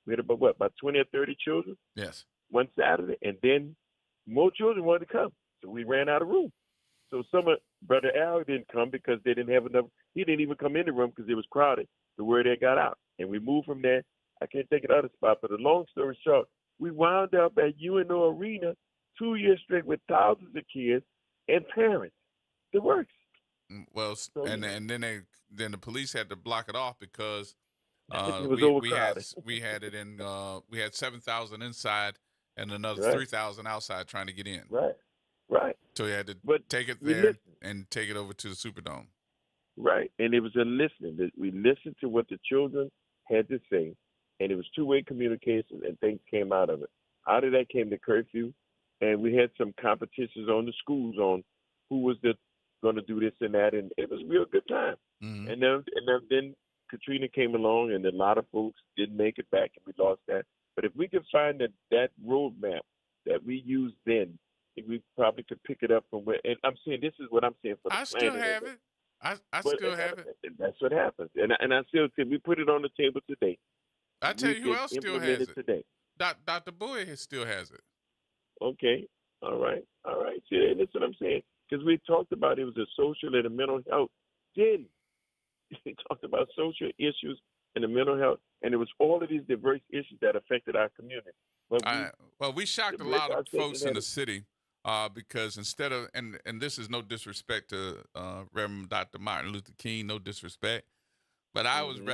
We had about 20 or 30 children. Yes. One Saturday, and then more children wanted to come, so we ran out of room. So Brother Al didn't come because they didn't have enough. He didn't even come in the room because it was crowded. The word had got out, and we moved from there. I can't think of the other spot, but the long story short, we wound up at UNO Arena 2 years straight with thousands of kids and parents. It works. Well, and then the police had to block it off because it was overcrowded. we had 7,000 inside and another 3,000 outside trying to get in. Right. So we had to take it we there listened. and take it over to the Superdome. Right, and it was a listening. We listened to what the children had to say, and it was two-way communication, and things came out of it. Out of that came the curfew, and we had some competitions on the schools on who was going to do this and that, and it was a real good time. Mm-hmm. And then Katrina came along, and a lot of folks didn't make it back, and we lost that. But if we could find that roadmap that we used then, we probably could pick it up from where. And I'm saying this is what I'm saying for the I still have it. I still have it. That's what happens, and I still say we put it on the table today. I tell you who else still has it today. Dr. Boyd still has it. Okay, all right. See, that's what I'm saying because we talked about it was a social and a mental health. We talked about social issues and the mental health, and it was all of these diverse issues that affected our community. But we shocked a lot of folks in the city. Because instead of and this is no disrespect to Reverend Dr. Martin Luther King, no disrespect, but I would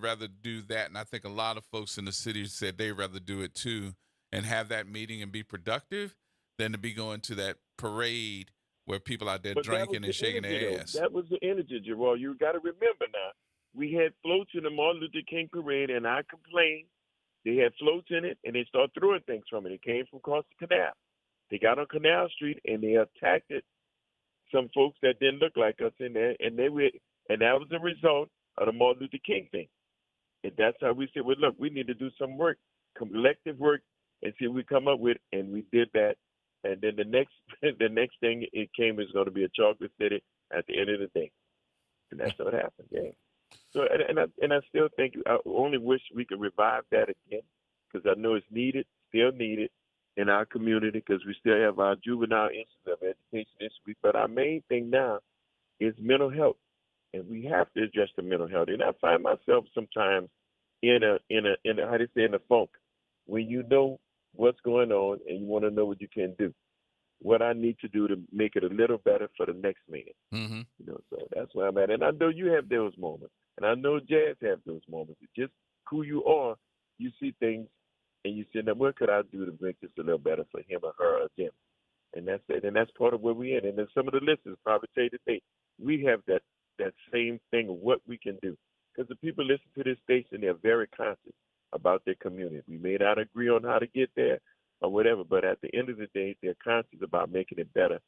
rather do that, and I think a lot of folks in the city said they'd rather do it too, and have that meeting and be productive than to be going to that parade where people out there drinking and shaking their ass. That was the energy, Gerald. You got to remember now. We had floats in the Martin Luther King parade, and I complained. They had floats in it, and they started throwing things from it. It came from across the canal. They got on Canal Street and they attacked some folks that didn't look like us in there, and that was the result of the Martin Luther King thing. And that's how we said, well, look, we need to do some work, collective work, and see what we come up with, and we did that. And then the next thing it came is going to be a chocolate city at the end of the day, and that's what happened. Yeah. So and I still think I only wish we could revive that again because I know it's needed, still needed. In our community, because we still have our juvenile institute of education this week. But our main thing now is mental health, and we have to address the mental health. And I find myself sometimes in a how do you say, in a funk when you know what's going on and you want to know what you can do, what I need to do to make it a little better for the next man. Mm-hmm. So that's where I'm at. And I know you have those moments, and I know Jazz have those moments. It's just who you are. You see things. And you say, now what could I do to make this a little better for him or her or them? And that's it. And that's part of where we're in. And then some of the listeners probably say today, we have that same thing of what we can do. Because the people listen to this station, they're very conscious about their community. We may not agree on how to get there or whatever, but at the end of the day, they're conscious about making it better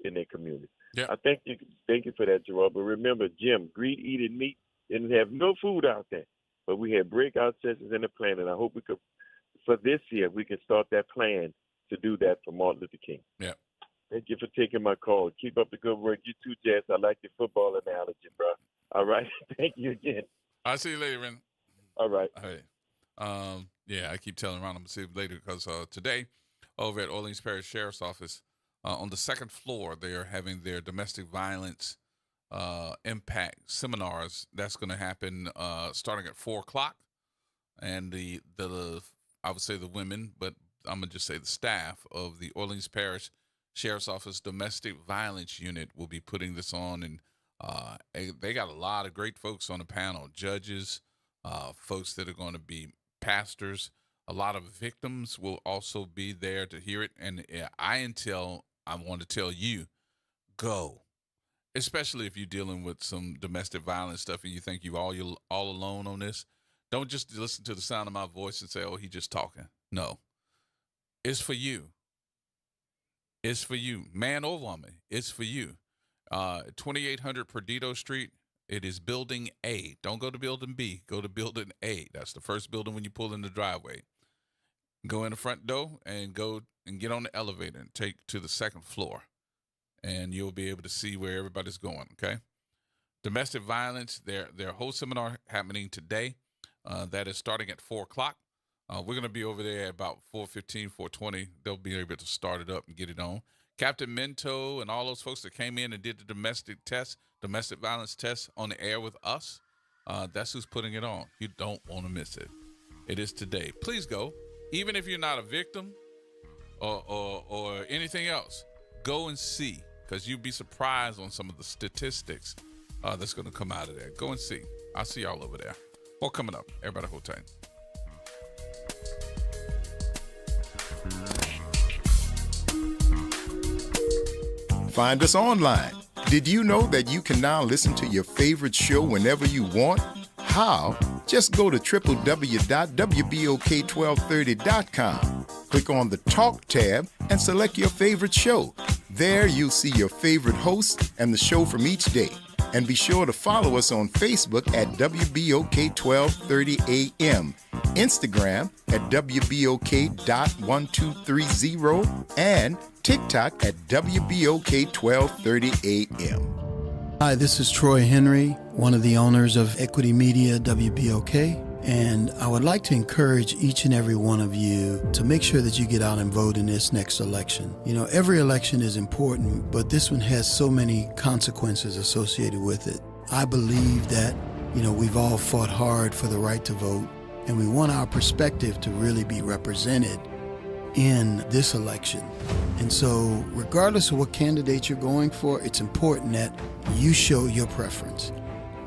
in their community. Yeah. I thank you for that, Gerald. But remember, Jim, Greet, Eat, and Meet didn't have no food out there. But we had breakout sessions in the plan, and I hope we could, for this year, we can start that plan to do that for Martin Luther King. Yeah. Thank you for taking my call. Keep up the good work. You too, Jess. I like your football analogy, bro. All right. Thank you again. I'll see you later, man. All right. Hey. Yeah, I keep telling Ron I'm going to see you later because today over at Orleans Parish Sheriff's Office, on the second floor, they're having their domestic violence impact seminars. That's going to happen starting at 4 o'clock. And the I would say the women, but I'm going to just say the staff of the Orleans Parish Sheriff's Office Domestic Violence Unit will be putting this on. And they got a lot of great folks on the panel, judges, folks that are going to be pastors. A lot of victims will also be there to hear it. And I want to tell you, go. especially if you're dealing with some domestic violence stuff and you think you're all alone on this, don't just listen to the sound of my voice and say, oh, he's just talking. No. It's for you. It's for you. Man or woman, it's for you. 2800 Perdido Street. It is Building A. Don't go to Building B. Go to Building A. That's the first building when you pull in the driveway. Go in the front door and go and get on the elevator and take to the second floor. And you'll be able to see where everybody's going, okay? Domestic violence, their whole seminar happening today. That is starting at 4 o'clock. We're going to be over there at about 4:15, 4:20. They'll be able to start it up and get it on. Captain Minto and all those folks that came in and did the domestic violence test on the air with us, that's who's putting it on. You don't want to miss it. It is today. Please go. Even if you're not a victim or anything else, go and see, because you'd be surprised on some of the statistics that's going to come out of there. Go and see. I'll see y'all over there. More coming up. Everybody hold tight. Find us online. Did you know that you can now listen to your favorite show whenever you want? How? Just go to www.wbok1230.com. Click on the Talk tab and select your favorite show. There you'll see your favorite host and the show from each day. And be sure to follow us on Facebook at WBOK1230AM, Instagram at WBOK.1230, and TikTok at WBOK1230AM. Hi, this is Troy Henry, one of the owners of Equity Media WBOK. And I would like to encourage each and every one of you to make sure that you get out and vote in this next election. You know, every election is important, but this one has so many consequences associated with it. I believe that, you know, we've all fought hard for the right to vote, and we want our perspective to really be represented in this election. And so regardless of what candidate you're going for, it's important that you show your preference.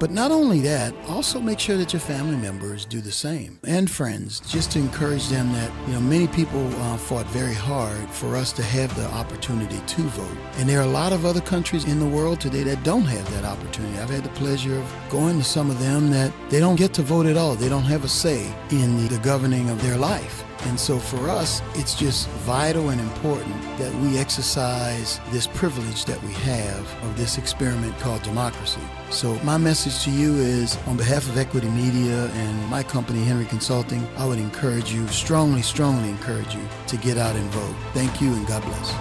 But not only that, also make sure that your family members do the same, and friends, just to encourage them that, you know, many people fought very hard for us to have the opportunity to vote. And there are a lot of other countries in the world today that don't have that opportunity. I've had the pleasure of going to some of them that they don't get to vote at all. They don't have a say in the governing of their life. And so for us, it's just vital and important that we exercise this privilege that we have of this experiment called democracy. So my message to you is, on behalf of Equity Media and my company, Henry Consulting, I would encourage you, strongly encourage you to get out and vote. Thank you, and God bless.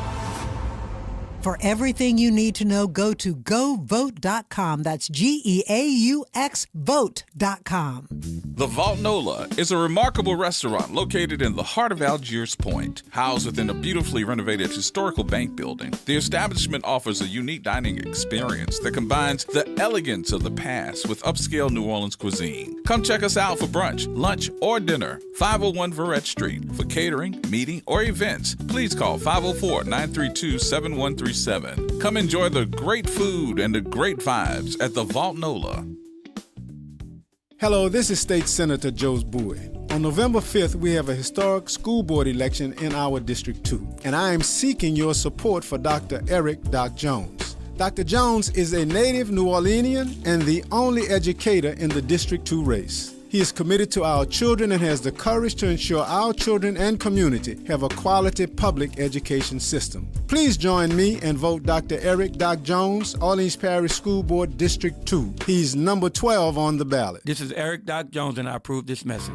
For everything you need to know, go to GoVote.com. That's GEAUX Vote.com. The Vault Nola is a remarkable restaurant located in the heart of Algiers Point, housed within a beautifully renovated historical bank building. The establishment offers a unique dining experience that combines the elegance of the past with upscale New Orleans cuisine. Come check us out for brunch, lunch, or dinner. 501 Verrett Street. For catering, meeting, or events, please call 504-932-7137. Come enjoy the great food and the great vibes at the Vault Nola. Hello, this is State Senator Joe Bowie. On November 5th, we have a historic school board election in our District 2, and I am seeking your support for Dr. Eric Doc Jones. Dr. Jones is a native New Orleanian and the only educator in the District 2 race. He is committed to our children and has the courage to ensure our children and community have a quality public education system. Please join me and vote Dr. Eric Doc Jones, Orleans Parish School Board District 2. He's number 12 on the ballot. This is Eric Doc Jones, and I approve this message.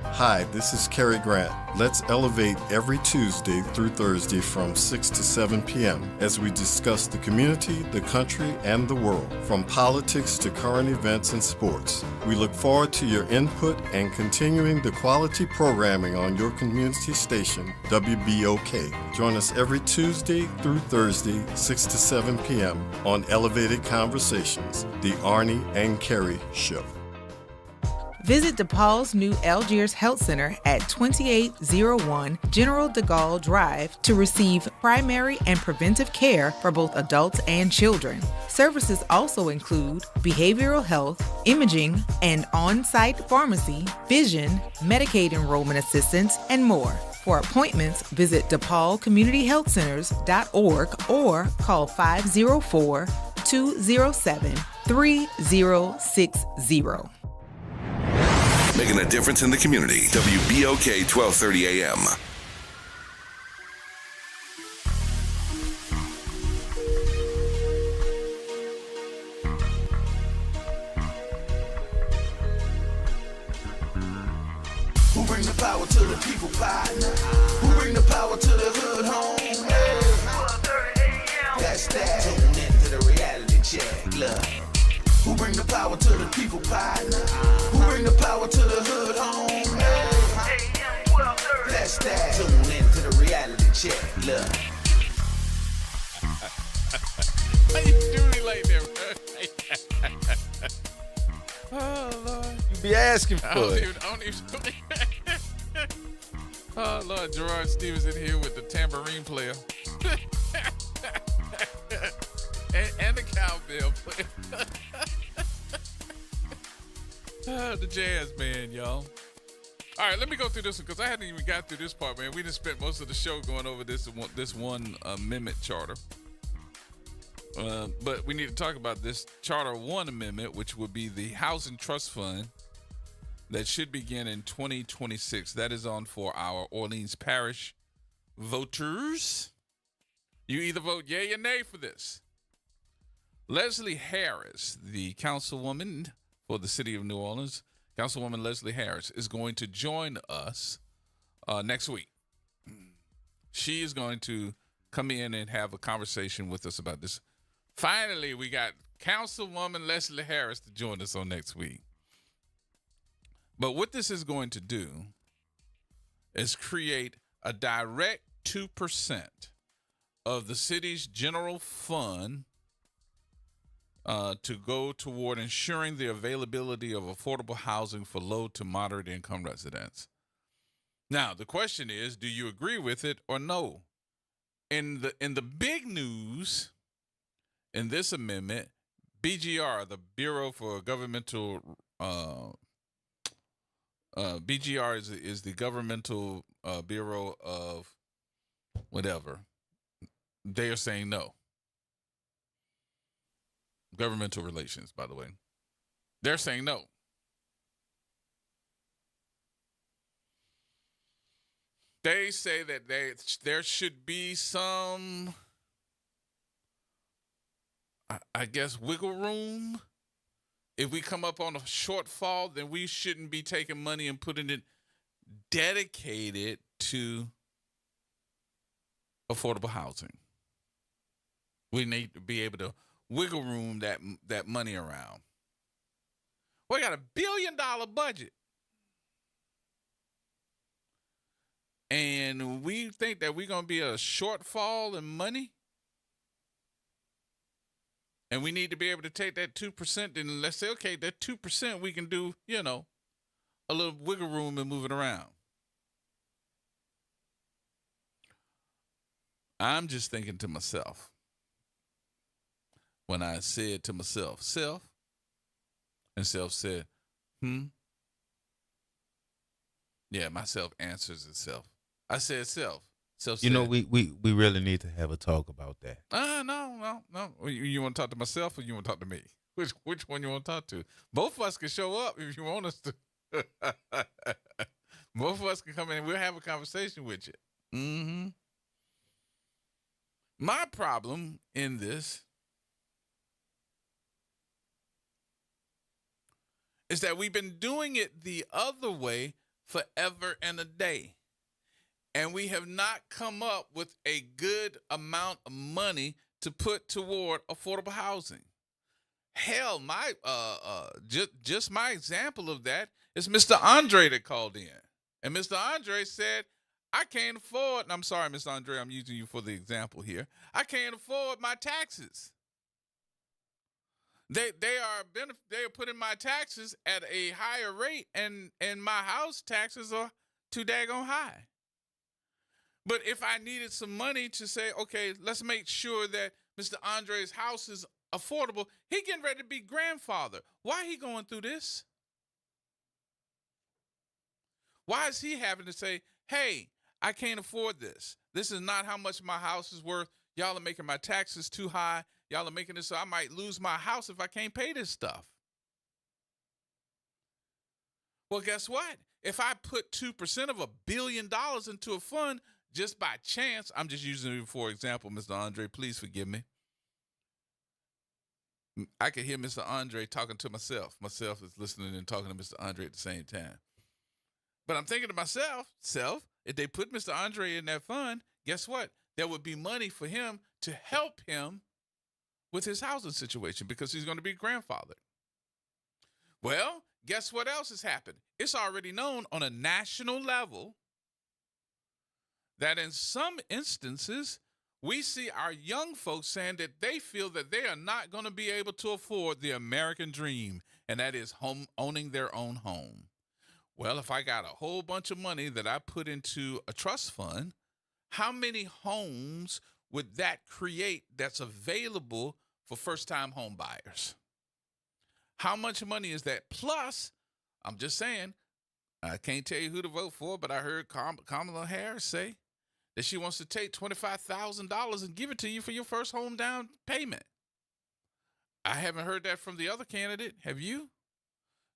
Hi, this is Kerry Grant. Let's elevate every Tuesday through Thursday from 6 to 7 p.m. as we discuss the community, the country, and the world, from politics to current events and sports. We look forward to your input and continuing the quality programming on your community station, WBOK. Join us every Tuesday through Thursday, 6 to 7 p.m. on Elevated Conversations, the Arnie and Kerry Show. Visit DePaul's new Algiers Health Center at 2801 General de Gaulle Drive to receive primary and preventive care for both adults and children. Services also include behavioral health, imaging, and on-site pharmacy, vision, Medicaid enrollment assistance, and more. For appointments, visit DePaulCommunityHealthCenters.org or call 504 888-207-3060. Making a difference in the community. WBOK 1230 AM. Who bring the power to the people, partner? Who bring the power to the hood home? Hey. That's that. Tune into the reality check. Look. Who bring the power to the people, partner? Who bring the power to the hood home? Hey. That's that. Tune into the reality check. Look. How you do me like that, bro? Oh, Lord. You be asking for it. I don't even. Oh, Lord. Gerard Stevens in here with the tambourine player. and the cowbell player. The jazz man, y'all. All right, let me go through this one because I hadn't even got through this part, man. We just spent most of the show going over this one amendment charter. But we need to talk about this Charter 1 amendment, which would be the Housing Trust Fund that should begin in 2026. That is on for our Orleans Parish voters. You either vote yay or nay for this. Leslie Harris, the councilwoman for the city of New Orleans, Councilwoman Leslie Harris, is going to join us next week. She is going to come in and have a conversation with us about this. Finally, we got Councilwoman Leslie Harris to join us on next week. But what this is going to do is create a direct 2% of the city's general fund to go toward ensuring the availability of affordable housing for low to moderate income residents. Now, the question is, do you agree with it or no? In the big news in this amendment, BGR, the Bureau for Governmental BGR is the governmental bureau of whatever. They are saying no. Governmental relations, by the way. They're saying no. They say that there should be some, I guess, wiggle room. If we come up on a shortfall, then we shouldn't be taking money and putting it dedicated to affordable housing. We need to be able to wiggle room that money around. We got $1 billion budget. And we think that we're going to be a shortfall in money. And we need to be able to take that 2%, and let's say, okay, that 2% we can do, a little wiggle room and move it around. I'm just thinking to myself, when I said to myself, self, and self said, yeah, myself answers itself. I said self. Self said, we really need to have a talk about that. No. You want to talk to myself or you want to talk to me? Which one you want to talk to? Both of us can show up if you want us to. Both of us can come in and we'll have a conversation with you. Mm-hmm. My problem in this is that we've been doing it the other way forever and a day. And we have not come up with a good amount of money to put toward affordable housing. Hell, my just my example of that is Mr. Andre that called in. And Mr. Andre said, I can't afford, and I'm sorry, Mr. Andre, I'm using you for the example here. I can't afford my taxes. They are putting my taxes at a higher rate, and my house taxes are too daggone high. But if I needed some money to say, okay, let's make sure that Mr. Andre's house is affordable, he getting ready to be grandfather. Why he going through this? Why is he having to say, hey, I can't afford this. This is not how much my house is worth. Y'all are making my taxes too high, y'all are making it so I might lose my house if I can't pay this stuff. Well, guess what? If I put 2% of $1 billion into a fund just by chance, I'm just using it for example, Mr. Andre, please forgive me. I can hear Mr. Andre talking to myself. Myself is listening and talking to Mr. Andre at the same time. But I'm thinking to myself, if they put Mr. Andre in that fund, guess what? There would be money for him to help him with his housing situation because he's going to be grandfathered. Well, guess what else has happened? It's already known on a national level that in some instances, we see our young folks saying that they feel that they are not going to be able to afford the American dream, and that is owning their own home. Well, if I got a whole bunch of money that I put into a trust fund, how many homes would that create that's available for first-time home buyers? How much money is that? Plus, I'm just saying, I can't tell you who to vote for, but I heard Kamala Harris say that she wants to take $25,000 and give it to you for your first home down payment. I haven't heard that from the other candidate. Have you?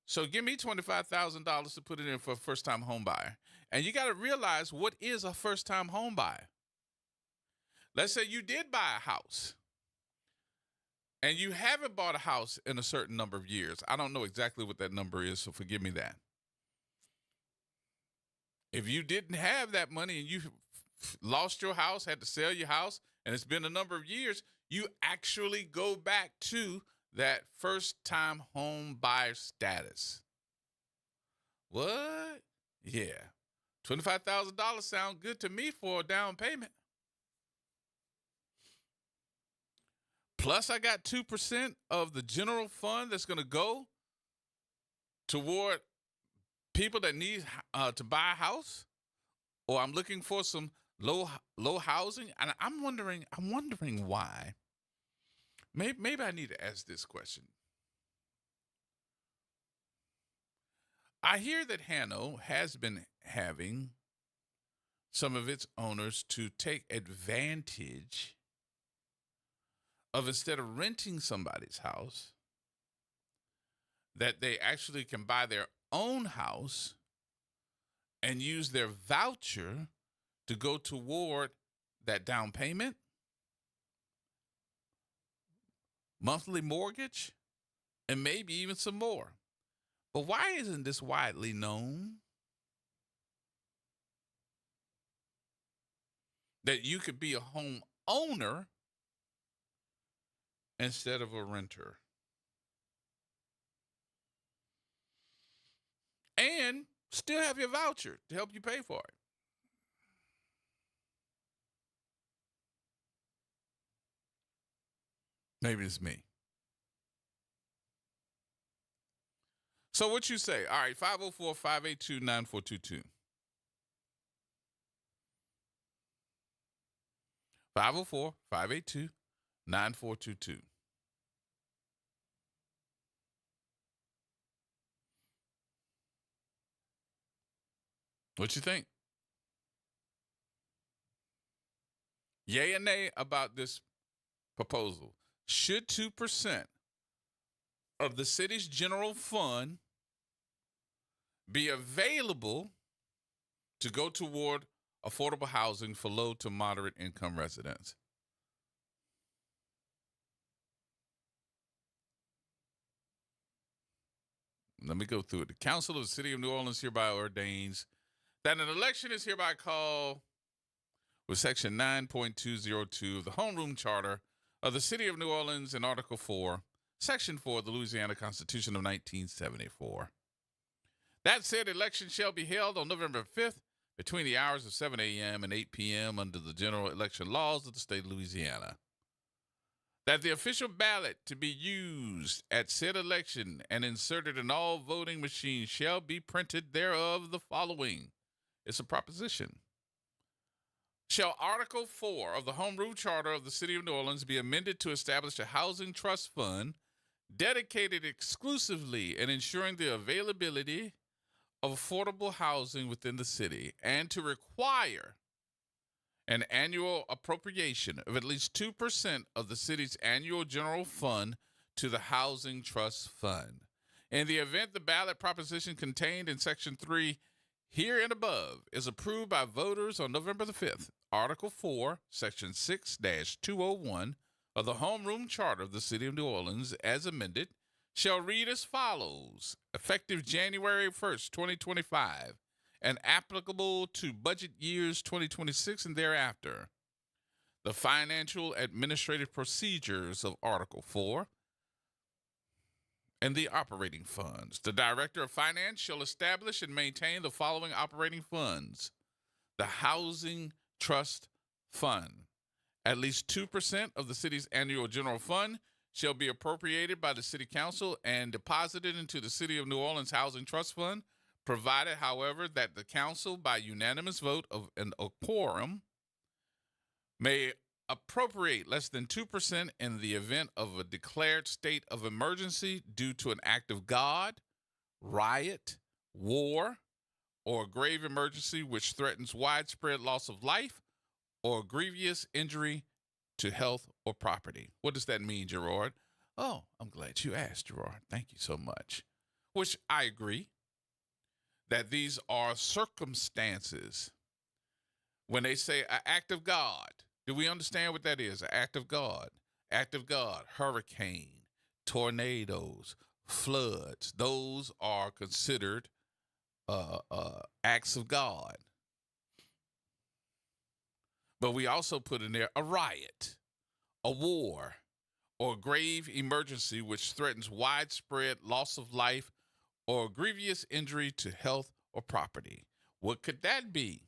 So give me $25,000 to put it in for a first-time home buyer. And you got to realize, what is a first-time home buyer? Let's say you did buy a house and you haven't bought a house in a certain number of years. I don't know exactly what that number is, so forgive me that. If you didn't have that money and you lost your house, had to sell your house, and it's been a number of years, you actually go back to that first-time home buyer status. What? Yeah. $25,000 sound good to me for a down payment. Plus, I got 2% of the general fund that's going to go toward people that need to buy a house, or I'm looking for some low housing, and I'm wondering why. Maybe I need to ask this question. I hear that Hano has been having some of its owners to take advantage of, instead of renting somebody's house, that they actually can buy their own house and use their voucher to go toward that down payment, monthly mortgage, and maybe even some more. But why isn't this widely known? That you could be a home owner instead of a renter. And still have your voucher to help you pay for it. Maybe it's me. So what you say? All right, 504-582-9422. 504-582-9422. What you think? Yay or nay about this proposal? Should 2% of the city's general fund be available to go toward affordable housing for low to moderate income residents? Let me go through it. The Council of the City of New Orleans hereby ordains that an election is hereby called with Section 9.202 of the Homeroom Charter of the City of New Orleans in Article 4, Section 4 of the Louisiana Constitution of 1974. That said election shall be held on November 5th between the hours of 7 a.m. and 8 p.m. under the general election laws of the state of Louisiana. That the official ballot to be used at said election and inserted in all voting machines shall be printed thereof the following. It's a proposition. Shall Article 4 of the Home Rule Charter of the City of New Orleans be amended to establish a housing trust fund dedicated exclusively in ensuring the availability of affordable housing within the city, and to require an annual appropriation of at least 2% of the city's annual general fund to the Housing Trust Fund. In the event the ballot proposition contained in Section 3 here and above is approved by voters on November the 5th, Article 4, Section 6-201 of the Homeroom Charter of the City of New Orleans, as amended, shall read as follows, effective January 1st, 2025, and applicable to budget years 2026 and thereafter. The financial administrative procedures of Article 4 and the operating funds. The Director of Finance shall establish and maintain the following operating funds. The Housing Trust Fund. At least 2% of the city's annual general fund shall be appropriated by the City Council and deposited into the City of New Orleans Housing Trust Fund, provided, however, that the Council, by unanimous vote of a quorum, may appropriate less than 2% in the event of a declared state of emergency due to an act of God, riot, war, or a grave emergency which threatens widespread loss of life or grievous injury to health or property. What does that mean, Gerard? Oh, I'm glad you asked, Gerard. Thank you so much. Which I agree that these are circumstances. When they say an act of God, do we understand what that is? An act of God. Act of God, hurricane, tornadoes, floods. Those are considered acts of God. But we also put in there a riot, a war, or a grave emergency which threatens widespread loss of life or grievous injury to health or property. What could that be?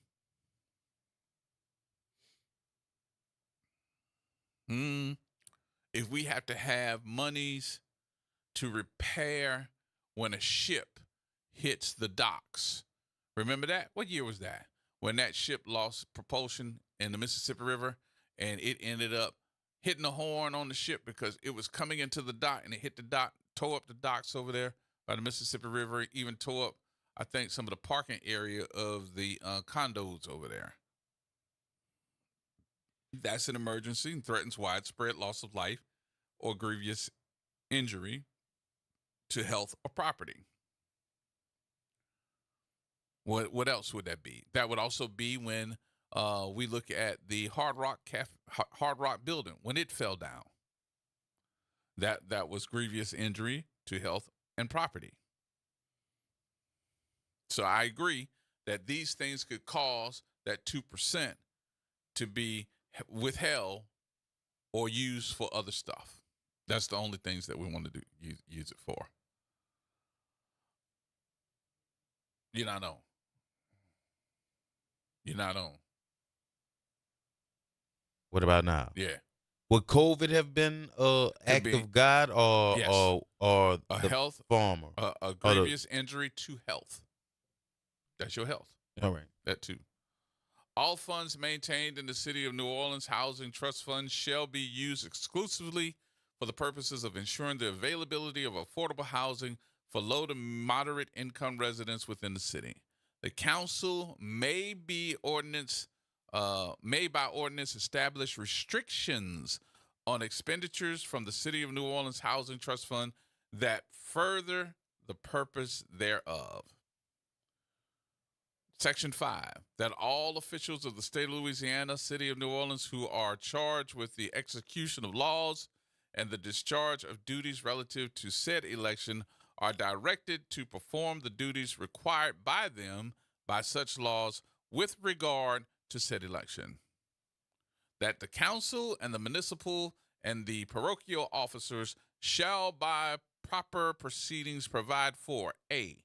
If we have to have monies to repair when a ship hits the docks. Remember that? What year was that? When that ship lost propulsion in the Mississippi River and it ended up hitting the horn on the ship because it was coming into the dock and it hit the dock, tore up the docks over there by the Mississippi River, even tore up, I think, some of the parking area of the condos over there. That's an emergency and threatens widespread loss of life or grievous injury to health or property. What else would that be? That would also be when we look at the Hard Rock building when it fell down. That was grievous injury to health and property. So I agree that these things could cause that 2% to be withheld or used for other stuff. That's the only things that we want to do, use it for. You're not on. You're not on. What about now? Yeah. Would COVID have been act of God or Yes. or A the health farmer? a grievous injury to health. That's your health. All right. That too. All funds maintained in the City of New Orleans Housing Trust Fund shall be used exclusively for the purposes of ensuring the availability of affordable housing for low to moderate income residents within the city. The council may by ordinance establish restrictions on expenditures from the City of New Orleans Housing Trust Fund that further the purpose thereof. Section 5, that all officials of the state of Louisiana, City of New Orleans, who are charged with the execution of laws and the discharge of duties relative to said election are directed to perform the duties required by them by such laws with regard to said election. That the council and the municipal and the parochial officers shall by proper proceedings provide for A,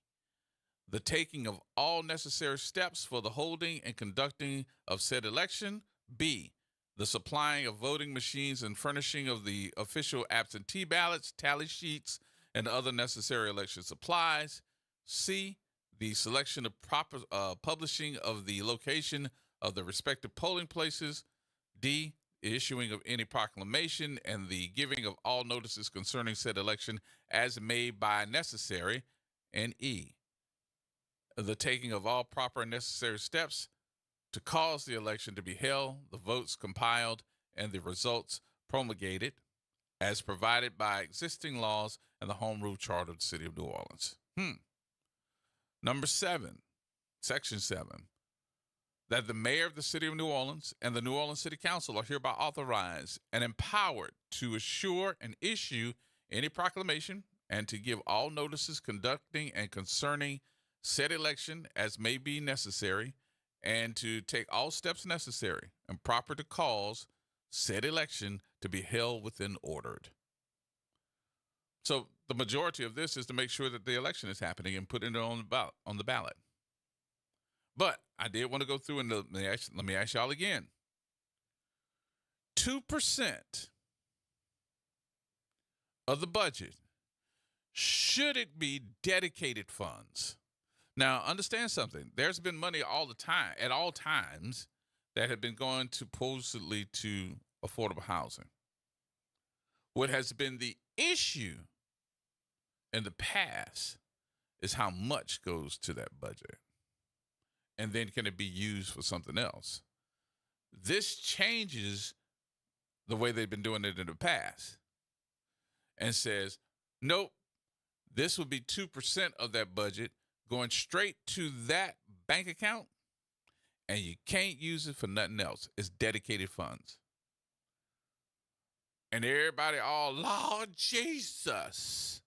the taking of all necessary steps for the holding and conducting of said election. B, the supplying of voting machines and furnishing of the official absentee ballots, tally sheets, and other necessary election supplies. C, the selection of proper publishing of the location of the respective polling places. D, the issuing of any proclamation and the giving of all notices concerning said election as made by necessary. And E, the taking of all proper and necessary steps to cause the election to be held, the votes compiled, and the results promulgated as provided by existing laws and the Home Rule Charter of the City of New Orleans. Number 7, Section 7, that the mayor of the City of New Orleans and the New Orleans City Council are hereby authorized and empowered to assure and issue any proclamation and to give all notices conducting and concerning said election as may be necessary, and to take all steps necessary and proper to cause said election to be held within ordered. So the majority of this is to make sure that the election is happening and putting it on the ballot. But I did want to go through and let me ask y'all again. 2% of the budget, should it be dedicated funds? Now, understand something. There's been money all the time, at all times, that have been going supposedly to affordable housing. What has been the issue in the past is how much goes to that budget. And then can it be used for something else? This changes the way they've been doing it in the past and says, nope, this would be 2% of that budget going straight to that bank account, and you can't use it for nothing else. It's dedicated funds. And everybody all, Lord Jesus,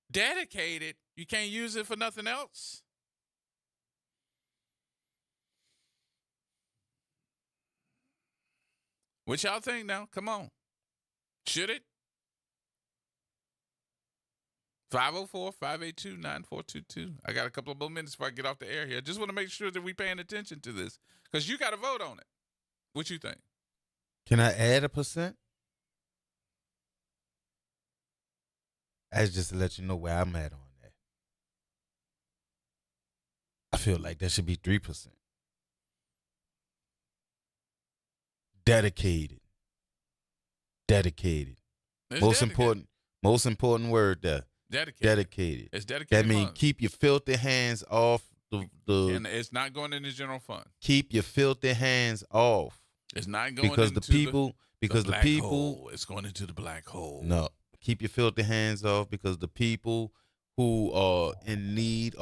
dedicated, you can't use it for nothing else? What y'all think now? Come on. Should it? 504-582-9422. I got a couple of more minutes before I get off the air here. Just want to make sure that we're paying attention to this because you got to vote on it. What you think? Can I add a percent? That's just to let you know where I'm at on that. I feel like that should be 3%. Dedicated. Most important word there. Dedicated. It's dedicated. That means keep your filthy hands off the and it's not going in the general fund. Keep your filthy hands off. It's not going because into the people hole. It's going into the black hole. No. Keep your filthy hands off because the people who are in need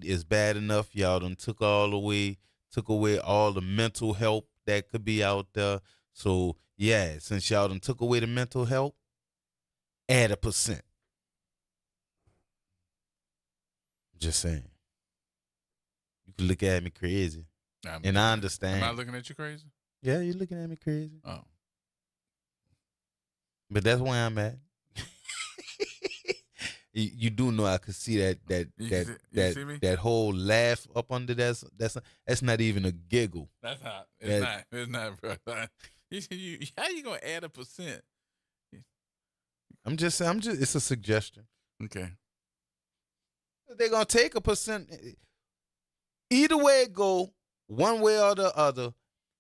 is bad enough. Y'all done took away all the mental help that could be out there. So yeah, since y'all done took away the mental help, add a percent. Just saying. You can look at me crazy. And I understand. Am I looking at you crazy? Yeah, you're looking at me crazy. Oh. But that's where I'm at. You do know I could see that whole laugh up under that's not even a giggle. That's not. It's not, bro. How you gonna add a percent? I'm just it's a suggestion. Okay. They're gonna take a percent. Either way it go, one way or the other,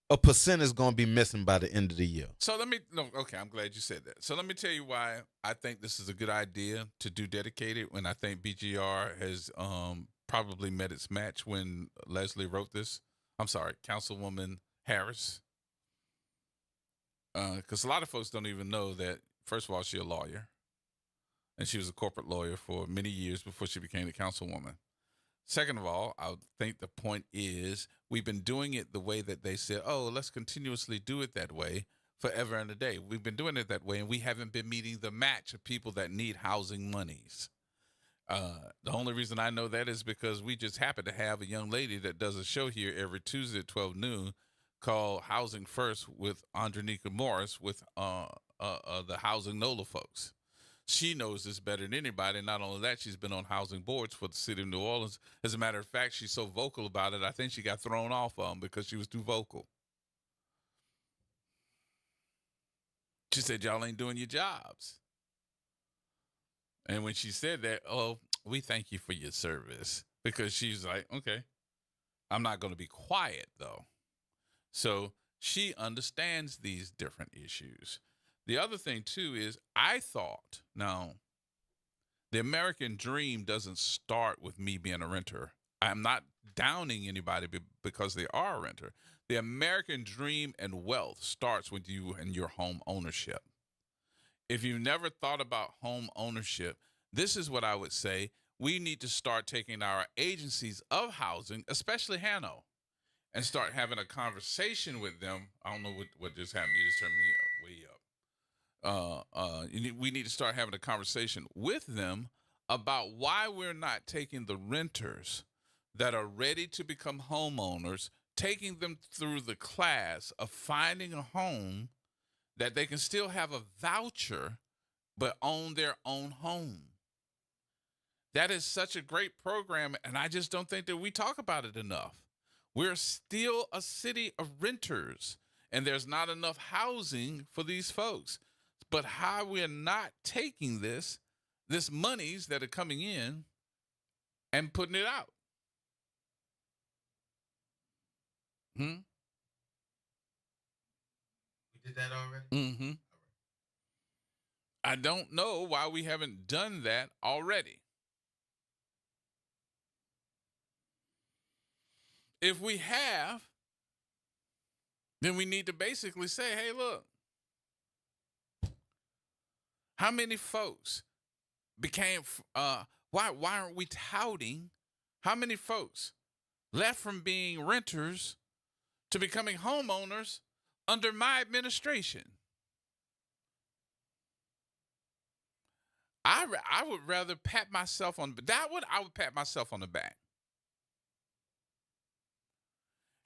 a percent is gonna be missing by the end of the year. So I'm glad you said that. So let me tell you why I think this is a good idea to do dedicated when I think BGR has probably met its match when Leslie wrote this. I'm sorry, Councilwoman Harris. Because a lot of folks don't even know that, first of all, she's a lawyer. And she was a corporate lawyer for many years before she became a councilwoman. Second of all, I think the point is we've been doing it the way that they said, oh, let's continuously do it that way forever and a day. We've been doing it that way, and we haven't been meeting the match of people that need housing monies. The only reason I know that is because we just happen to have a young lady that does a show here every Tuesday at 12 noon called Housing First with Andronika Morris with the Housing NOLA folks. She knows this better than anybody. Not only that, she's been on housing boards for the city of New Orleans. As a matter of fact, she's so vocal about it, I think she got thrown off because she was too vocal. She said, y'all ain't doing your jobs. And when she said that, oh, we thank you for your service. Because she's like, okay, I'm not going to be quiet, though. So she understands these different issues. The other thing, too, is I thought, now, the American dream doesn't start with me being a renter. I'm not downing anybody because they are a renter. The American dream and wealth starts with you and your home ownership. If you've never thought about home ownership, this is what I would say. We need to start taking our agencies of housing, especially Hano, and start having a conversation with them. I don't know what just happened. You just turned me way up. We need to start having a conversation with them about why we're not taking the renters that are ready to become homeowners, taking them through the class of finding a home that they can still have a voucher but own their own home. That is such a great program, and I just don't think that we talk about it enough. We're still a city of renters, and there's not enough housing for these folks. But how we're not taking this monies that are coming in and putting it out. We did that already? Mm-hmm. I don't know why we haven't done that already. If we have, then we need to basically say, hey, look, how many folks became, why aren't we touting how many folks left from being renters to becoming homeowners under my administration? I would rather pat myself on I would pat myself on the back.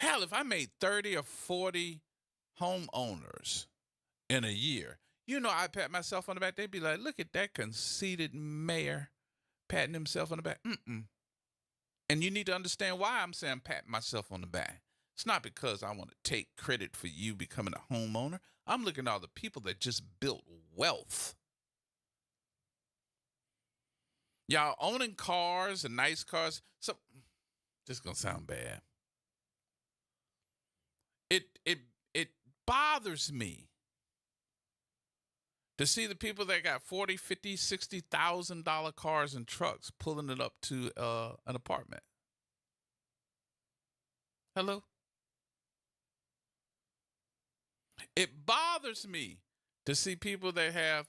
Hell, if I made 30 or 40 homeowners in a year, I'd pat myself on the back. They'd be like, look at that conceited mayor patting himself on the back. And you need to understand why I'm saying pat myself on the back. It's not because I want to take credit for you becoming a homeowner. I'm looking at all the people that just built wealth. Y'all owning cars and nice cars. So, this is going to sound bad. It bothers me to see the people that got $40,000, $50,000, $60,000 cars and trucks pulling it up to an apartment. Hello? It bothers me to see people that have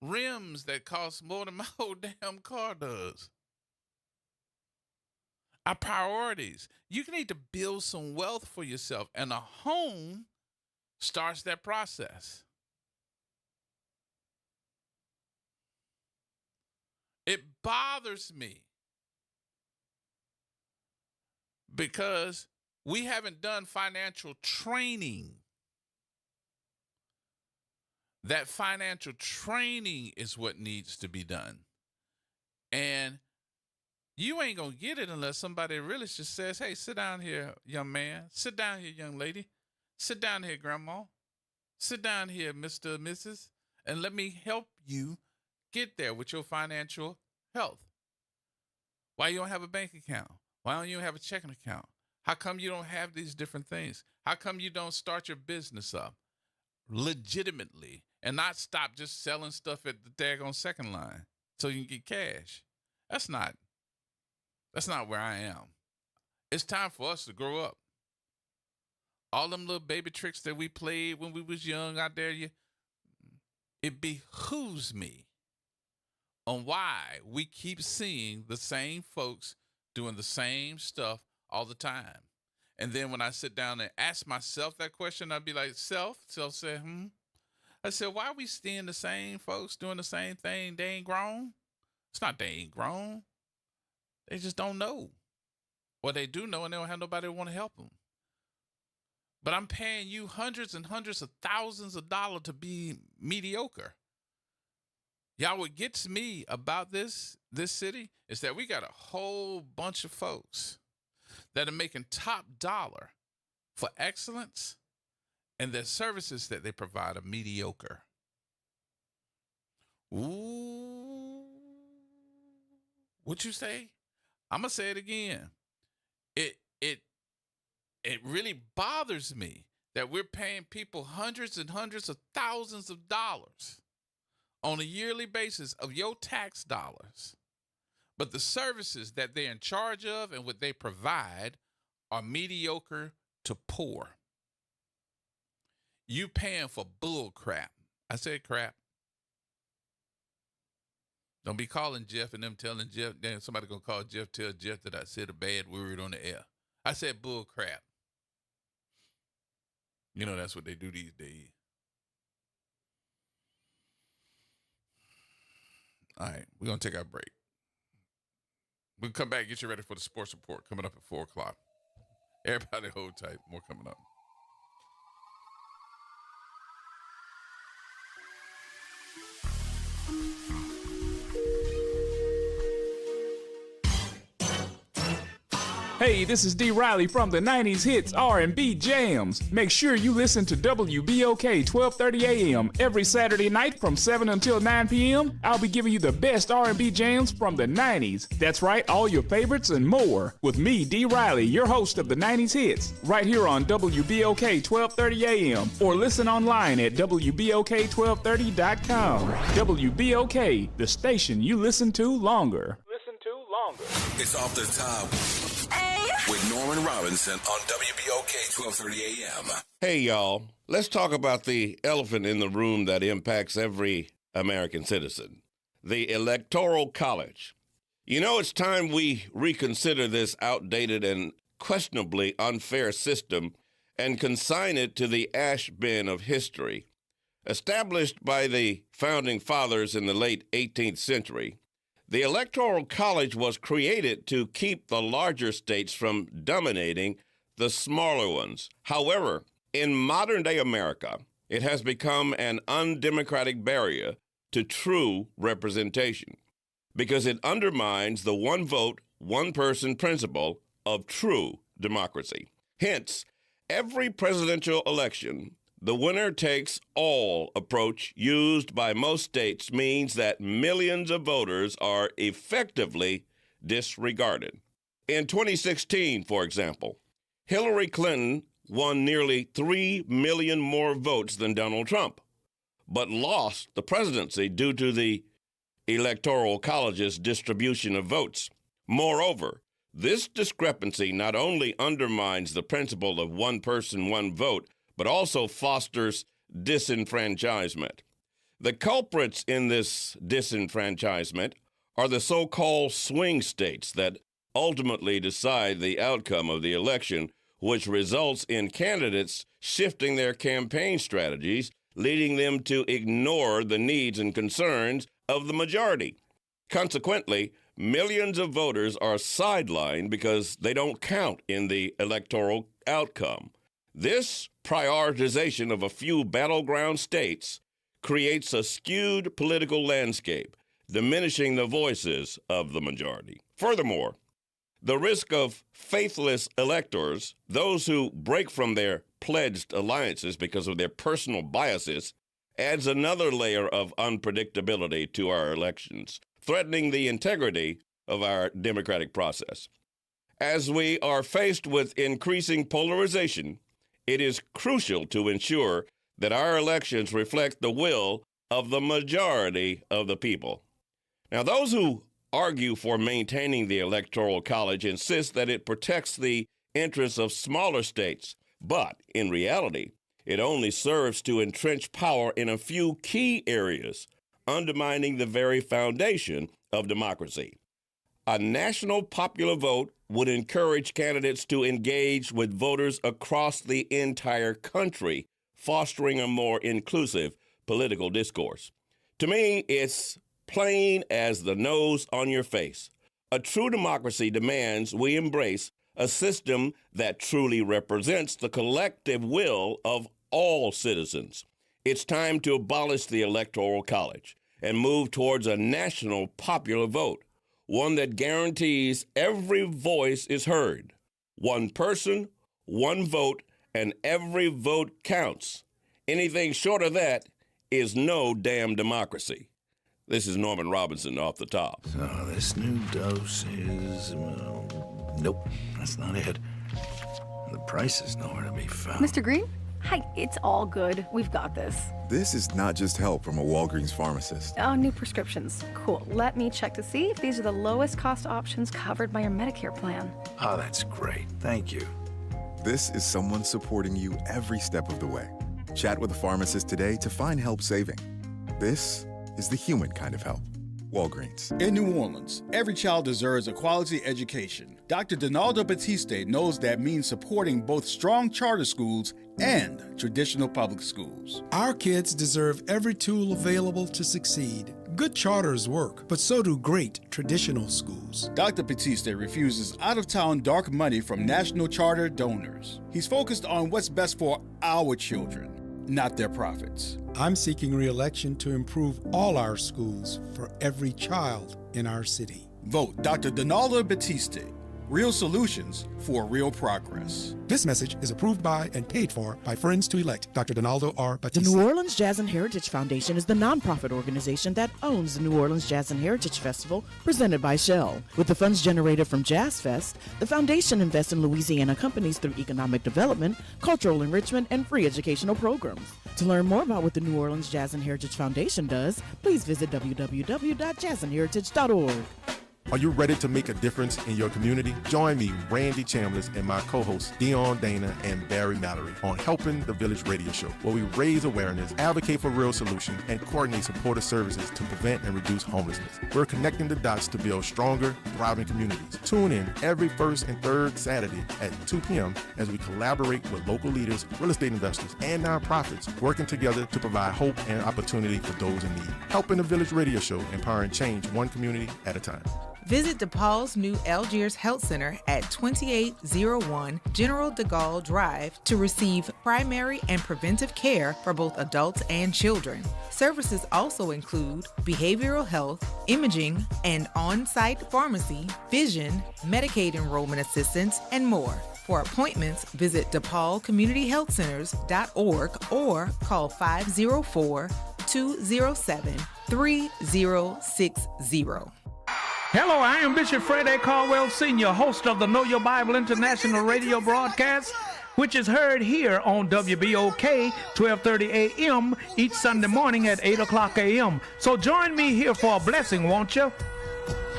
rims that cost more than my whole damn car does. Our priorities. You need to build some wealth for yourself, and a home starts that process. It bothers me because we haven't done financial training. That financial training is what needs to be done. And you ain't going to get it unless somebody really just says, hey, sit down here, young man. Sit down here, young lady. Sit down here, grandma. Sit down here, Mr. and Mrs., and let me help you get there with your financial health. Why you don't have a bank account? Why don't you have a checking account? How come you don't have these different things? How come you don't start your business up legitimately and not stop just selling stuff at the daggone second line so you can get cash? That's not where I am. It's time for us to grow up. All them little baby tricks that we played when we was young out there, it behooves me on why we keep seeing the same folks doing the same stuff all the time. And then when I sit down and ask myself that question, I'd be like, self said, I said, why are we seeing the same folks doing the same thing? They ain't grown. It's not they ain't grown. They just don't know. Or they do know and they don't have nobody to want to help them. But I'm paying you hundreds and hundreds of thousands of dollars to be mediocre. Y'all, what gets me about this city is that we got a whole bunch of folks that are making top dollar for excellence, and their services that they provide are mediocre. Ooh. What you say? I'm going to say it again. It really bothers me that we're paying people hundreds and hundreds of thousands of dollars on a yearly basis of your tax dollars. but the services that they're in charge of and what they provide are mediocre to poor. You paying for bull crap. I said crap. Don't be calling Jeff and them telling Jeff, then somebody gonna call Jeff, tell Jeff that I said a bad word on the air. I said bull crap. You know, that's what they do these days. All right, we're going to take our break. We'll come back and get you ready for the sports report coming up at 4 o'clock. Everybody hold tight. More coming up. Hey, this is D. Riley from the 90s Hits R&B Jams. Make sure you listen to WBOK 1230 AM every Saturday night from 7 until 9 p.m. I'll be giving you the best R&B jams from the 90s. That's right, all your favorites and more. With me, D. Riley, your host of the 90s Hits, right here on WBOK 1230 AM. Or listen online at WBOK1230.com. WBOK, the station you listen to longer. It's Off the Top with Norman Robinson on WBOK 1230 AM. Hey, y'all. Let's talk about the elephant in the room that impacts every American citizen, the Electoral College. You know, it's time we reconsider this outdated and questionably unfair system and consign it to the ash bin of history. Established by the Founding Fathers in the late 18th century, the Electoral College was created to keep the larger states from dominating the smaller ones. However, in modern-day America, it has become an undemocratic barrier to true representation because it undermines the one vote, one person principle of true democracy. Hence, every presidential election, the winner takes all approach used by most states means that millions of voters are effectively disregarded. In 2016, for example, Hillary Clinton won nearly 3 million more votes than Donald Trump, but lost the presidency due to the Electoral College's distribution of votes. Moreover, this discrepancy not only undermines the principle of one person, one vote, but also fosters disenfranchisement. The culprits in this disenfranchisement are the so-called swing states that ultimately decide the outcome of the election, which results in candidates shifting their campaign strategies, leading them to ignore the needs and concerns of the majority. Consequently, millions of voters are sidelined because they don't count in the electoral outcome. This prioritization of a few battleground states creates a skewed political landscape, diminishing the voices of the majority. Furthermore, the risk of faithless electors, those who break from their pledged alliances because of their personal biases, adds another layer of unpredictability to our elections, threatening the integrity of our democratic process. As we are faced with increasing polarization, it is crucial to ensure that our elections reflect the will of the majority of the people. Now, those who argue for maintaining the Electoral College insist that it protects the interests of smaller states, but in reality, it only serves to entrench power in a few key areas, undermining the very foundation of democracy. A national popular vote would encourage candidates to engage with voters across the entire country, fostering a more inclusive political discourse. To me, it's plain as the nose on your face. A true democracy demands we embrace a system that truly represents the collective will of all citizens. It's time to abolish the Electoral College and move towards a national popular vote, one that guarantees every voice is heard. One person, one vote, and every vote counts. Anything short of that is no damn democracy. This is Norman Robinson off the top. So this new dose is... nope, that's not it. The price is nowhere to be found. Mr. Green? Hi, it's all good. We've got this. This is not just help from a Walgreens pharmacist. Oh, new prescriptions. Cool. Let me check to see if these are the lowest cost options covered by your Medicare plan. Oh, that's great. Thank you. This is someone supporting you every step of the way. Chat with a pharmacist today to find help saving. This is the human kind of help. Walgreens. In New Orleans, every child deserves a quality education. Dr. Donaldo Batiste knows that means supporting both strong charter schools and traditional public schools. Our kids deserve every tool available to succeed. Good charters work, but so do great traditional schools. Dr. Batiste refuses out-of-town dark money from national charter donors. He's focused on what's best for our children, not their profits. I'm seeking re-election to improve all our schools for every child in our city. Vote Dr. Donaldo Batiste. Real solutions for real progress. This message is approved by and paid for by Friends to Elect Dr. Donaldo R. Batiste. The New Orleans Jazz and Heritage Foundation is the nonprofit organization that owns the New Orleans Jazz and Heritage Festival presented by Shell. With the funds generated from Jazz Fest, the foundation invests in Louisiana companies through economic development, cultural enrichment, and free educational programs. To learn more about what the New Orleans Jazz and Heritage Foundation does, please visit www.jazzandheritage.org. Are you ready to make a difference in your community? Join me, Randy Chambliss, and my co-hosts Dion Dana and Barry Mallory on Helping the Village Radio Show, where we raise awareness, advocate for real solutions, and coordinate supportive services to prevent and reduce homelessness. We're connecting the dots to build stronger, thriving communities. Tune in every first and third Saturday at 2 p.m. as we collaborate with local leaders, real estate investors, and nonprofits, working together to provide hope and opportunity for those in need. Helping the Village Radio Show, empowering change one community at a time. Visit DePaul's new Algiers Health Center at 2801 General de Gaulle Drive to receive primary and preventive care for both adults and children. Services also include behavioral health, imaging, and on-site pharmacy, vision, Medicaid enrollment assistance, and more. For appointments, visit DePaulCommunityHealthCenters.org or call 504-207-3060. Hello, I am Bishop Fred A. Caldwell Sr., host of the Know Your Bible International radio broadcast, which is heard here on WBOK 1230 a.m. each Sunday morning at 8 o'clock a.m. So join me here for a blessing, won't you?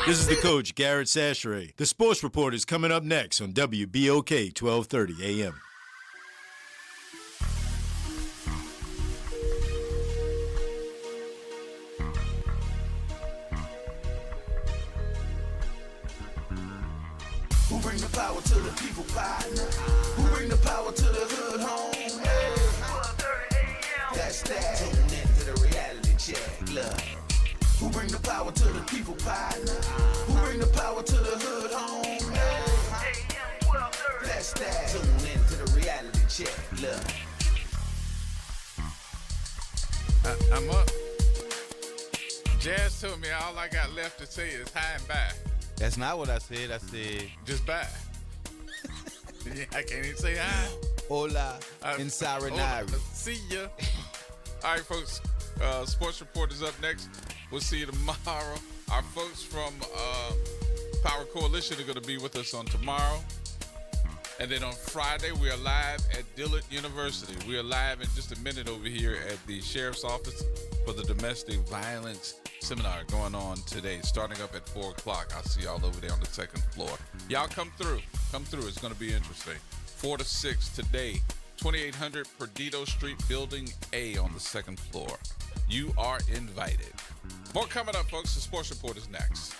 This is the coach, Garrett Sasheray. The Sports Report is coming up next on WBOK 1230 a.m. Who bring the power to the people, partner? Who bring the power to the hood home? Hey. That's that. Tune into the reality check. Look. Who bring the power to the people, partner? Who bring the power to the hood home? Hey. That's that. Tune into the reality check. Look. I'm up. Jazz told me all I got left to say is hi and bye. That's not what I said. I said just bye. Yeah, I can't even say hi. Hola in Saranari. See ya. All right, folks. Sports Report is up next. We'll see you tomorrow. Our folks from Power Coalition are going to be with us on tomorrow. And then on Friday, we are live at Dillard University. We are live in just a minute over here at the Sheriff's Office for the Domestic Violence Seminar going on today, starting up at 4 o'clock. I'll see y'all over there on the second floor. Y'all come through. Come through. It's going to be interesting. 4 to 6 today, 2800 Perdido Street, Building A on the second floor. You are invited. More coming up, folks. The Sports Report is next.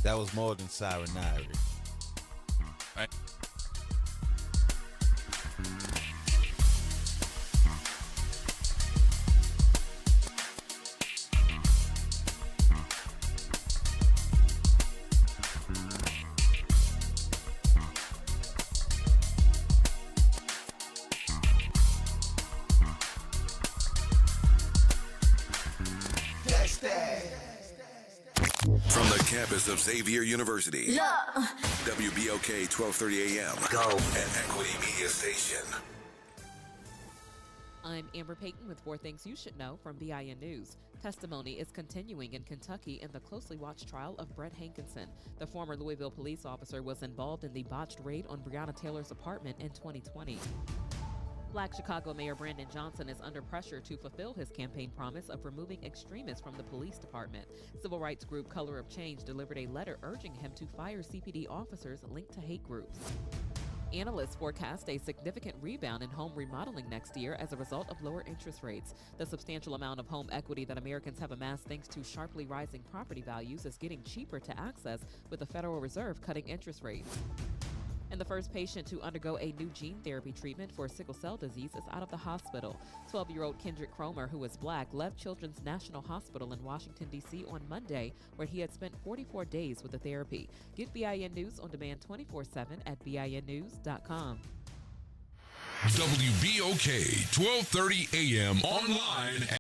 That was more than Saranari. Right. From the campus of Xavier University, WBOK 1230 AM, Go, and Equity Media Station. I'm Amber Payton with 4 Things You Should Know from BIN News. Testimony is continuing in Kentucky in the closely watched trial of Brett Hankinson. The former Louisville police officer was involved in the botched raid on Breonna Taylor's apartment in 2020. Black Chicago Mayor Brandon Johnson is under pressure to fulfill his campaign promise of removing extremists from the police department. Civil rights group Color of Change delivered a letter urging him to fire CPD officers linked to hate groups. Analysts forecast a significant rebound in home remodeling next year as a result of lower interest rates. The substantial amount of home equity that Americans have amassed thanks to sharply rising property values is getting cheaper to access, with the Federal Reserve cutting interest rates. And the first patient to undergo a new gene therapy treatment for sickle cell disease is out of the hospital. 12-year-old Kendrick Cromer, who is black, left Children's National Hospital in Washington, D.C. on Monday, where he had spent 44 days with the therapy. Get BIN News on demand 24/7 at BINnews.com. WBOK 1230 AM online